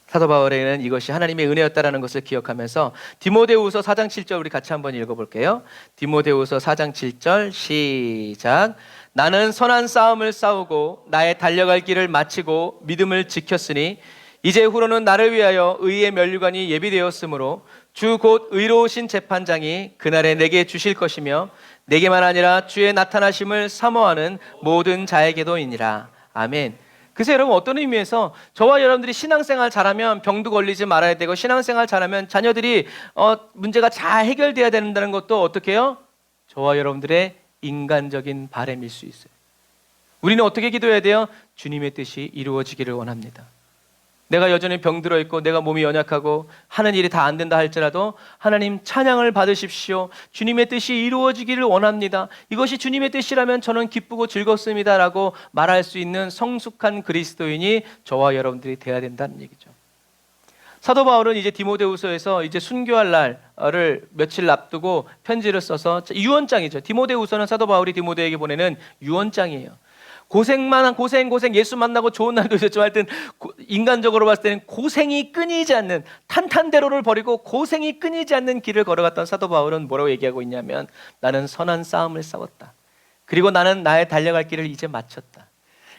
사도 바울에게는 이것이 하나님의 은혜였다라는 것을 기억하면서 디모데후서 4장 7절 우리 같이 한번 읽어볼게요. 디모데후서 4장 7절 시작. 나는 선한 싸움을 싸우고 나의 달려갈 길을 마치고 믿음을 지켰으니 이제 후로는 나를 위하여 의의 면류관이 예비되었으므로 주 곧 의로우신 재판장이 그날에 내게 주실 것이며 내게만 아니라 주의 나타나심을 사모하는 모든 자에게도이니라. 아멘. 그래서 여러분 어떤 의미에서 저와 여러분들이 신앙생활 잘하면 병도 걸리지 말아야 되고 신앙생활 잘하면 자녀들이 문제가 잘 해결돼야 된다는 것도 어떻게 해요? 저와 여러분들의 인간적인 바람일 수 있어요. 우리는 어떻게 기도해야 돼요? 주님의 뜻이 이루어지기를 원합니다. 내가 여전히 병들어 있고 내가 몸이 연약하고 하는 일이 다 안 된다 할지라도 하나님 찬양을 받으십시오. 주님의 뜻이 이루어지기를 원합니다. 이것이 주님의 뜻이라면 저는 기쁘고 즐겁습니다 라고 말할 수 있는 성숙한 그리스도인이 저와 여러분들이 돼야 된다는 얘기죠. 사도 바울은 이제 디모데후서에서 이제 순교할 날을 며칠 앞두고 편지를 써서 유언장이죠. 디모데후서는 사도 바울이 디모데에게 보내는 유언장이에요. 고생만 고생 예수 만나고 좋은 날도 있었지만 하여튼 인간적으로 봤을 때는 고생이 끊이지 않는 탄탄대로를 버리고 고생이 끊이지 않는 길을 걸어갔던 사도 바울은 뭐라고 얘기하고 있냐면 나는 선한 싸움을 싸웠다. 그리고 나는 나의 달려갈 길을 이제 마쳤다.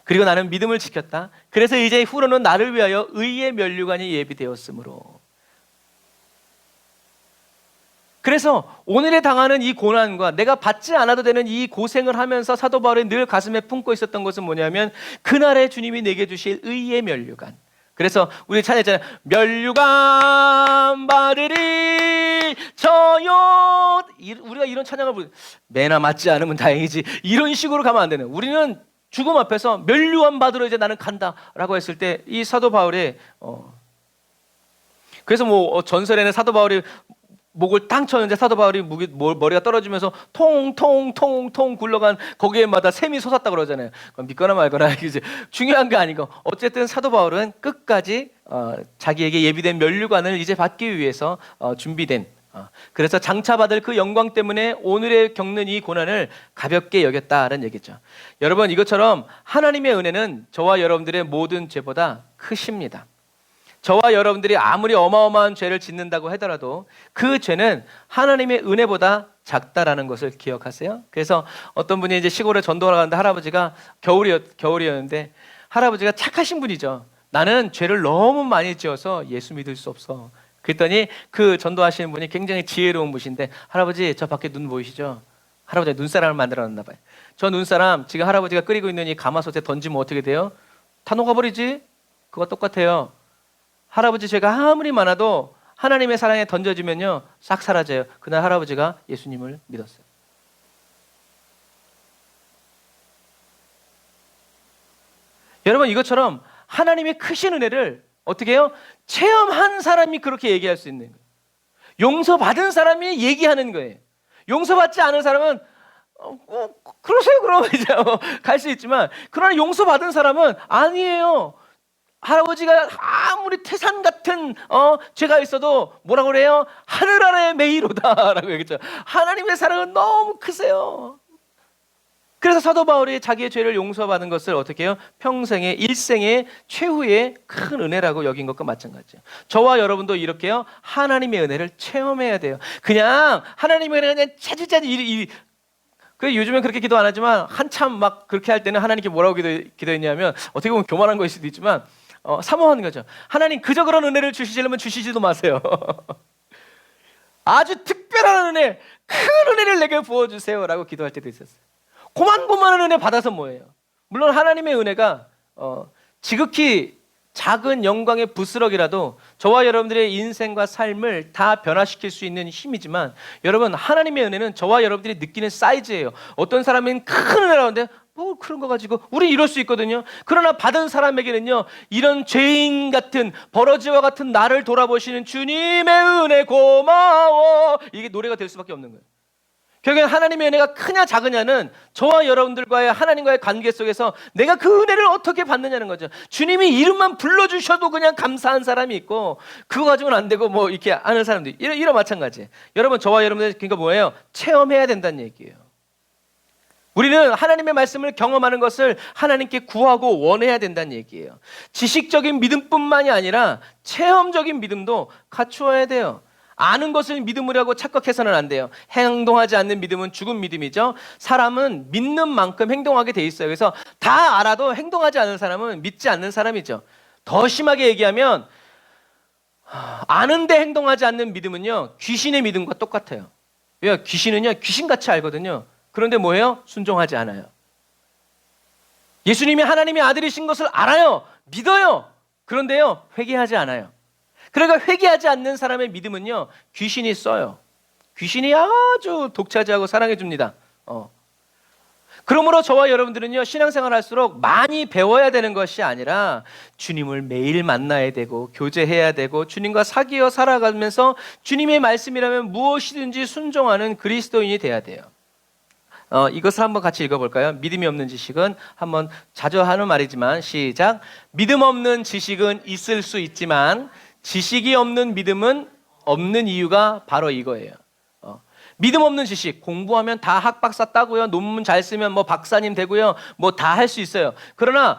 그리고 나는 믿음을 지켰다. 그래서 이제 후로는 나를 위하여 의의 면류관이 예비되었으므로. 그래서 오늘에 당하는 이 고난과 내가 받지 않아도 되는 이 고생을 하면서 사도 바울이 늘 가슴에 품고 있었던 것은 뭐냐면 그날에 주님이 내게 주실 의의 면류관. 그래서 우리 찬양했잖아요. 면류관 받으리 저요. 우리가 이런 찬양을 부르 매나 맞지 않으면 다행이지. 이런 식으로 가면 안 되는. 우리는 죽음 앞에서 면류관 받으러 이제 나는 간다라고 했을 때 이 사도 바울의 그래서 뭐 전설에는 사도 바울이 목을 땅 쳤는데 사도 바울이 머리가 떨어지면서 통통 굴러간 거기에마다 샘이 솟았다 그러잖아요. 믿거나 말거나 이제 중요한 게 아니고 어쨌든 사도 바울은 끝까지 자기에게 예비된 면류관을 이제 받기 위해서 준비된 그래서 장차 받을 그 영광 때문에 오늘에 겪는 이 고난을 가볍게 여겼다는 얘기죠. 여러분 이것처럼 하나님의 은혜는 저와 여러분들의 모든 죄보다 크십니다. 저와 여러분들이 아무리 어마어마한 죄를 짓는다고 하더라도 그 죄는 하나님의 은혜보다 작다라는 것을 기억하세요. 그래서 어떤 분이 이제 시골에 전도하러 가는데 할아버지가 겨울이었는데 할아버지가 착하신 분이죠. 나는 죄를 너무 많이 지어서 예수 믿을 수 없어. 그랬더니 그 전도하시는 분이 굉장히 지혜로운 분이신데 할아버지 저 밖에 눈 보이시죠? 할아버지가 눈사람을 만들어놨나 봐요. 저 눈사람 지금 할아버지가 끓이고 있는 이 가마솥에 던지면 어떻게 돼요? 다 녹아버리지? 그거 똑같아요. 할아버지 죄가 아무리 많아도 하나님의 사랑에 던져지면요 싹 사라져요. 그날 할아버지가 예수님을 믿었어요. 여러분 이것처럼 하나님의 크신 은혜를 어떻게 해요? 체험한 사람이 그렇게 얘기할 수 있는 거예요. 용서받은 사람이 얘기하는 거예요. 용서받지 않은 사람은 그러세요 그럼 이제 갈 수 있지만 그러나 용서받은 사람은 아니에요. 할아버지가 아무리 태산 같은 죄가 있어도 뭐라고 그래요? 하늘 아래 메이로다 라고 얘기했죠. 하나님의 사랑은 너무 크세요. 그래서 사도 바울이 자기의 죄를 용서받은 것을 어떻게 해요? 평생의 일생의 최후의 큰 은혜라고 여긴 것과 마찬가지예요. 저와 여러분도 이렇게요, 하나님의 은혜를 체험해야 돼요. 그냥 하나님의 은혜가 그냥 차지차지 그 요즘엔 그렇게 기도 안 하지만 한참 막 그렇게 할 때는 하나님께 뭐라고 기도했냐면 어떻게 보면 교만한 거일 수도 있지만 사모하는 거죠. 하나님 그저 그런 은혜를 주시려면 주시지도 마세요. 아주 특별한 은혜, 큰 은혜를 내게 부어주세요라고 기도할 때도 있었어요. 고만고만한 은혜 받아서 뭐예요? 물론 하나님의 은혜가 지극히 작은 영광의 부스럭이라도 저와 여러분들의 인생과 삶을 다 변화시킬 수 있는 힘이지만, 여러분 하나님의 은혜는 저와 여러분들이 느끼는 사이즈예요. 어떤 사람은 큰 은혜라는데 뭐 그런 거 가지고 우리 이럴 수 있거든요. 그러나 받은 사람에게는요, 이런 죄인 같은 버러지와 같은 나를 돌아보시는 주님의 은혜 고마워, 이게 노래가 될 수밖에 없는 거예요. 결국엔 하나님의 은혜가 크냐 작으냐는 저와 여러분들과의 하나님과의 관계 속에서 내가 그 은혜를 어떻게 받느냐는 거죠. 주님이 이름만 불러주셔도 그냥 감사한 사람이 있고, 그거 가지고는 안 되고 뭐 이렇게 하는 사람도 이런 마찬가지. 여러분 저와 여러분들 그러니까 뭐예요? 체험해야 된다는 얘기예요. 우리는 하나님의 말씀을 경험하는 것을 하나님께 구하고 원해야 된다는 얘기예요. 지식적인 믿음뿐만이 아니라 체험적인 믿음도 갖추어야 돼요. 아는 것을 믿음이라고 착각해서는 안 돼요. 행동하지 않는 믿음은 죽은 믿음이죠. 사람은 믿는 만큼 행동하게 돼 있어요. 그래서 다 알아도 행동하지 않는 사람은 믿지 않는 사람이죠. 더 심하게 얘기하면 아는데 행동하지 않는 믿음은요, 귀신의 믿음과 똑같아요. 왜? 귀신은요 귀신같이 알거든요. 그런데 뭐예요? 순종하지 않아요. 예수님이 하나님의 아들이신 것을 알아요. 믿어요. 그런데요 회개하지 않아요. 그러니까 회개하지 않는 사람의 믿음은요, 귀신이 써요. 귀신이 아주 독차지하고 사랑해 줍니다. 그러므로 저와 여러분들은요, 신앙생활 할수록 많이 배워야 되는 것이 아니라 주님을 매일 만나야 되고 교제해야 되고 주님과 사귀어 살아가면서 주님의 말씀이라면 무엇이든지 순종하는 그리스도인이 돼야 돼요. 이것을 한번 같이 읽어볼까요? 믿음이 없는 지식은, 한번 자주 하는 말이지만 시작. 믿음 없는 지식은 있을 수 있지만 지식이 없는 믿음은 없는 이유가 바로 이거예요. 믿음 없는 지식, 공부하면 다 학박사 따고요, 논문 잘 쓰면 뭐 박사님 되고요, 뭐 다 할 수 있어요. 그러나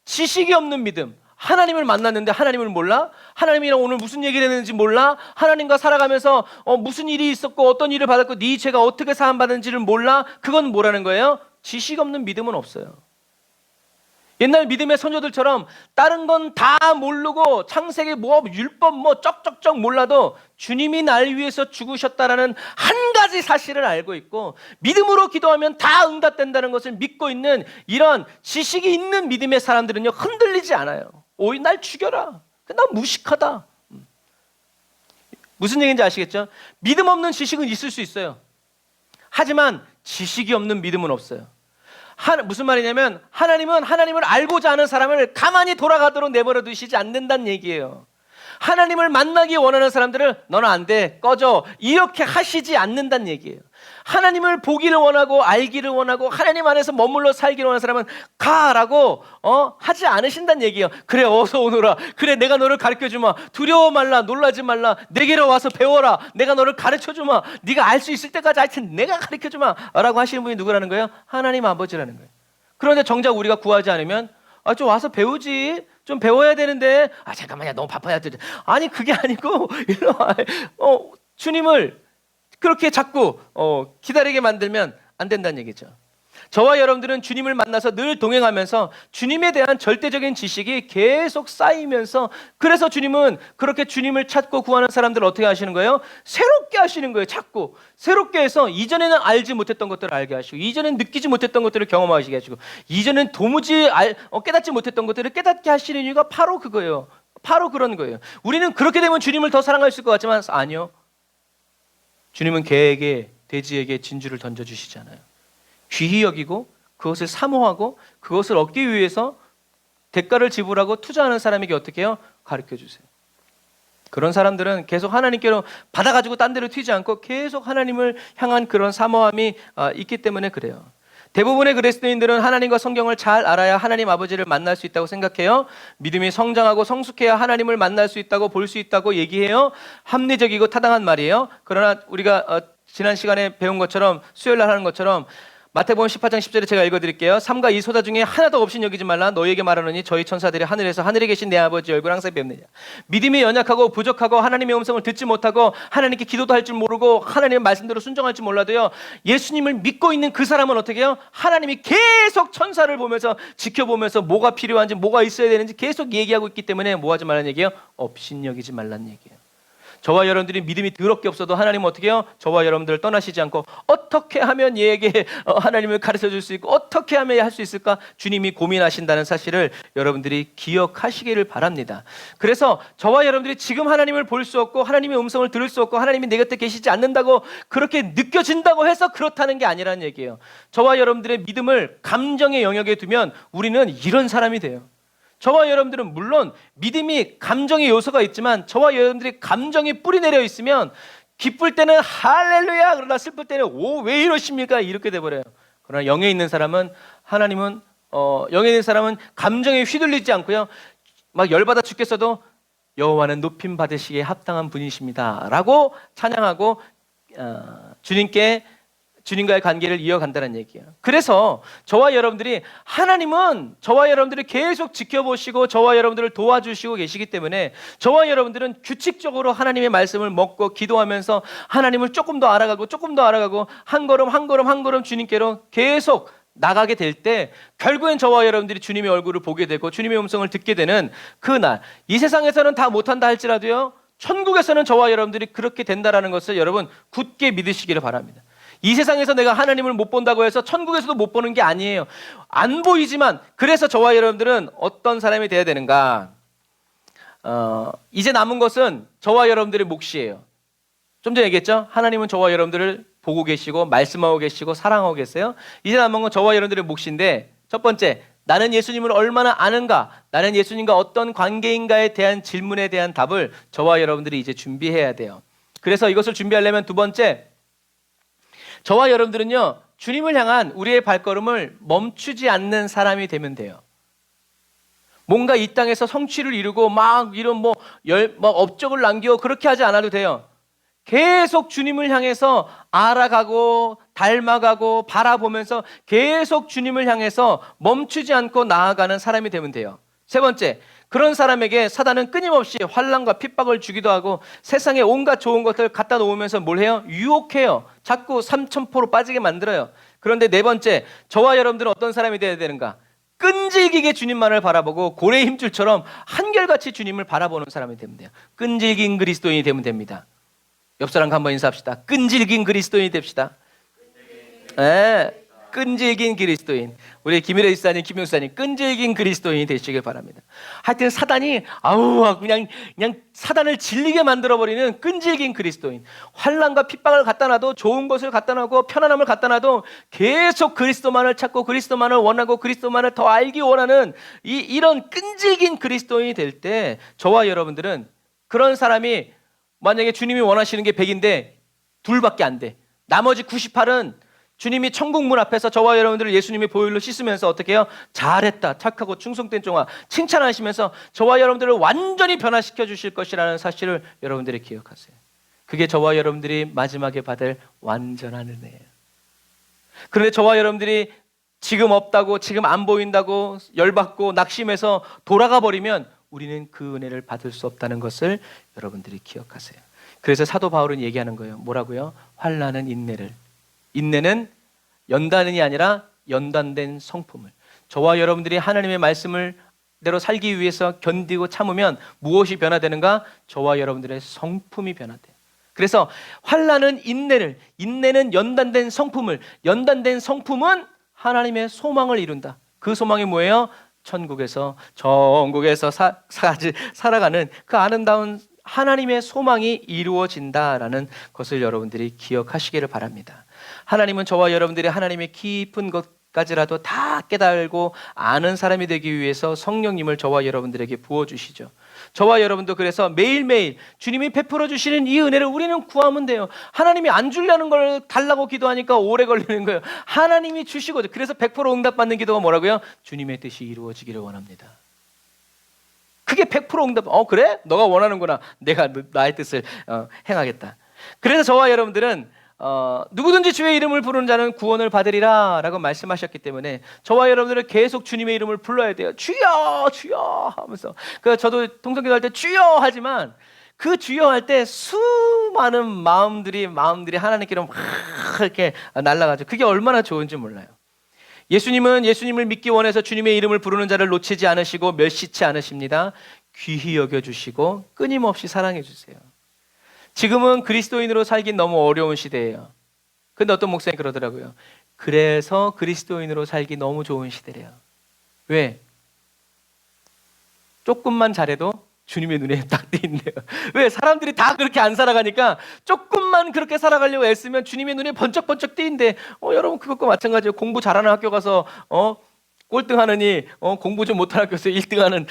지식이 없는 믿음, 하나님을 만났는데 하나님을 몰라? 하나님이랑 오늘 무슨 얘기를 했는지 몰라? 하나님과 살아가면서 무슨 일이 있었고 어떤 일을 받았고 네 죄가 어떻게 사함받은지를 몰라? 그건 뭐라는 거예요? 지식 없는 믿음은 없어요. 옛날 믿음의 선조들처럼 다른 건 다 모르고 창세기 뭐 율법 뭐 쩍쩍쩍 몰라도 주님이 날 위해서 죽으셨다라는 한 가지 사실을 알고 있고, 믿음으로 기도하면 다 응답된다는 것을 믿고 있는 이런 지식이 있는 믿음의 사람들은요, 흔들리지 않아요. 오이 날 죽여라, 나 무식하다. 무슨 얘기인지 아시겠죠? 믿음 없는 지식은 있을 수 있어요. 하지만 지식이 없는 믿음은 없어요. 무슨 말이냐면 하나님은 하나님을 알고자 하는 사람을 가만히 돌아가도록 내버려 두시지 않는다는 얘기예요. 하나님을 만나기 원하는 사람들을 너는 안 돼, 꺼져, 이렇게 하시지 않는다는 얘기예요. 하나님을 보기를 원하고 알기를 원하고 하나님 안에서 머물러 살기를 원하는 사람은 가라고 하지 않으신다는 얘기예요. 그래 어서 오너라, 그래 내가 너를 가르쳐주마, 두려워 말라, 놀라지 말라, 내게로 와서 배워라, 내가 너를 가르쳐주마, 네가 알 수 있을 때까지 하여튼 내가 가르쳐주마 라고 하시는 분이 누구라는 거예요? 하나님 아버지라는 거예요. 그런데 정작 우리가 구하지 않으면 좀 와서 배우지, 좀 배워야 되는데, 잠깐만요, 너무 바빠야 돼. 아니 그게 아니고 일로 와. 주님을 그렇게 자꾸 기다리게 만들면 안 된다는 얘기죠. 저와 여러분들은 주님을 만나서 늘 동행하면서 주님에 대한 절대적인 지식이 계속 쌓이면서, 그래서 주님은 그렇게 주님을 찾고 구하는 사람들을 어떻게 하시는 거예요? 새롭게 하시는 거예요. 자꾸 새롭게 해서 이전에는 알지 못했던 것들을 알게 하시고, 이전엔 느끼지 못했던 것들을 경험하시게 하시고, 이전엔 도무지 깨닫지 못했던 것들을 깨닫게 하시는 이유가 바로 그거예요. 바로 그런 거예요. 우리는 그렇게 되면 주님을 더 사랑할 수 있을 것 같지만 아니요. 주님은 개에게, 돼지에게 진주를 던져주시잖아요. 귀히 여기고 그것을 사모하고 그것을 얻기 위해서 대가를 지불하고 투자하는 사람에게 어떻게 해요? 가르쳐주세요. 그런 사람들은 계속 하나님께로 받아가지고 딴 데로 튀지 않고 계속 하나님을 향한 그런 사모함이 있기 때문에 그래요. 대부분의 그리스도인들은 하나님과 성경을 잘 알아야 하나님 아버지를 만날 수 있다고 생각해요. 믿음이 성장하고 성숙해야 하나님을 만날 수 있다고 볼 수 있다고 얘기해요. 합리적이고 타당한 말이에요. 그러나 우리가 지난 시간에 배운 것처럼, 수요일 날 하는 것처럼 마태복음 18장 10절에 제가 읽어드릴게요. 삼가 이 소자 중에 하나도 없인 여기지 말라. 너희에게 말하노니 저희 천사들이 하늘에서 하늘에 계신 내 아버지 얼굴 항상 뵙느냐. 믿음이 연약하고 부족하고 하나님의 음성을 듣지 못하고 하나님께 기도도 할 줄 모르고 하나님의 말씀대로 순종할 줄 몰라도요, 예수님을 믿고 있는 그 사람은 어떻게 해요? 하나님이 계속 천사를 보면서 지켜보면서 뭐가 필요한지 뭐가 있어야 되는지 계속 얘기하고 있기 때문에 뭐 하지 말라는 얘기예요? 업신여기지 말라는 얘기예요. 저와 여러분들이 믿음이 더럽게 없어도 하나님은 어떻게 해요? 저와 여러분들을 떠나시지 않고 어떻게 하면 얘에게 하나님을 가르쳐 줄 수 있고 어떻게 하면 할 수 있을까? 주님이 고민하신다는 사실을 여러분들이 기억하시기를 바랍니다. 그래서 저와 여러분들이 지금 하나님을 볼 수 없고 하나님의 음성을 들을 수 없고 하나님이 내 곁에 계시지 않는다고 그렇게 느껴진다고 해서 그렇다는 게 아니라는 얘기예요. 저와 여러분들의 믿음을 감정의 영역에 두면 우리는 이런 사람이 돼요. 저와 여러분들은 물론 믿음이 감정의 요소가 있지만 저와 여러분들이 감정이 뿌리 내려 있으면 기쁠 때는 할렐루야, 그러나 슬플 때는 오, 왜 이러십니까? 이렇게 돼버려요. 그러나 영에 있는 사람은 영에 있는 사람은 감정에 휘둘리지 않고요, 막 열받아 죽겠어도 여호와는 높임 받으시기에 합당한 분이십니다 라고 찬양하고 주님과의 관계를 이어간다는 얘기예요. 그래서 저와 여러분들이, 하나님은 저와 여러분들을 계속 지켜보시고 저와 여러분들을 도와주시고 계시기 때문에 저와 여러분들은 규칙적으로 하나님의 말씀을 먹고 기도하면서 하나님을 조금 더 알아가고 한 걸음 주님께로 계속 나가게 될 때 결국엔 저와 여러분들이 주님의 얼굴을 보게 되고 주님의 음성을 듣게 되는 그날, 이 세상에서는 다 못한다 할지라도요, 천국에서는 저와 여러분들이 그렇게 된다라는 것을 여러분 굳게 믿으시기를 바랍니다. 이 세상에서 내가 하나님을 못 본다고 해서 천국에서도 못 보는 게 아니에요. 안 보이지만, 그래서 저와 여러분들은 어떤 사람이 돼야 되는가? 이제 남은 것은 저와 여러분들의 몫이에요. 좀 전에 얘기했죠? 하나님은 저와 여러분들을 보고 계시고 말씀하고 계시고 사랑하고 계세요. 이제 남은 건 저와 여러분들의 몫인데, 첫 번째, 나는 예수님을 얼마나 아는가, 나는 예수님과 어떤 관계인가에 대한 질문에 대한 답을 저와 여러분들이 이제 준비해야 돼요. 그래서 이것을 준비하려면 두 번째, 저와 여러분들은요, 주님을 향한 우리의 발걸음을 멈추지 않는 사람이 되면 돼요. 뭔가 이 땅에서 성취를 이루고 막 이런 막 업적을 남기고 그렇게 하지 않아도 돼요. 계속 주님을 향해서 알아가고 닮아가고 바라보면서 계속 주님을 향해서 멈추지 않고 나아가는 사람이 되면 돼요. 세 번째, 그런 사람에게 사단은 끊임없이 환난과 핍박을 주기도 하고 세상에 온갖 좋은 것들 갖다 놓으면서 뭘 해요? 유혹해요. 자꾸 삼천포로 빠지게 만들어요. 그런데 네 번째, 저와 여러분들은 어떤 사람이 되어야 되는가? 끈질기게 주님만을 바라보고 고래의 힘줄처럼 한결같이 주님을 바라보는 사람이 되면 돼요. 끈질긴 그리스도인이 되면 됩니다. 옆 사람과 한번 인사합시다. 끈질긴 그리스도인이 됩시다. 네, 끈질긴 그리스도인. 우리 김일혜 집사님, 김용사님, 끈질긴 그리스도인이 되시길 바랍니다. 하여튼 사단이 그냥 사단을 질리게 만들어버리는 끈질긴 그리스도인. 환난과 핍박을 갖다 놔도, 좋은 것을 갖다 놔도, 편안함을 갖다 놔도 계속 그리스도만을 찾고 그리스도만을 원하고 그리스도만을 더 알기 원하는 이런 끈질긴 그리스도인이 될 때 저와 여러분들은, 그런 사람이 만약에 주님이 원하시는 게 100인데 둘밖에 안 돼. 나머지 98은 주님이 천국 문 앞에서 저와 여러분들을 예수님의 보혈로 씻으면서 어떻게 해요? 잘했다, 착하고 충성된 종아, 칭찬하시면서 저와 여러분들을 완전히 변화시켜 주실 것이라는 사실을 여러분들이 기억하세요. 그게 저와 여러분들이 마지막에 받을 완전한 은혜예요. 그런데 저와 여러분들이 지금 없다고, 지금 안 보인다고 열받고 낙심해서 돌아가 버리면 우리는 그 은혜를 받을 수 없다는 것을 여러분들이 기억하세요. 그래서 사도 바울은 얘기하는 거예요. 뭐라고요? 환난은 인내는 연단이 아니라 연단된 성품을. 저와 여러분들이 하나님의 말씀을 대로 살기 위해서 견디고 참으면 무엇이 변화되는가? 저와 여러분들의 성품이 변화돼요. 그래서 환난은 인내는 연단된 성품을, 연단된 성품은 하나님의 소망을 이룬다. 그 소망이 뭐예요? 천국에서 살아가는 그 아름다운 하나님의 소망이 이루어진다라는 것을 여러분들이 기억하시기를 바랍니다. 하나님은 저와 여러분들이 하나님의 깊은 것까지라도 다 깨달고 아는 사람이 되기 위해서 성령님을 저와 여러분들에게 부어주시죠. 저와 여러분도 그래서 매일매일 주님이 베풀어 주시는 이 은혜를 우리는 구하면 돼요. 하나님이 안 주려는 걸 달라고 기도하니까 오래 걸리는 거예요. 하나님이 주시고, 그래서 100% 응답받는 기도가 뭐라고요? 주님의 뜻이 이루어지기를 원합니다. 그게 100% 응답. 그래? 너가 원하는구나. 내가 나의 뜻을 행하겠다. 그래서 저와 여러분들은 누구든지 주의 이름을 부르는 자는 구원을 받으리라 라고 말씀하셨기 때문에 저와 여러분들은 계속 주님의 이름을 불러야 돼요. 주여 주여 하면서. 저도 통성기도할 때 주여 하지만 그 주여 할 때 수많은 마음들이 하나님께로 막 이렇게 날아가죠. 그게 얼마나 좋은지 몰라요. 예수님은 예수님을 믿기 원해서 주님의 이름을 부르는 자를 놓치지 않으시고 멸시치 않으십니다. 귀히 여겨주시고 끊임없이 사랑해 주세요. 지금은 그리스도인으로 살긴 너무 어려운 시대예요. 근데 어떤 목사님이 그러더라고요. 그래서 그리스도인으로 살기 너무 좋은 시대래요. 왜? 조금만 잘해도 주님의 눈에 딱 띄인대요. 왜? 사람들이 다 그렇게 안 살아가니까 조금만 그렇게 살아가려고 애쓰면 주님의 눈에 번쩍번쩍 띄인대. 여러분 그것과 마찬가지예요. 공부 잘하는 학교 가서 꼴등하느니 공부 좀 못하는 학교에서 1등하는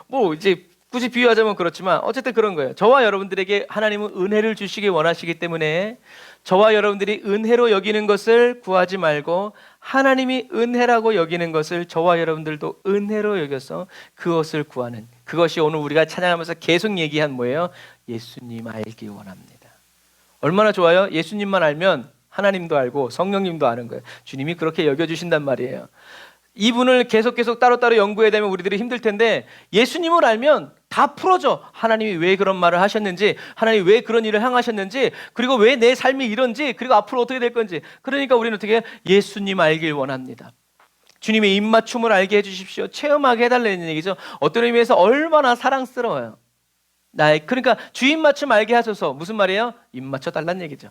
뭐 이제 굳이 비유하자면 그렇지만 어쨌든 그런 거예요. 저와 여러분들에게 하나님은 은혜를 주시기 원하시기 때문에 저와 여러분들이 은혜로 여기는 것을 구하지 말고 하나님이 은혜라고 여기는 것을 저와 여러분들도 은혜로 여겨서 그것을 구하는, 그것이 오늘 우리가 찬양하면서 계속 얘기한 뭐예요? 예수님 알기 원합니다. 얼마나 좋아요? 예수님만 알면 하나님도 알고 성령님도 아는 거예요. 주님이 그렇게 여겨주신단 말이에요. 이분을 계속 따로따로 연구해야 되면 우리들이 힘들 텐데 예수님을 알면 다 풀어져. 하나님이 왜 그런 말을 하셨는지, 하나님이 왜 그런 일을 행하셨는지, 그리고 왜 내 삶이 이런지, 그리고 앞으로 어떻게 될 건지. 그러니까 우리는 어떻게 해요? 예수님 알길 원합니다. 주님의 입맞춤을 알게 해주십시오. 체험하게 해달라는 얘기죠. 어떤 의미에서 얼마나 사랑스러워요. 그러니까 주 입맞춤 알게 하소서. 무슨 말이에요? 입맞춰 달라는 얘기죠.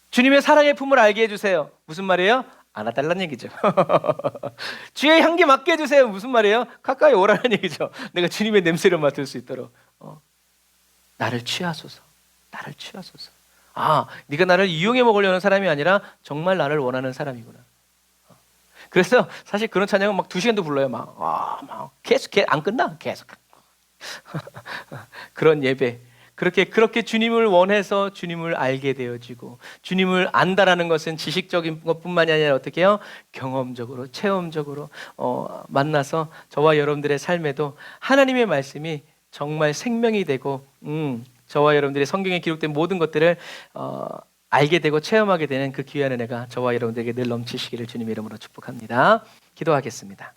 주님의 사랑의 품을 알게 해주세요. 무슨 말이에요? 안아달라는 얘기죠. 주의 향기 맡게 해주세요. 무슨 말이에요? 가까이 오라는 얘기죠. 내가 주님의 냄새를 맡을 수 있도록. 나를 취하소서. 나를 취하소서. 네가 나를 이용해 먹으려는 사람이 아니라 정말 나를 원하는 사람이구나. 그래서 사실 그런 찬양은 막 2시간도 불러요. 막 계속 안 끝나. 계속. 그런 예배. 그렇게 주님을 원해서 주님을 알게 되어지고, 주님을 안다라는 것은 지식적인 것뿐만이 아니라 어떻게 해요? 경험적으로, 체험적으로 만나서 저와 여러분들의 삶에도 하나님의 말씀이 정말 생명이 되고, 저와 여러분들이 성경에 기록된 모든 것들을 알게 되고 체험하게 되는 그 귀한 은혜가 저와 여러분들에게 늘 넘치시기를 주님의 이름으로 축복합니다. 기도하겠습니다.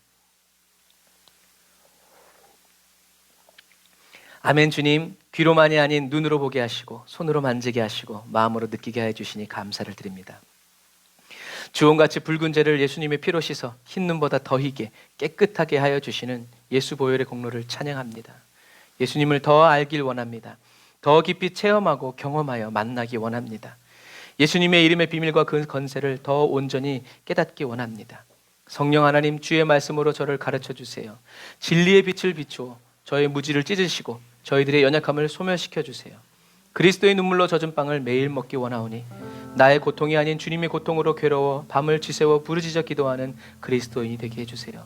아멘. 주님, 귀로만이 아닌 눈으로 보게 하시고 손으로 만지게 하시고 마음으로 느끼게 해주시니 감사를 드립니다. 주홍같이 붉은 죄를 예수님의 피로 씻어 흰 눈보다 더 희게 깨끗하게 하여 주시는 예수 보혈의 공로를 찬양합니다. 예수님을 더 알길 원합니다. 더 깊이 체험하고 경험하여 만나기 원합니다. 예수님의 이름의 비밀과 그 건세를 더 온전히 깨닫기 원합니다. 성령 하나님, 주의 말씀으로 저를 가르쳐 주세요. 진리의 빛을 비추어 저의 무지를 찢으시고 저희들의 연약함을 소멸시켜 주세요. 그리스도의 눈물로 젖은 빵을 매일 먹기 원하오니 나의 고통이 아닌 주님의 고통으로 괴로워 밤을 지새워 부르짖어 기도하는 그리스도인이 되게 해주세요.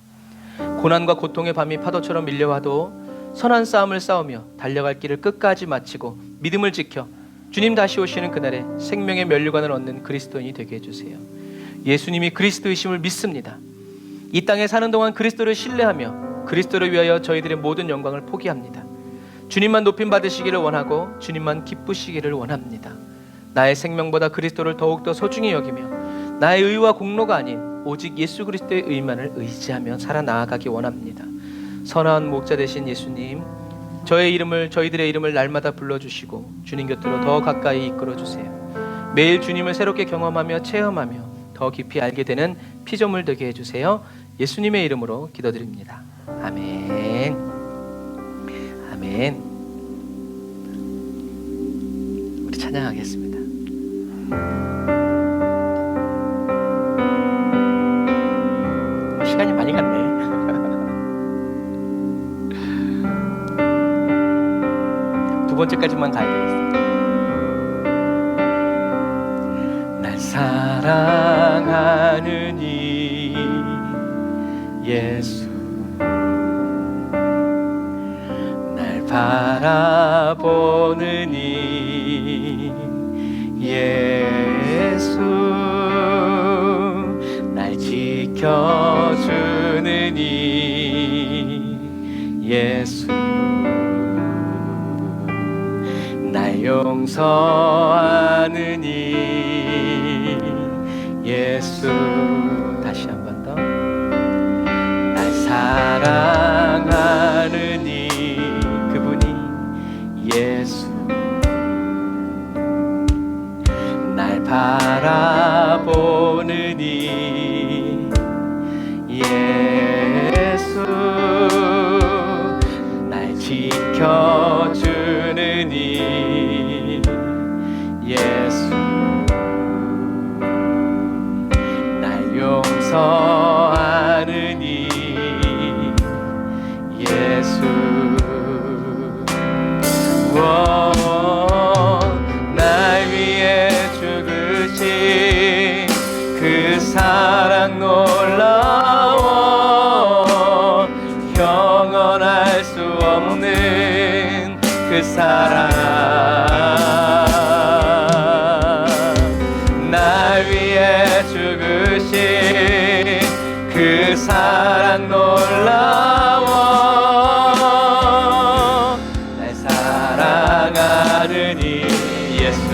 고난과 고통의 밤이 파도처럼 밀려와도 선한 싸움을 싸우며 달려갈 길을 끝까지 마치고 믿음을 지켜 주님 다시 오시는 그날에 생명의 면류관을 얻는 그리스도인이 되게 해주세요. 예수님이 그리스도이심을 믿습니다. 이 땅에 사는 동안 그리스도를 신뢰하며 그리스도를 위하여 저희들의 모든 영광을 포기합니다. 주님만 높임 받으시기를 원하고 주님만 기쁘시기를 원합니다. 나의 생명보다 그리스도를 더욱더 소중히 여기며 나의 의와 공로가 아닌 오직 예수 그리스도의 의만을 의지하며 살아나아가기 원합니다. 선한 목자 되신 예수님, 저희들의 이름을 날마다 불러주시고 주님 곁으로 더 가까이 이끌어주세요. 매일 주님을 새롭게 경험하며 체험하며 더 깊이 알게 되는 피조물 되게 해주세요. 예수님의 이름으로 기도드립니다. 아멘. 아멘. 우리 찬양하겠습니다. 시간이 많이 갔네. 두 번째까지만 가야 되겠어. 날 사랑하는 이 예수, 날 바라보는 이 예수, 날 지켜주는 이 예수, 날 용서하느니 예수. 다시 한 번 더. 날 사랑하느니 그분이 예수. 날 바라보느니 예수. 날 지켜주느니 예수. 날 용서하느니 예수. 날 위해 죽으신 그 사랑 놀라워. 형언할 수 없는 그 사랑. 날 위해 죽으신 그 사랑 놀라워. 날 사랑하느니 예수.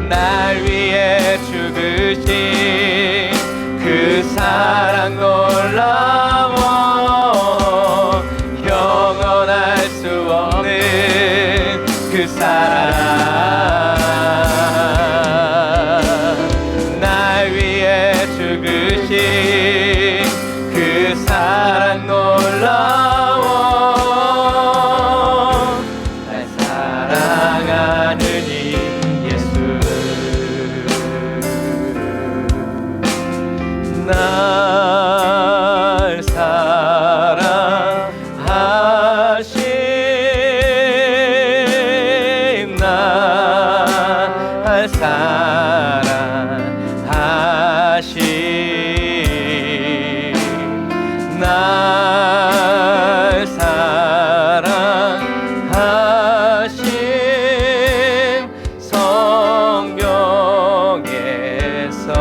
날 위해 죽으신 그 사랑 놀라워. 영원할 수 없는 그 사랑. 날 위해 죽으신 그 사랑 놀라워. 날 사랑하느니 예수. 날 사랑하신 날 사랑하신 날 사랑하신 성경에서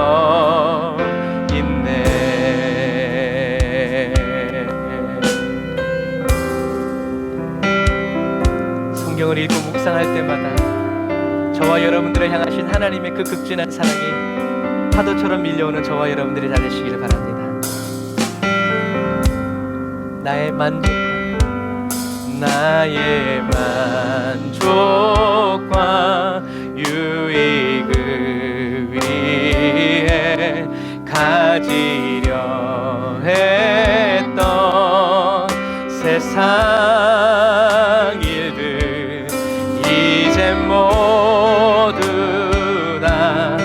성경을 읽고 묵상할 때마다 저와 여러분들을 향하신 하나님의 그 극진한 사랑이 파도처럼 밀려오는 저와 여러분들이 다 되시기를 바랍니다. 나의 만족과 유익을 위해 가지려 했던 세상 일들 이제 모두 다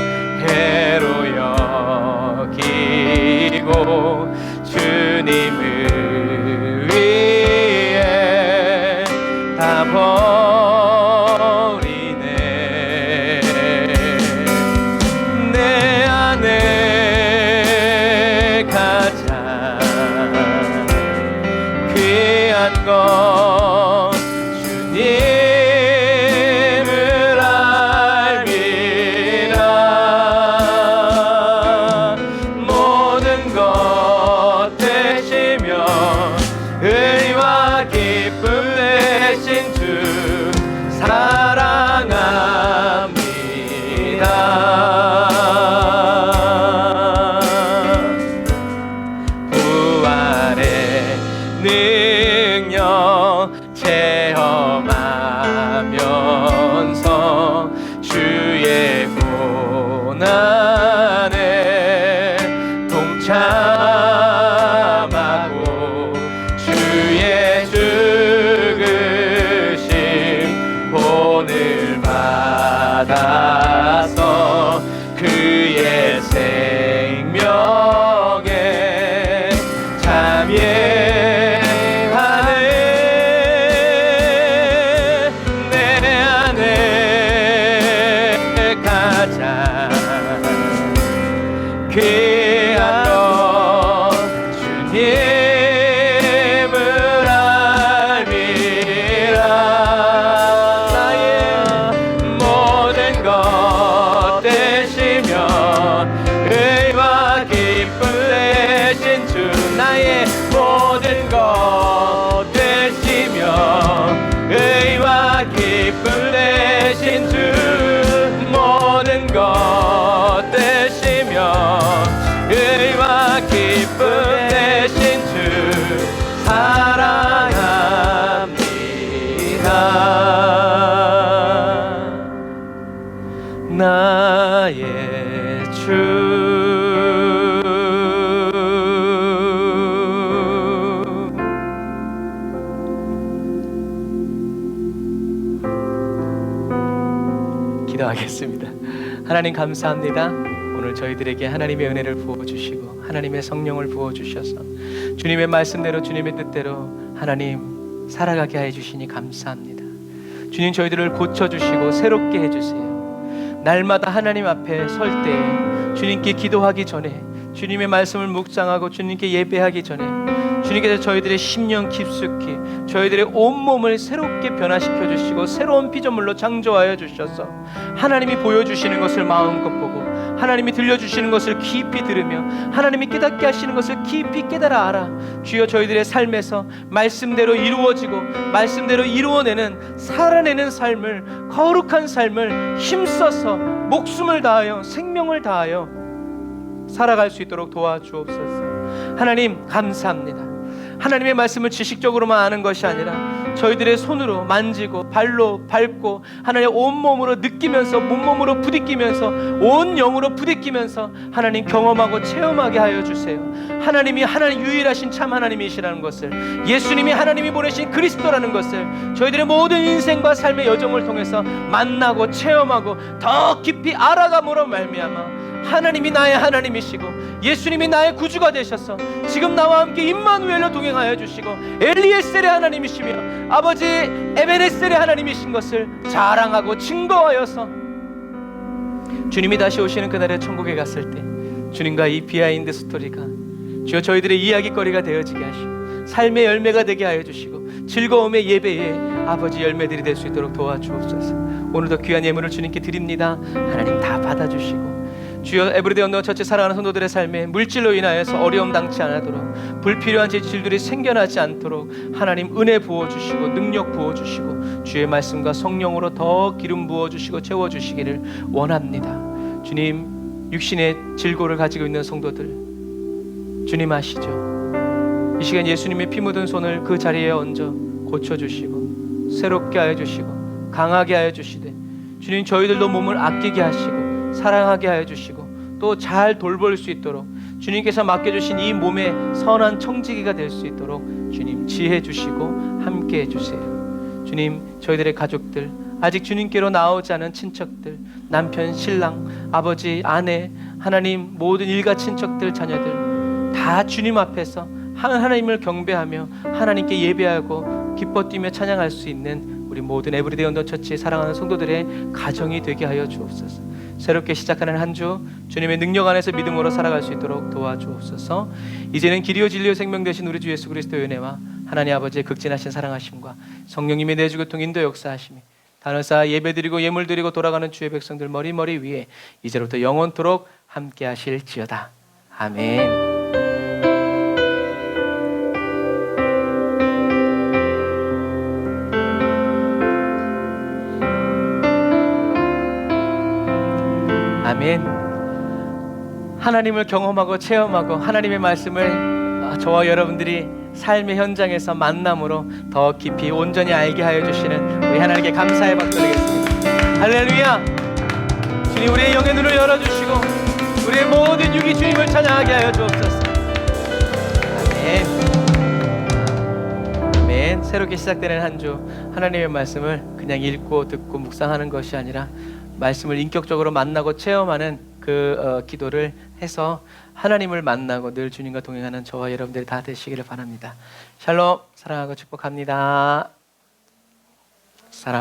해로 여기고 주님을 위해 다 버리네. 내 안에 가장 귀한 건 주님을 알미라. 모든 것 되시며 의와 기쁨 되신 주 사랑합니다. 부활의 능력 체험하면서 주의 고난에 동참하고 주의 죽으심 본을 받아서 그의 생명에 참여하네. 내 안에 가장 귀한 건 주님을 알미라. 나의 모든 것 되시며 의와 기쁨 되신 주 나의 모든 것 되시며 기도하겠습니다. 하나님 감사합니다. 오늘 저희들에게 하나님의 은혜를 부어주시고 하나님의 성령을 부어주셔서 주님의 말씀대로 주님의 뜻대로 하나님 살아가게 해주시니 감사합니다. 주님, 저희들을 고쳐주시고 새롭게 해주세요. 날마다 하나님 앞에 설 때 주님께 기도하기 전에, 주님의 말씀을 묵상하고 주님께 예배하기 전에 주님께서 저희들의 심령 깊숙이 저희들의 온몸을 새롭게 변화시켜 주시고 새로운 피조물로 창조하여 주셔서 하나님이 보여주시는 것을 마음껏 보고 하나님이 들려주시는 것을 깊이 들으며 하나님이 깨닫게 하시는 것을 깊이 깨달아 알아 주여 저희들의 삶에서 말씀대로 이루어지고 말씀대로 이루어내는 살아내는 삶을, 거룩한 삶을 힘써서 목숨을 다하여 생명을 다하여 살아갈 수 있도록 도와주옵소서. 하나님 감사합니다. 하나님의 말씀을 지식적으로만 아는 것이 아니라 저희들의 손으로 만지고 발로 밟고 하나님의 온몸으로 느끼면서 몸몸으로 부딪히면서 온 영으로 부딪히면서 하나님 경험하고 체험하게 하여 주세요. 하나님이 하나님 유일하신 참 하나님이시라는 것을, 예수님이 하나님이 보내신 그리스도라는 것을 저희들의 모든 인생과 삶의 여정을 통해서 만나고 체험하고 더 깊이 알아감으로 말미암아 하나님이 나의 하나님이시고 예수님이 나의 구주가 되셔서 지금 나와 함께 임마누엘로 동행하여 주시고 엘리에셀의 하나님이시며 아버지 에베네셀의 하나님이신 것을 자랑하고 증거하여서 주님이 다시 오시는 그날에 천국에 갔을 때 주님과 이 비하인드 스토리가 주여 저희들의 이야기거리가 되어지게 하시고 삶의 열매가 되게 하여 주시고 즐거움의 예배에 아버지 열매들이 될 수 있도록 도와주옵소서. 오늘도 귀한 예물을 주님께 드립니다. 하나님 다 받아주시고 주여 에브리데이 언더 처치 사랑하는 성도들의 삶에 물질로 인하여서 어려움 당치 않도록 불필요한 지출들이 생겨나지 않도록 하나님 은혜 부어주시고 능력 부어주시고 주의 말씀과 성령으로 더 기름 부어주시고 채워주시기를 원합니다. 주님, 육신의 질고를 가지고 있는 성도들 주님 아시죠? 이 시간 예수님의 피 묻은 손을 그 자리에 얹어 고쳐주시고 새롭게 하여 주시고 강하게 하여 주시되 주님 저희들도 몸을 아끼게 하시고 사랑하게 하여 주시고 또 잘 돌볼 수 있도록 주님께서 맡겨주신 이 몸의 선한 청지기가 될 수 있도록 주님 지혜 주시고 함께 해주세요. 주님 저희들의 가족들, 아직 주님께로 나오지 않은 친척들, 남편, 신랑, 아버지, 아내, 하나님 모든 일가 친척들, 자녀들 다 주님 앞에서 하나님을 경배하며 하나님께 예배하고 기뻐 뛰며 찬양할 수 있는 우리 모든 에브리데이 언더 처치 사랑하는 성도들의 가정이 되게 하여 주옵소서. 새롭게 시작하는 한 주 주님의 능력 안에서 믿음으로 살아갈 수 있도록 도와주옵소서. 이제는 길이요 진리요 생명 되신 우리 주 예수 그리스도의 은혜와 하나님 아버지의 극진하신 사랑하심과 성령님의 내주 교통 인도 역사하심이 단을 쌓아 예배드리고 예물드리고 돌아가는 주의 백성들 머리 위에 이제부터 영원토록 함께 하실지어다. 아멘. 아멘. 하나님을 경험하고 체험하고 하나님의 말씀을 저와 여러분들이 삶의 현장에서 만남으로 더 깊이 온전히 알게 하여 주시는 우리 하나님께 감사의 박수 드리겠습니다. 할렐루야. 주님 우리의 영의 눈을 열어주시고 우리의 모든 육이 주님을 찬양하게 하여 주옵소서. 아멘. 아멘. 새롭게 시작되는 한 주 하나님의 말씀을 그냥 읽고 듣고 묵상하는 것이 아니라 말씀을 인격적으로 만나고 체험하는 기도를 해서 하나님을 만나고 늘 주님과 동행하는 저와 여러분들이 다 되시기를 바랍니다. 샬롬, 사랑하고 축복합니다. 사랑.